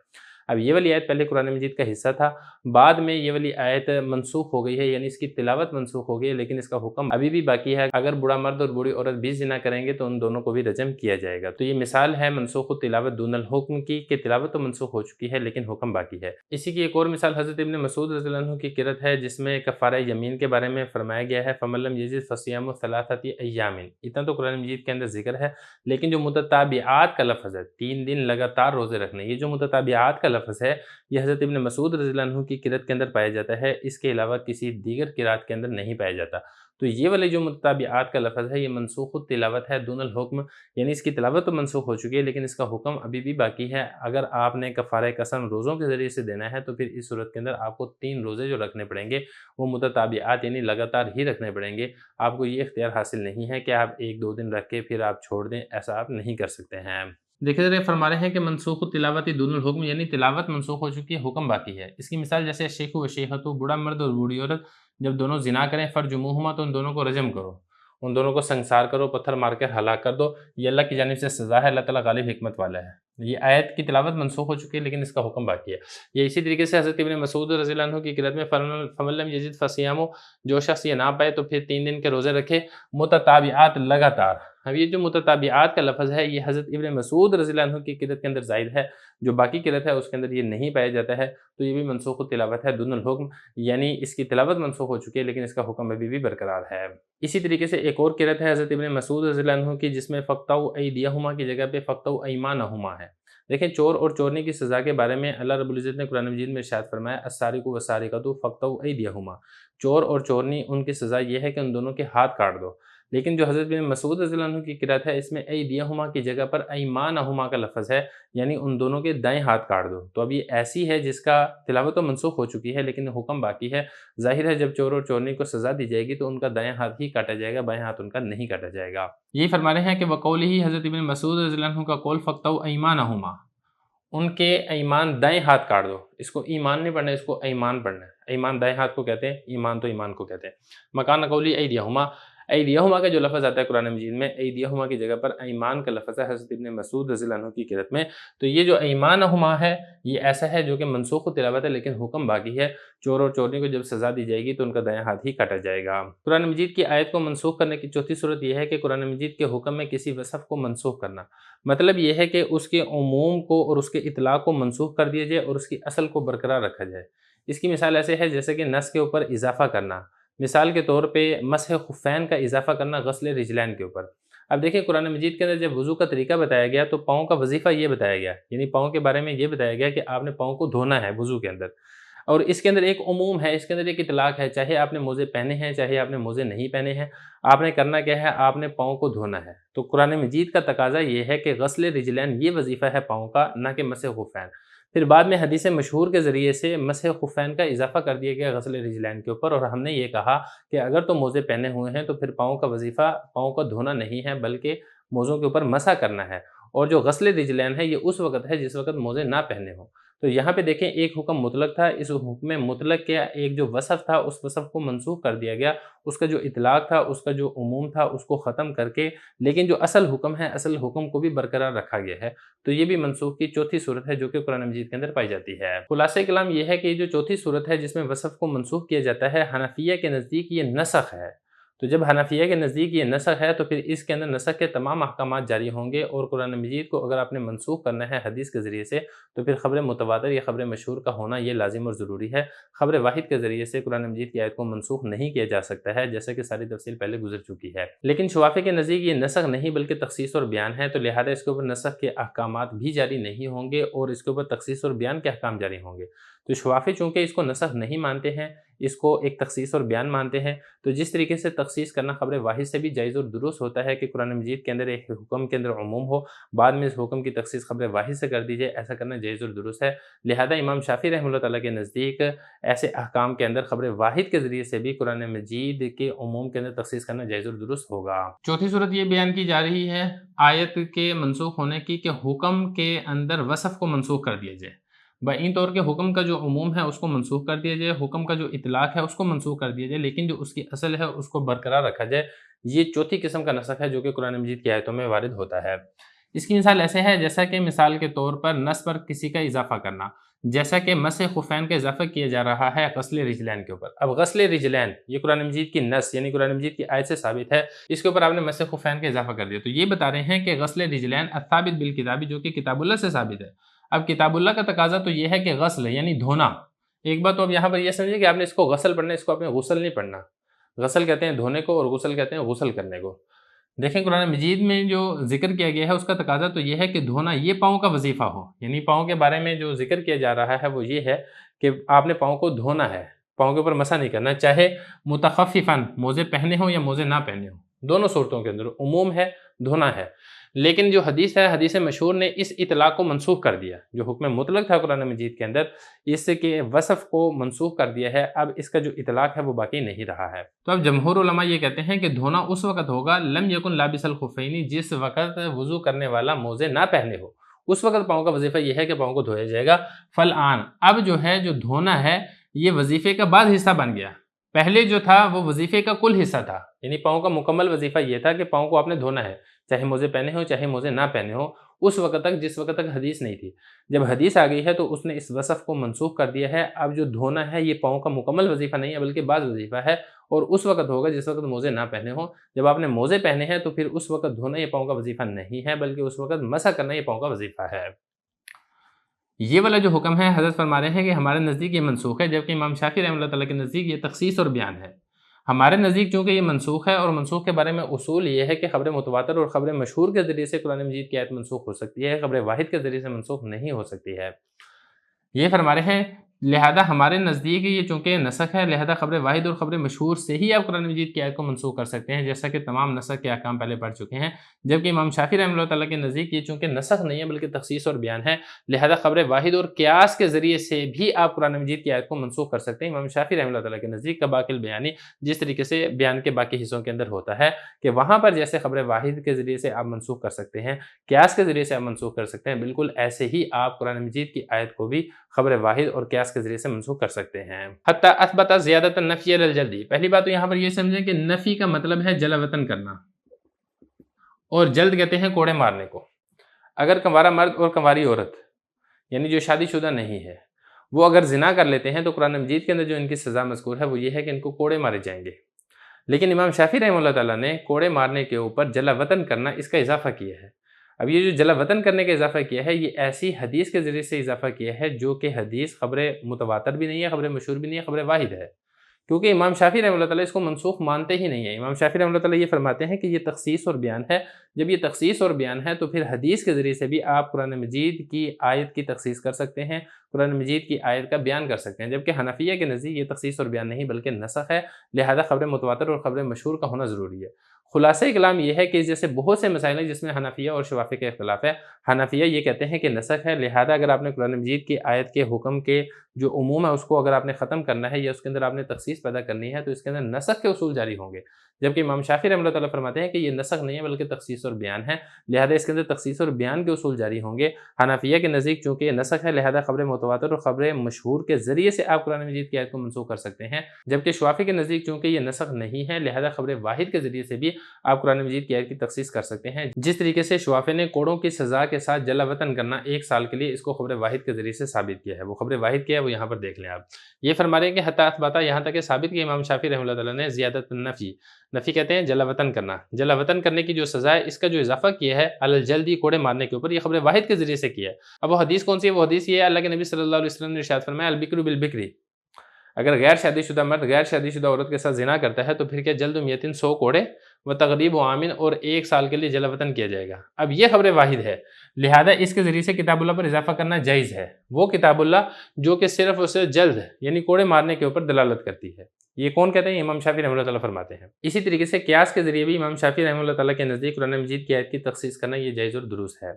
اب یہ والی آیت پہلے قرآن مجید کا حصہ تھا، بعد میں یہ والی آیت منسوخ ہو گئی ہے، یعنی اس کی تلاوت منسوخ ہو گئی ہے لیکن اس کا حکم ابھی بھی باقی ہے، اگر بوڑھا مرد اور بوڑھی عورت بھی زنا کریں گے تو ان دونوں کو بھی رجم کیا جائے گا۔ تو یہ مثال ہے منسوخ التلاوت دون الحکم کی، کہ تلاوت تو منسوخ ہو چکی ہے لیکن حکم باقی ہے۔ اسی کی ایک اور مثال حضرت ابن مسعود رضی اللہ عنہ کی قرات ہے جس میں کفارہ یمین کے بارے میں فرمایا گیا ہے فمن لم یجد فصیام ثلاثۃ ایام، اتنا تو قرآن مجید کے اندر ذکر ہے، لیکن جو متتابعات کا لفظ ہے 3 دن لگاتار روزے رکھنے، یہ جو متتابعات کا لفظ ہے یہ حضرت ابن مسعود رضی اللہ عنہ کی قرات کے اندر پایا جاتا ہے، اس کے علاوہ کسی دیگر قرات کے اندر نہیں پایا جاتا۔ تو یہ والے جو متتابعات کا لفظ ہے یہ منسوخ التلاوت ہے دون الحکم، یعنی اس کی تلاوت تو منسوخ ہو چکی ہے لیکن اس کا حکم ابھی بھی باقی ہے۔ اگر آپ نے کفارہ قسم روزوں کے ذریعے سے دینا ہے تو پھر اس صورت کے اندر آپ کو 3 روزے جو رکھنے پڑیں گے وہ متتابعات یعنی لگاتار ہی رکھنے پڑیں گے، آپ کو یہ اختیار حاصل نہیں ہے کہ آپ 1-2 دن رکھ کے پھر آپ چھوڑ دیں، ایسا آپ نہیں کر سکتے ہیں۔ دیکھیں ذرا فرما رہے ہیں کہ منسوخ التلاوت دون الحکم، یعنی تلاوت منسوخ ہو چکی ہے، حکم باقی ہے۔ اس کی مثال جیسے شیخ و شیخۃ، بوڑھا مرد اور بوڑھی عورت جب دونوں زنا کریں فرجموہما تو ان دونوں کو رجم کرو، ان دونوں کو سنگسار کرو، پتھر مار کر ہلاک کر دو، یہ اللہ کی جانب سے سزا ہے، اللہ تعالیٰ غالب حکمت والا ہے۔ یہ آیت کی تلاوت منسوخ ہو چکی ہے لیکن اس کا حکم باقی ہے۔ یہ اسی طریقے سے حضرت ابن مسعود رضی اللہ عنہ کی قرات میں فمن لم یجد فصیام، جو شخص یہ نہ پائے تو پھر 3 دن کے روزے رکھے متتابعات لگاتار۔ اب یہ جو متتابعات کا لفظ ہے یہ حضرت ابن مسعود رضی اللہ عنہ کی قرات کے اندر زائد ہے، جو باقی قرات ہے اس کے اندر یہ نہیں پایا جاتا ہے، تو یہ بھی منسوخ التلاوت ہے دون الحکم، یعنی اس کی تلاوت منسوخ ہو چکی ہے لیکن اس کا حکم ابھی بھی برقرار ہے۔ اسی طریقے سے ایک اور قرات ہے حضرت ابن مسعود رضی اللہ عنہ کی جس میں فقطعوا ایدیہما کی جگہ پہ فقطعوا ایمانہما ہے۔ دیکھیں چور اور چورنی کی سزا کے بارے میں اللہ رب العزت نے قرآن مجید میں ارشاد فرمایا السارق والسارقۃ فقطعوا ایدیہما، چور اور چورنی ان کی سزا یہ ہے کہ ان دونوں کے ہاتھ کاٹ دو، لیکن جو حضرت بن مسعود رضی اللہ عنہ کی قرأت ہے اس میں ایدیہما کی جگہ پر ایمانہما کا لفظ ہے، یعنی ان دونوں کے دائیں ہاتھ کاٹ دو۔ تو اب یہ ایسی ہے جس کا تلاوت تو منسوخ ہو چکی ہے لیکن حکم باقی ہے۔ ظاہر ہے جب چور اور چورنی کو سزا دی جائے گی تو ان کا دائیں ہاتھ ہی کاٹا جائے گا، بائیں ہاتھ ان کا نہیں کاٹا جائے گا۔ یہی فرما رہے ہیں کہ وقولہ، حضرت ابن مسعود رضی اللہ عنہ کا قول فقطعوا ایمانہما، ان کے ایمان دائیں ہاتھ کاٹ دو۔ اس کو ایمان نہیں پڑھنا ہے، اس کو ایمان پڑھنا ہے۔ ایمان دائیں ہاتھ کو کہتے ہیں، ایمان تو ایمان کو کہتے ہیں۔ مکان قولی ایدیہما، ایدیہما کا جو لفظ آتا ہے قرآن مجید میں، ایدیہما کی جگہ پر ایمان کا لفظ ہے حضرت ابن مسعود رضی اللہ عنہ کی قرأت میں۔ تو یہ جو ایمانہما ہے یہ ایسا ہے جو کہ منسوخ تلاوت ہے لیکن حکم باقی ہے۔ چور اور چورنی کو جب سزا دی جائے گی تو ان کا دائیں ہاتھ ہی کاٹا جائے گا۔ قرآن مجید کی آیت کو منسوخ کرنے کی چوتھی صورت یہ ہے کہ قرآن مجید کے حکم میں کسی وصف کو منسوخ کرنا۔ مطلب یہ ہے کہ اس کے عموم کو اور اس کے اطلاق کو منسوخ کر دیا جائے اور اس کی اصل کو برقرار رکھا جائے۔ اس کی مثال ایسے ہے جیسے کہ نص کے اوپر اضافہ کرنا، مثال کے طور پہ مسح خفین کا اضافہ کرنا غسل رجلین کے اوپر۔ اب دیکھیں قرآن مجید کے اندر جب وضو کا طریقہ بتایا گیا تو پاؤں کا وظیفہ یہ بتایا گیا، یعنی پاؤں کے بارے میں یہ بتایا گیا کہ آپ نے پاؤں کو دھونا ہے وضو کے اندر، اور اس کے اندر ایک عموم ہے، اس کے اندر ایک اطلاق ہے، چاہے آپ نے موزے پہنے ہیں چاہے آپ نے موزے نہیں پہنے ہیں، آپ نے کرنا کیا ہے، آپ نے پاؤں کو دھونا ہے۔ تو قرآن مجید کا تقاضا یہ ہے کہ غسل رجلین یہ وظیفہ ہے پاؤں کا، نہ کہ مسح خفین۔ پھر بعد میں حدیث مشہور کے ذریعے سے مسح خفین کا اضافہ کر دیا گیا غسل رجلین کے اوپر، اور ہم نے یہ کہا کہ اگر تو موزے پہنے ہوئے ہیں تو پھر پاؤں کا وظیفہ پاؤں کا دھونا نہیں ہے بلکہ موزوں کے اوپر مسح کرنا ہے، اور جو غسل رجلین ہے یہ اس وقت ہے جس وقت موزے نہ پہنے ہوں۔ تو یہاں پہ دیکھیں ایک حکم مطلق تھا، اس حکم مطلق کے ایک جو وصف تھا اس وصف کو منسوخ کر دیا گیا، اس کا جو اطلاق تھا اس کا جو عموم تھا اس کو ختم کر کے، لیکن جو اصل حکم ہے اصل حکم کو بھی برقرار رکھا گیا ہے۔ تو یہ بھی منسوخ کی چوتھی صورت ہے جو کہ قرآن مجید کے اندر پائی جاتی ہے۔ خلاصہ کلام یہ ہے کہ یہ جو چوتھی صورت ہے جس میں وصف کو منسوخ کیا جاتا ہے، حنفیہ کے نزدیک یہ نسخ ہے۔ تو جب حنفیہ کے نزدیک یہ نسخ ہے تو پھر اس کے اندر نسخ کے تمام احکامات جاری ہوں گے، اور قرآن مجید کو اگر آپ نے منسوخ کرنا ہے حدیث کے ذریعے سے تو پھر خبر متواتر یا خبر مشہور کا ہونا یہ لازم اور ضروری ہے۔ خبر واحد کے ذریعے سے قرآن مجید کی آیت کو منسوخ نہیں کیا جا سکتا ہے، جیسا کہ ساری تفصیل پہلے گزر چکی ہے۔ لیکن شوافی کے نزدیک یہ نسخ نہیں بلکہ تخصیص اور بیان ہے، تو لہٰذا اس کے اوپر نسخ کے احکامات بھی جاری نہیں ہوں گے اور اس کے اوپر تخصیص اور بیان کے احکام جاری ہوں گے۔ تو شوافی چونکہ اس کو نسخ نہیں مانتے ہیں، اس کو ایک تخصیص اور بیان مانتے ہیں، تو جس طریقے سے تخصیص کرنا خبر واحد سے بھی جائز اور درست ہوتا ہے کہ قرآن مجید کے اندر ایک حکم کے اندر عموم ہو، بعد میں اس حکم کی تخصیص خبر واحد سے کر دی جائے، ایسا کرنا جائز اور درست ہے۔ لہذا امام شافعی رحمہ اللہ تعالیٰ کے نزدیک ایسے احکام کے اندر خبر واحد کے ذریعے سے بھی قرآن مجید کے عموم کے اندر تخصیص کرنا جائز اور درست ہوگا۔ چوتھی صورت یہ بیان کی جا رہی ہے آیت کے منسوخ ہونے کی کہ حکم کے اندر وصف کو منسوخ کر دیا جائے۔ بعین طور کے حکم کا جو عموم ہے اس کو منسوخ کر دیا جائے، حکم کا جو اطلاق ہے اس کو منسوخ کر دیا جائے، لیکن جو اس کی اصل ہے اس کو برقرار رکھا جائے۔ یہ چوتھی قسم کا نسخ ہے جو کہ قرآن مجید کی آیتوں میں وارد ہوتا ہے۔ اس کی مثال ایسے ہے جیسا کہ مثال کے طور پر نص پر کسی کا اضافہ کرنا، جیسا کہ مسح خفین کا اضافہ کیا جا رہا ہے غسل رجلین کے اوپر۔ اب غسل رجلین یہ قرآن مجید کی نص یعنی قرآن مجید کی آیت سے ثابت ہے، اس کے اوپر آپ نے مسح خفین کا اضافہ کر دیا، تو یہ بتا رہے ہیں کہ غسل رجلین الثابت بالکتاب جو کہ کتاب اللہ سے ثابت ہے۔ اب کتاب اللہ کا تقاضا تو یہ ہے کہ غسل یعنی دھونا۔ ایک بات تو اب یہاں پر یہ سمجھے کہ آپ نے اس کو غسل پڑھنا ہے، اس کو آپ نے غسل نہیں پڑھنا۔ غسل کہتے ہیں دھونے کو اور غسل کہتے ہیں غسل کرنے کو۔ دیکھیں قرآن مجید میں جو ذکر کیا گیا ہے اس کا تقاضا تو یہ ہے کہ دھونا یہ پاؤں کا وظیفہ ہو، یعنی پاؤں کے بارے میں جو ذکر کیا جا رہا ہے وہ یہ ہے کہ آپ نے پاؤں کو دھونا ہے، پاؤں کے اوپر مسح نہیں کرنا، چاہے متخففاً موزے پہنے ہوں یا موزے نہ پہنے ہوں، دونوں صورتوں کے اندر عموم ہے، دھونا ہے۔ لیکن جو حدیث ہے حدیث مشہور نے اس اطلاق کو منسوخ کر دیا، جو حکم مطلق تھا قرآن مجید کے اندر اس کے وصف کو منسوخ کر دیا ہے، اب اس کا جو اطلاق ہے وہ باقی نہیں رہا ہے۔ تو اب جمہور علماء یہ کہتے ہیں کہ دھونا اس وقت ہوگا لم یکن لابس الخفین، جس وقت وضو کرنے والا موزے نہ پہنے ہو، اس وقت پاؤں کا وظیفہ یہ ہے کہ پاؤں کو دھویا جائے گا۔ فالآن اب جو ہے جو دھونا ہے یہ وظیفے کا بعض حصہ بن گیا، پہلے جو تھا وہ وظیفے کا کل حصہ تھا، یعنی پاؤں کا مکمل وظیفہ یہ تھا کہ پاؤں کو آپ نے دھونا ہے، چاہے موزے پہنے ہوں چاہے موزے نہ پہنے ہوں، اس وقت تک جس وقت تک حدیث نہیں تھی۔ جب حدیث آ گئی ہے تو اس نے اس وصف کو منسوخ کر دیا ہے، اب جو دھونا ہے یہ پاؤں کا مکمل وظیفہ نہیں ہے بلکہ بعض وظیفہ ہے، اور اس وقت ہوگا جس وقت موزے نہ پہنے ہوں۔ جب آپ نے موزے پہنے ہیں تو پھر اس وقت دھونا یہ پاؤں کا وظیفہ نہیں ہے بلکہ اس وقت مسح کرنا یہ پاؤں کا وظیفہ ہے۔ یہ والا جو حکم ہے حضرت فرما رہے ہیں کہ ہمارے نزدیک یہ منسوخ ہے، جبکہ امام شافعی رحمۃ اللہ تعالیٰ کے نزدیک یہ تخصیص اور بیان ہے۔ ہمارے نزدیک چونکہ یہ منسوخ ہے، اور منسوخ کے بارے میں اصول یہ ہے کہ خبر متواتر اور خبر مشہور کے ذریعے سے قرآن مجید کی آیت منسوخ ہو سکتی ہے، خبر واحد کے ذریعے سے منسوخ نہیں ہو سکتی ہے۔ یہ فرما رہے ہیں لہذا ہمارے نزدیک یہ چونکہ نسخ ہے، لہذا خبر واحد اور خبر مشہور سے ہی آپ قرآن مجید کی آیت کو منسوخ کر سکتے ہیں، جیسا کہ تمام نسخ کے احکام پہلے پڑھ چکے ہیں۔ جبکہ امام شافعی رحمہ اللہ تعالیٰ کے نزدیک یہ چونکہ نسخ نہیں ہے بلکہ تخصیص اور بیان ہے، لہذا خبر واحد اور قیاس کے ذریعے سے بھی آپ قرآن مجید کی آیت کو منسوخ کر سکتے ہیں۔ امام شافعی رحمہ اللہ تعالیٰ کے نزدیک کباقی البیانی، جس طریقے سے بیان کے باقی حصوں کے اندر ہوتا ہے کہ وہاں پر جیسے خبر واحد کے ذریعے سے آپ منسوخ کر سکتے ہیں، قیاس کے ذریعے سے آپ منسوخ کر سکتے ہیں، بالکل ایسے ہی آپ قرآن مجید کی آیت کو بھی خبر واحد اور قیاس کے ذریعے سے منسوخ کر سکتے ہیں۔ حتی اثبت زیادت النفی علی الجلدی، پہلی بات تو یہاں پر یہ سمجھیں کہ نفی کا مطلب ہے جلا وطن کرنا، اور جلد کہتے ہیں کوڑے مارنے کو۔ اگر کنوارا مرد اور کنواری عورت یعنی جو شادی شدہ نہیں ہے وہ اگر زنا کر لیتے ہیں تو قرآن مجید کے اندر جو ان کی سزا مذکور ہے وہ یہ ہے کہ ان کو کوڑے مارے جائیں گے، لیکن امام شافعی رحمہ اللہ تعالیٰ نے کوڑے مارنے کے اوپر جلا وطن کرنا اس کا اضافہ کیا ہے۔ اب یہ جو جلا وطن کرنے کا اضافہ کیا ہے یہ ایسی حدیث کے ذریعے سے اضافہ کیا ہے جو کہ حدیث خبر متواتر بھی نہیں ہے، خبر مشہور بھی نہیں ہے، خبر واحد ہے، کیونکہ امام شافعی رحمہ اللہ تعالیٰ اس کو منسوخ مانتے ہی نہیں ہیں۔ امام شافعی رحمہ اللہ تعالیٰ یہ فرماتے ہیں کہ یہ تخصیص اور بیان ہے، جب یہ تخصیص اور بیان ہے تو پھر حدیث کے ذریعے سے بھی آپ قرآن مجید کی آیت کی تخصیص کر سکتے ہیں، قرآن مجید کی آیت کا بیان کر سکتے ہیں، جبکہ حنفیہ کے نزدیک یہ تخصیص اور بیان نہیں بلکہ نسخ ہے، لہذا خبر متواتر اور خبر مشہور کا ہونا ضروری ہے۔ خلاصہ کلام یہ ہے کہ جیسے بہت سے مسائل ہیں جس میں حنفیہ اور شوافی کا اختلاف ہے، حنفیہ یہ کہتے ہیں کہ نسخ ہے، لہذا اگر آپ نے قرآن مجید کی آیت کے حکم کے جو عموم ہے اس کو اگر آپ نے ختم کرنا ہے یا اس کے اندر آپ نے تخصیص پیدا کرنی ہے تو اس کے اندر نسخ کے اصول جاری ہوں گے، جبکہ امام شافعی رحمہ اللہ تعالیٰ فرماتے ہیں کہ یہ نسخ نہیں ہے بلکہ تخصیص اور بیان ہے، لہذا اس کے اندر تخصیص اور بیان کے اصول جاری ہوں گے۔ حنفیہ کے نزدیک چونکہ یہ نسخ ہے لہذا خبر متواتر اور خبر مشہور کے ذریعے سے آپ قرآن مجید کی آیت کو منسوخ کر سکتے ہیں، جبکہ شوافی کے نزدیک چونکہ یہ نسخ نہیں ہے لہذا خبر واحد کے ذریعے سے بھی آپ قرآن مجید کی آیت کی تخصیص کر سکتے ہیں۔ جس طریقے سے شوافی نے کوڑوں کی سزا کے ساتھ جلا وطن کرنا 1 سال کے لیے اس کو خبر واحد کے ذریعے سے ثابت کیا ہے، وہ خبر واحد کیا ہے وہ یہاں پر دیکھ لیں آپ۔ یہ فرما رہے ہیں کہ حتی اثبات، یہاں تک کہ ثابت کیا امام شافعی رحمہ اللہ تعالیٰ نے زیادت النفی، نفی کہتے ہیں جلا وطن کرنا، جلا وطن کرنے کی جو سزا ہے اس کا جو اضافہ کیا ہے علی الجلدی، کوڑے مارنے کے اوپر، یہ خبر واحد کے ذریعے سے کیا ہے۔ اب وہ حدیث کون سی ہے؟ وہ حدیث یہ ہے اللہ کے نبی صلی اللہ علیہ وسلم نے ارشاد فرمایا البکر بالبکری، اگر غیر شادی شدہ مرد غیر شادی شدہ عورت کے ساتھ زنا کرتا ہے تو پھر کیا جلد میتن 100 کوڑے و تغریب و عامن، اور 1 سال کے لیے جلا وطن کیا جائے گا۔ اب یہ خبر واحد ہے لہذا اس کے ذریعے سے کتاب اللہ پر اضافہ کرنا جائز ہے، وہ کتاب اللہ جو کہ صرف اسے جلد یعنی کوڑے مارنے کے اوپر دلالت کرتی ہے۔ یہ کون کہتے ہیں؟ امام شافعی رحمہ اللہ تعالیٰ فرماتے ہیں۔ اسی طریقے سے قیاس کے ذریعے بھی امام شافعی رحمہ اللہ تعالیٰ کے نزدیک قرآن مجید کی آیت کی تخصیص کرنا یہ جائز اور درست ہے۔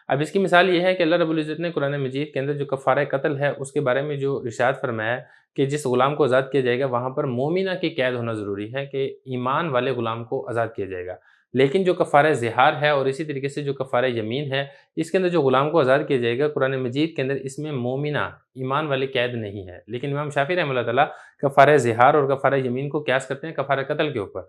اب اس کی مثال یہ ہے کہ اللہ رب العزت نے قرآن مجید کے اندر جو کفارہ قتل ہے اس کے بارے میں جو ارشاد فرمایا کہ جس غلام کو آزاد کیا جائے گا وہاں پر مومنہ کی قید ہونا ضروری ہے کہ ایمان والے غلام کو آزاد کیا جائے گا، لیکن جو کفارہ زہار ہے اور اسی طریقے سے جو کفارہ یمین ہے اس کے اندر جو غلام کو آزاد کیا جائے گا قرآن مجید کے اندر اس میں مومنہ ایمان والی قید نہیں ہے، لیکن امام شافعی رحمہ اللہ تعالیٰ کفارہ زہار اور کفارہ یمین کو قیاس کرتے ہیں کفارہ قتل کے اوپر،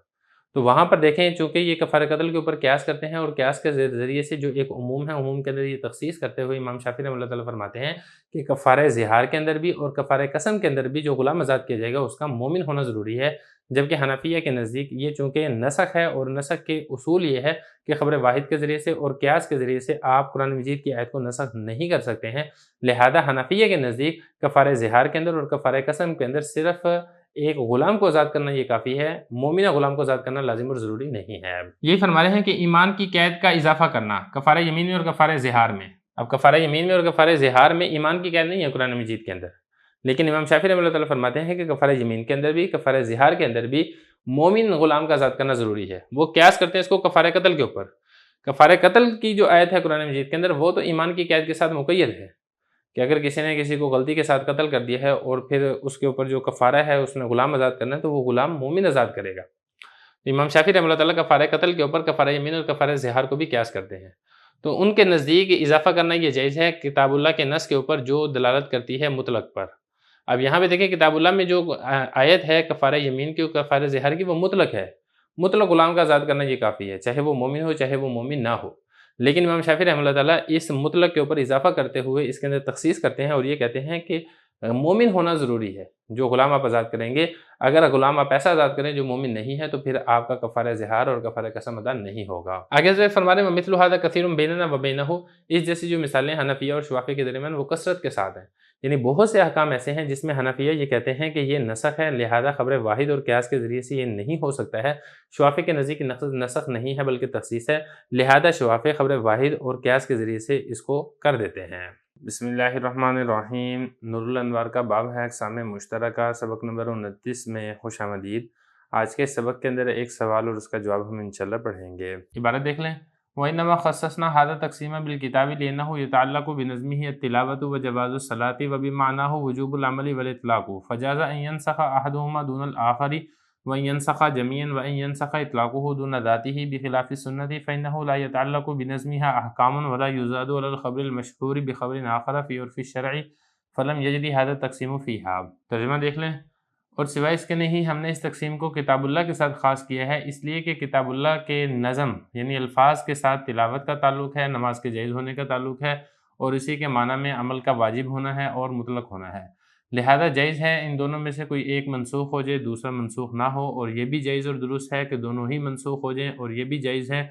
تو وہاں پر دیکھیں چونکہ یہ کفارہ قتل کے اوپر قیاس کرتے ہیں اور قیاس کے ذریعے سے جو ایک عموم ہے عموم کے اندر یہ تخصیص کرتے ہوئے امام شافعی رحمہ اللہ تعالیٰ فرماتے ہیں کہ کفارہ زہار کے اندر بھی اور کفارہ قسم کے اندر بھی جو غلام آزاد کیا جائے گا اس کا مومن ہونا ضروری ہے، جبکہ حنفیہ کے نزدیک یہ چونکہ نسخ ہے اور نسخ کے اصول یہ ہے کہ خبر واحد کے ذریعے سے اور قیاس کے ذریعے سے آپ قرآن مجید کی آیت کو نسخ نہیں کر سکتے ہیں، لہذا حنفیہ کے نزدیک کفارہ زہار کے اندر اور کفارہ قسم کے اندر صرف ایک غلام کو آزاد کرنا یہ کافی ہے، مومنہ غلام کو آزاد کرنا لازم اور ضروری نہیں ہے۔ یہ فرما رہے ہیں کہ ایمان کی قید کا اضافہ کرنا کفارہ یمین میں اور کفارہ زہار میں، اب کفارہ یمین میں اور کفارہ زہار میں ایمان کی قید نہیں ہے قرآن مجید کے اندر، لیکن امام شافعی رحمہ اللہ تعالیٰ فرماتے ہیں کہ کفارہ یمین کے اندر بھی کفارہ زہار کے اندر بھی مومن غلام کا آزاد کرنا ضروری ہے۔ وہ قیاس کرتے ہیں اس کو کفارہ قتل کے اوپر، کفارہ قتل کی جو آیت ہے قرآن مجید کے اندر وہ تو ایمان کی قید کے ساتھ مقید ہے کہ اگر کسی نے کسی کو غلطی کے ساتھ قتل کر دیا ہے اور پھر اس کے اوپر جو کفارہ ہے اس نے غلام آزاد کرنا ہے تو وہ غلام مومن آزاد کرے گا۔ امام شافعی رحمہ اللہ تعالیٰ کفارہ قتل کے اوپر کفارہ یمین اور کفارہ زہار کو بھی قیاس کرتے ہیں، تو ان کے نزدیک اضافہ کرنا یہ جائز ہے کتاب اللہ کے نص کے اوپر جو دلالت کرتی ہے مطلق پر۔ اب یہاں پہ دیکھیں کتاب اللہ میں جو آیت ہے کفارہ یمین کی اور کفارہ زہار کی وہ مطلق ہے، مطلق غلام کا آزاد کرنا یہ کافی ہے چاہے وہ مومن ہو چاہے وہ مومن نہ ہو، لیکن امام شافعی رحمہ اللہ تعالیٰ اس مطلق کے اوپر اضافہ کرتے ہوئے اس کے اندر تخصیص کرتے ہیں اور یہ کہتے ہیں کہ مومن ہونا ضروری ہے، جو غلام آپ آزاد کریں گے اگر غلام آپ ایسا آزاد کریں جو مومن نہیں ہے تو پھر آپ کا کفارہ زہار اور کفارہ قسم ادا نہیں ہوگا۔ آگے سے فرمانے میں مثل ھذا کثیر بیننا و بینہ، اس جیسی جو مثالیں حنفیہ اور شوافی کے درمیان وہ کثرت کے ساتھ ہیں، یعنی بہت سے احکام ایسے ہیں جس میں حنفیہ یہ کہتے ہیں کہ یہ نسخ ہے لہذا خبر واحد اور قیاس کے ذریعے سے یہ نہیں ہو سکتا ہے، شوافی کے نزدیک نسخ نہیں ہے بلکہ تخصیص ہے، لہذا شوافی خبر واحد اور قیاس کے ذریعے سے اس کو کر دیتے ہیں۔ بسم اللہ الرحمن الرحیم۔ نور الانوار کا باب ہے اقسام مشترکہ، سبق نمبر 29 میں خوش آمدید۔ آج کے سبق کے اندر ایک سوال اور اس کا جواب ہم انشاءاللہ پڑھیں گے۔ عبارت دیکھ لیں۔ وَإِنَّمَا خَصَّصْنَا هَذَا التَّقْسِيمَ بِالْكِتَابِ لِأَنَّهُ يَتَعَلَّقُ بِنَظْمِهِ التِّلَاوَةُ وَجَوَازُ الصَّلَاةِ وَبِمَعْنَاهُ وُجُوبُ الْعَمَلِ وَالْإِطْلَاقُ فَجَازَ أَن يَنْسَخَ أَحَدُهُمَا دُونَ الْآخَرِ وَأَن يَنْسَخَ جَمِيعًا وَأَن يَنْسَخَ إِطْلَاقُهُ دُونَ ذَاتِهِ بِخِلَافِ السُّنَّةِ فَإِنَّهُ لَا يَتَعَلَّقُ بِنَظْمِهَا أَحْكَامٌ وَلَا يُزَادُ عَلَى الْخَبْرِ الْمَشْهُورِ بِخَبْرٍ آخَرَ فِي عُرْفِ الشَّرْعِ فَلَمْ يَجْرِ هَذَا التَّقْسِيمُ فِيهَا۔ ترجمہ دیکھ لیں۔ اور سوائے اس کے نہیں ہم نے اس تقسیم کو کتاب اللہ کے ساتھ خاص کیا ہے، اس لیے کہ کتاب اللہ کے نظم یعنی الفاظ کے ساتھ تلاوت کا تعلق ہے، نماز کے جائز ہونے کا تعلق ہے، اور اسی کے معنی میں عمل کا واجب ہونا ہے اور مطلق ہونا ہے۔ لہذا جائز ہے ان دونوں میں سے کوئی ایک منسوخ ہو جائے، دوسرا منسوخ نہ ہو، اور یہ بھی جائز اور درست ہے کہ دونوں ہی منسوخ ہو جائیں، اور یہ بھی جائز ہے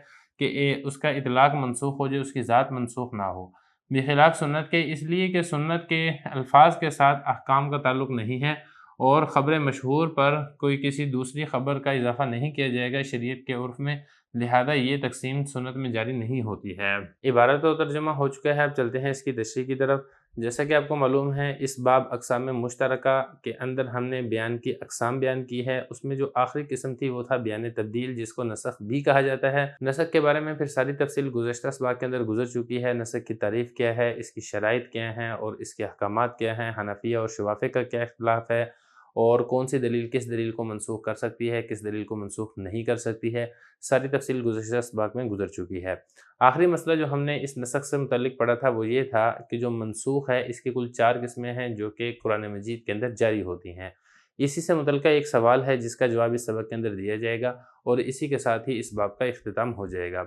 کہ اس کا اطلاق منسوخ ہو جائے، اس کی ذات منسوخ نہ ہو، بخلاف سنت کے، اس لیے کہ سنت کے الفاظ کے ساتھ احکام کا تعلق نہیں ہے، اور خبر مشہور پر کوئی کسی دوسری خبر کا اضافہ نہیں کیا جائے گا شریعت کے عرف میں، لہذا یہ تقسیم سنت میں جاری نہیں ہوتی ہے۔ عبارت و ترجمہ ہو چکا ہے، اب چلتے ہیں اس کی تشریح کی طرف۔ جیسا کہ آپ کو معلوم ہے اس باب اقسام مشترکہ کے اندر ہم نے بیان کی اقسام بیان کی ہے، اس میں جو آخری قسم تھی وہ تھا بیان تبدیل، جس کو نسخ بھی کہا جاتا ہے۔ نسخ کے بارے میں پھر ساری تفصیل گزشتہ اسباق کے اندر گزر چکی ہے۔ نسخ کی تعریف کیا ہے، اس کی شرائط کیا ہیں اور اس کے احکامات کیا ہیں، حنفیہ اور شوافیہ کا کیا اختلاف ہے، اور کون سی دلیل کس دلیل کو منسوخ کر سکتی ہے، کس دلیل کو منسوخ نہیں کر سکتی ہے، ساری تفصیل گزشتہ اسباق میں گزر چکی ہے۔ آخری مسئلہ جو ہم نے اس نسخ سے متعلق پڑھا تھا وہ یہ تھا کہ جو منسوخ ہے اس کی کل 4 قسمیں ہیں جو کہ قرآن مجید کے اندر جاری ہوتی ہیں۔ اسی سے متعلقہ ایک سوال ہے جس کا جواب اس سبق کے اندر دیا جائے گا، اور اسی کے ساتھ ہی اس باب کا اختتام ہو جائے گا۔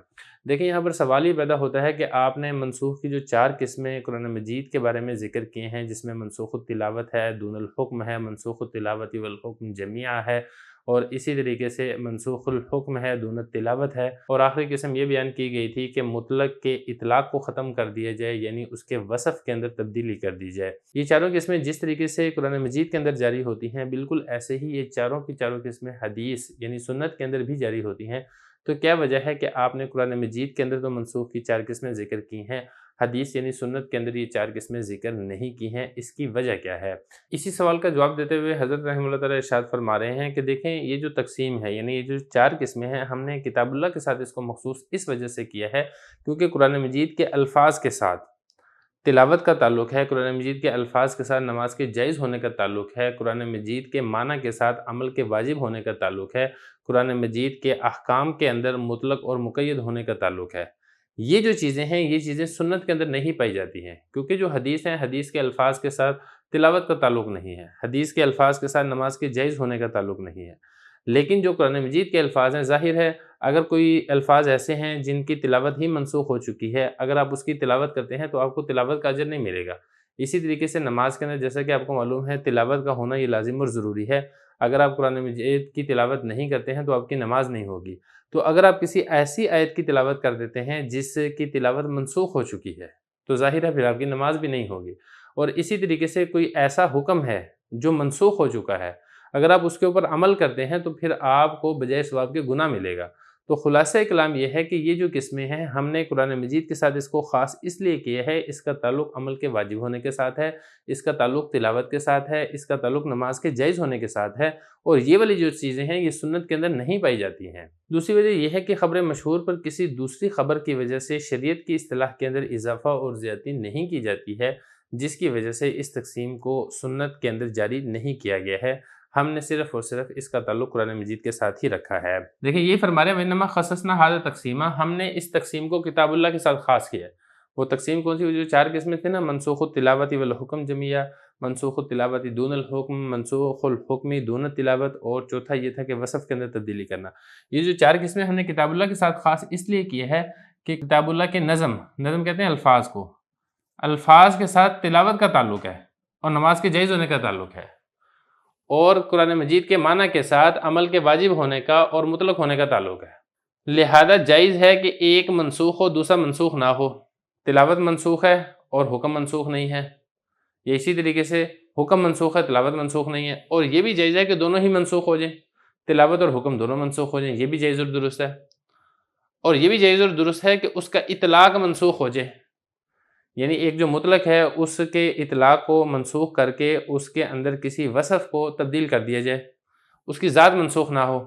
دیکھیں یہاں پر سوال یہ پیدا ہوتا ہے کہ آپ نے منسوخ کی جو 4 قسمیں قرآن مجید کے بارے میں ذکر کیے ہیں، جس میں منسوخ التلاوت ہے، دون الحکم ہے، منسوخ التلاوت والحکم جمیعہ ہے، اور اسی طریقے سے منسوخ الحکم ہے، دون التلاوت ہے، اور آخری قسم یہ بیان کی گئی تھی کہ مطلق کے اطلاق کو ختم کر دیا جائے، یعنی اس کے وصف کے اندر تبدیلی کر دی جائے۔ یہ چاروں قسمیں جس طریقے سے قرآن مجید کے اندر جاری ہوتی ہیں، بالکل ایسے ہی یہ چاروں کی چاروں قسمیں حدیث یعنی سنت کے اندر بھی جاری ہوتی ہیں۔ تو کیا وجہ ہے کہ آپ نے قرآن مجید کے اندر تو منسوخ کی 4 قسمیں ذکر کی ہیں، حدیث یعنی سنت کے اندر یہ 4 قسمیں ذکر نہیں کی ہیں؟ اس کی وجہ کیا ہے؟ اسی سوال کا جواب دیتے ہوئے حضرت رحمہ اللہ تعالی ارشاد فرما رہے ہیں کہ دیکھیں یہ جو تقسیم ہے یعنی یہ جو 4 قسمیں ہیں، ہم نے کتاب اللہ کے ساتھ اس کو مخصوص اس وجہ سے کیا ہے کیونکہ قرآن مجید کے الفاظ کے ساتھ تلاوت کا تعلق ہے، قرآن مجید کے الفاظ کے ساتھ نماز کے جائز ہونے کا تعلق ہے، قرآن مجید کے معنی کے ساتھ عمل کے واجب ہونے کا تعلق ہے، قرآن مجید کے احکام کے اندر مطلق اور مقید ہونے کا تعلق ہے۔ یہ جو چیزیں ہیں یہ چیزیں سنت کے اندر نہیں پائی جاتی ہیں، کیونکہ جو حدیث ہیں حدیث کے الفاظ کے ساتھ تلاوت کا تعلق نہیں ہے، حدیث کے الفاظ کے ساتھ نماز کے جائز ہونے کا تعلق نہیں ہے، لیکن جو قرآن مجید کے الفاظ ہیں ظاہر ہے اگر کوئی الفاظ ایسے ہیں جن کی تلاوت ہی منسوخ ہو چکی ہے، اگر آپ اس کی تلاوت کرتے ہیں تو آپ کو تلاوت کا اجر نہیں ملے گا۔ اسی طریقے سے نماز کے اندر جیسا کہ آپ کو معلوم ہے تلاوت کا ہونا یہ لازم اور ضروری ہے، اگر آپ قرآن مجید کی تلاوت نہیں کرتے ہیں تو آپ کی نماز نہیں ہوگی۔ تو اگر آپ کسی ایسی آیت کی تلاوت کر دیتے ہیں جس کی تلاوت منسوخ ہو چکی ہے تو ظاہر ہے پھر آپ کی نماز بھی نہیں ہوگی، اور اسی طریقے سے کوئی ایسا حکم ہے جو منسوخ ہو چکا ہے، اگر آپ اس کے اوپر عمل کرتے ہیں تو پھر آپ کو بجائے ثواب کے گناہ ملے گا۔ تو خلاصہ کلام یہ ہے کہ یہ جو قسمیں ہیں ہم نے قرآن مجید کے ساتھ اس کو خاص اس لیے کیا ہے، اس کا تعلق عمل کے واجب ہونے کے ساتھ ہے، اس کا تعلق تلاوت کے ساتھ ہے، اس کا تعلق نماز کے جائز ہونے کے ساتھ ہے، اور یہ والی جو چیزیں ہیں یہ سنت کے اندر نہیں پائی جاتی ہیں۔ دوسری وجہ یہ ہے کہ خبر مشہور پر کسی دوسری خبر کی وجہ سے شریعت کی اصطلاح کے اندر اضافہ اور زیادتی نہیں کی جاتی ہے، جس کی وجہ سے اس تقسیم کو سنت کے اندر جاری نہیں کیا گیا ہے، ہم نے صرف اور صرف اس کا تعلق قرآن مجید کے ساتھ ہی رکھا ہے۔ دیکھیں یہ فرما رہے ہیں وَإِنَّمَا خَصَّصْنَا هَذَا تقسیمہ، ہم نے اس تقسیم کو کتاب اللہ کے ساتھ خاص کیا ہے۔ وہ تقسیم کون سی؟ وہ جو 4 قسمیں تھے نا، منسوخ التلاوت والحکم جمیعہ، منسوخ التلاوت دون الحکم، منسوخ الحکم دون التلاوت، اور چوتھا یہ تھا کہ وصف کے اندر تبدیلی کرنا۔ یہ جو 4 قسمیں ہم نے کتاب اللہ کے ساتھ خاص اس لیے کی ہے کہ کتاب اللہ کے نظم کہتے ہیں الفاظ کو، الفاظ کے ساتھ تلاوت کا تعلق ہے اور نماز کے جائز ہونے کا تعلق ہے، اور قرآن مجید کے معنی کے ساتھ عمل کے واجب ہونے کا اور مطلق ہونے کا تعلق ہے، لہذا جائز ہے کہ ایک منسوخ ہو دوسرا منسوخ نہ ہو۔ تلاوت منسوخ ہے اور حکم منسوخ نہیں ہے، یا اسی طریقے سے حکم منسوخ ہے تلاوت منسوخ نہیں ہے، اور یہ بھی جائز ہے کہ دونوں ہی منسوخ ہو جائیں، تلاوت اور حکم دونوں منسوخ ہو جائیں، یہ بھی جائز اور درست ہے، اور یہ بھی جائز اور درست ہے کہ اس کا اطلاق منسوخ ہو جائے، یعنی ایک جو مطلق ہے اس کے اطلاق کو منسوخ کر کے اس کے اندر کسی وصف کو تبدیل کر دیا جائے، اس کی ذات منسوخ نہ ہو،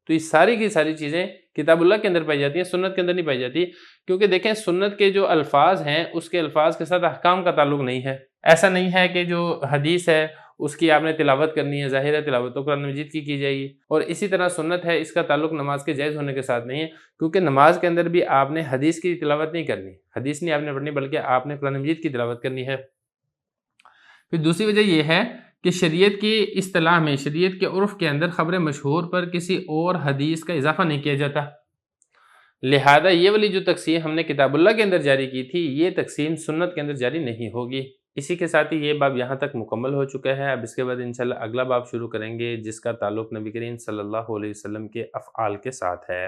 تو یہ ساری کی ساری چیزیں کتاب اللہ کے اندر پائی جاتی ہیں، سنت کے اندر نہیں پائی جاتی، کیونکہ دیکھیں سنت کے جو الفاظ ہیں اس کے الفاظ کے ساتھ احکام کا تعلق نہیں ہے۔ ایسا نہیں ہے کہ جو حدیث ہے اس کی آپ نے تلاوت کرنی ہے، ظاہر ہے تلاوت تو قرآن مجید کی جائے گی، اور اسی طرح سنت ہے اس کا تعلق نماز کے جائز ہونے کے ساتھ نہیں ہے، کیونکہ نماز کے اندر بھی آپ نے حدیث کی تلاوت نہیں کرنی، حدیث نہیں آپ نے پڑھنی، بلکہ آپ نے قرآن مجید کی تلاوت کرنی ہے۔ پھر دوسری وجہ یہ ہے کہ شریعت کی اصطلاح میں، شریعت کے عرف کے اندر خبر مشہور پر کسی اور حدیث کا اضافہ نہیں کیا جاتا، لہذا یہ والی جو تقسیم ہم نے کتاب اللہ کے اندر جاری کی تھی یہ تقسیم سنت کے اندر جاری نہیں ہوگی۔ اسی کے ساتھ ہی یہ باب یہاں تک مکمل ہو چکا ہے۔ اب اس کے بعد انشاءاللہ اگلا باب شروع کریں گے جس کا تعلق نبی کریم صلی اللہ علیہ وسلم کے افعال کے ساتھ ہے۔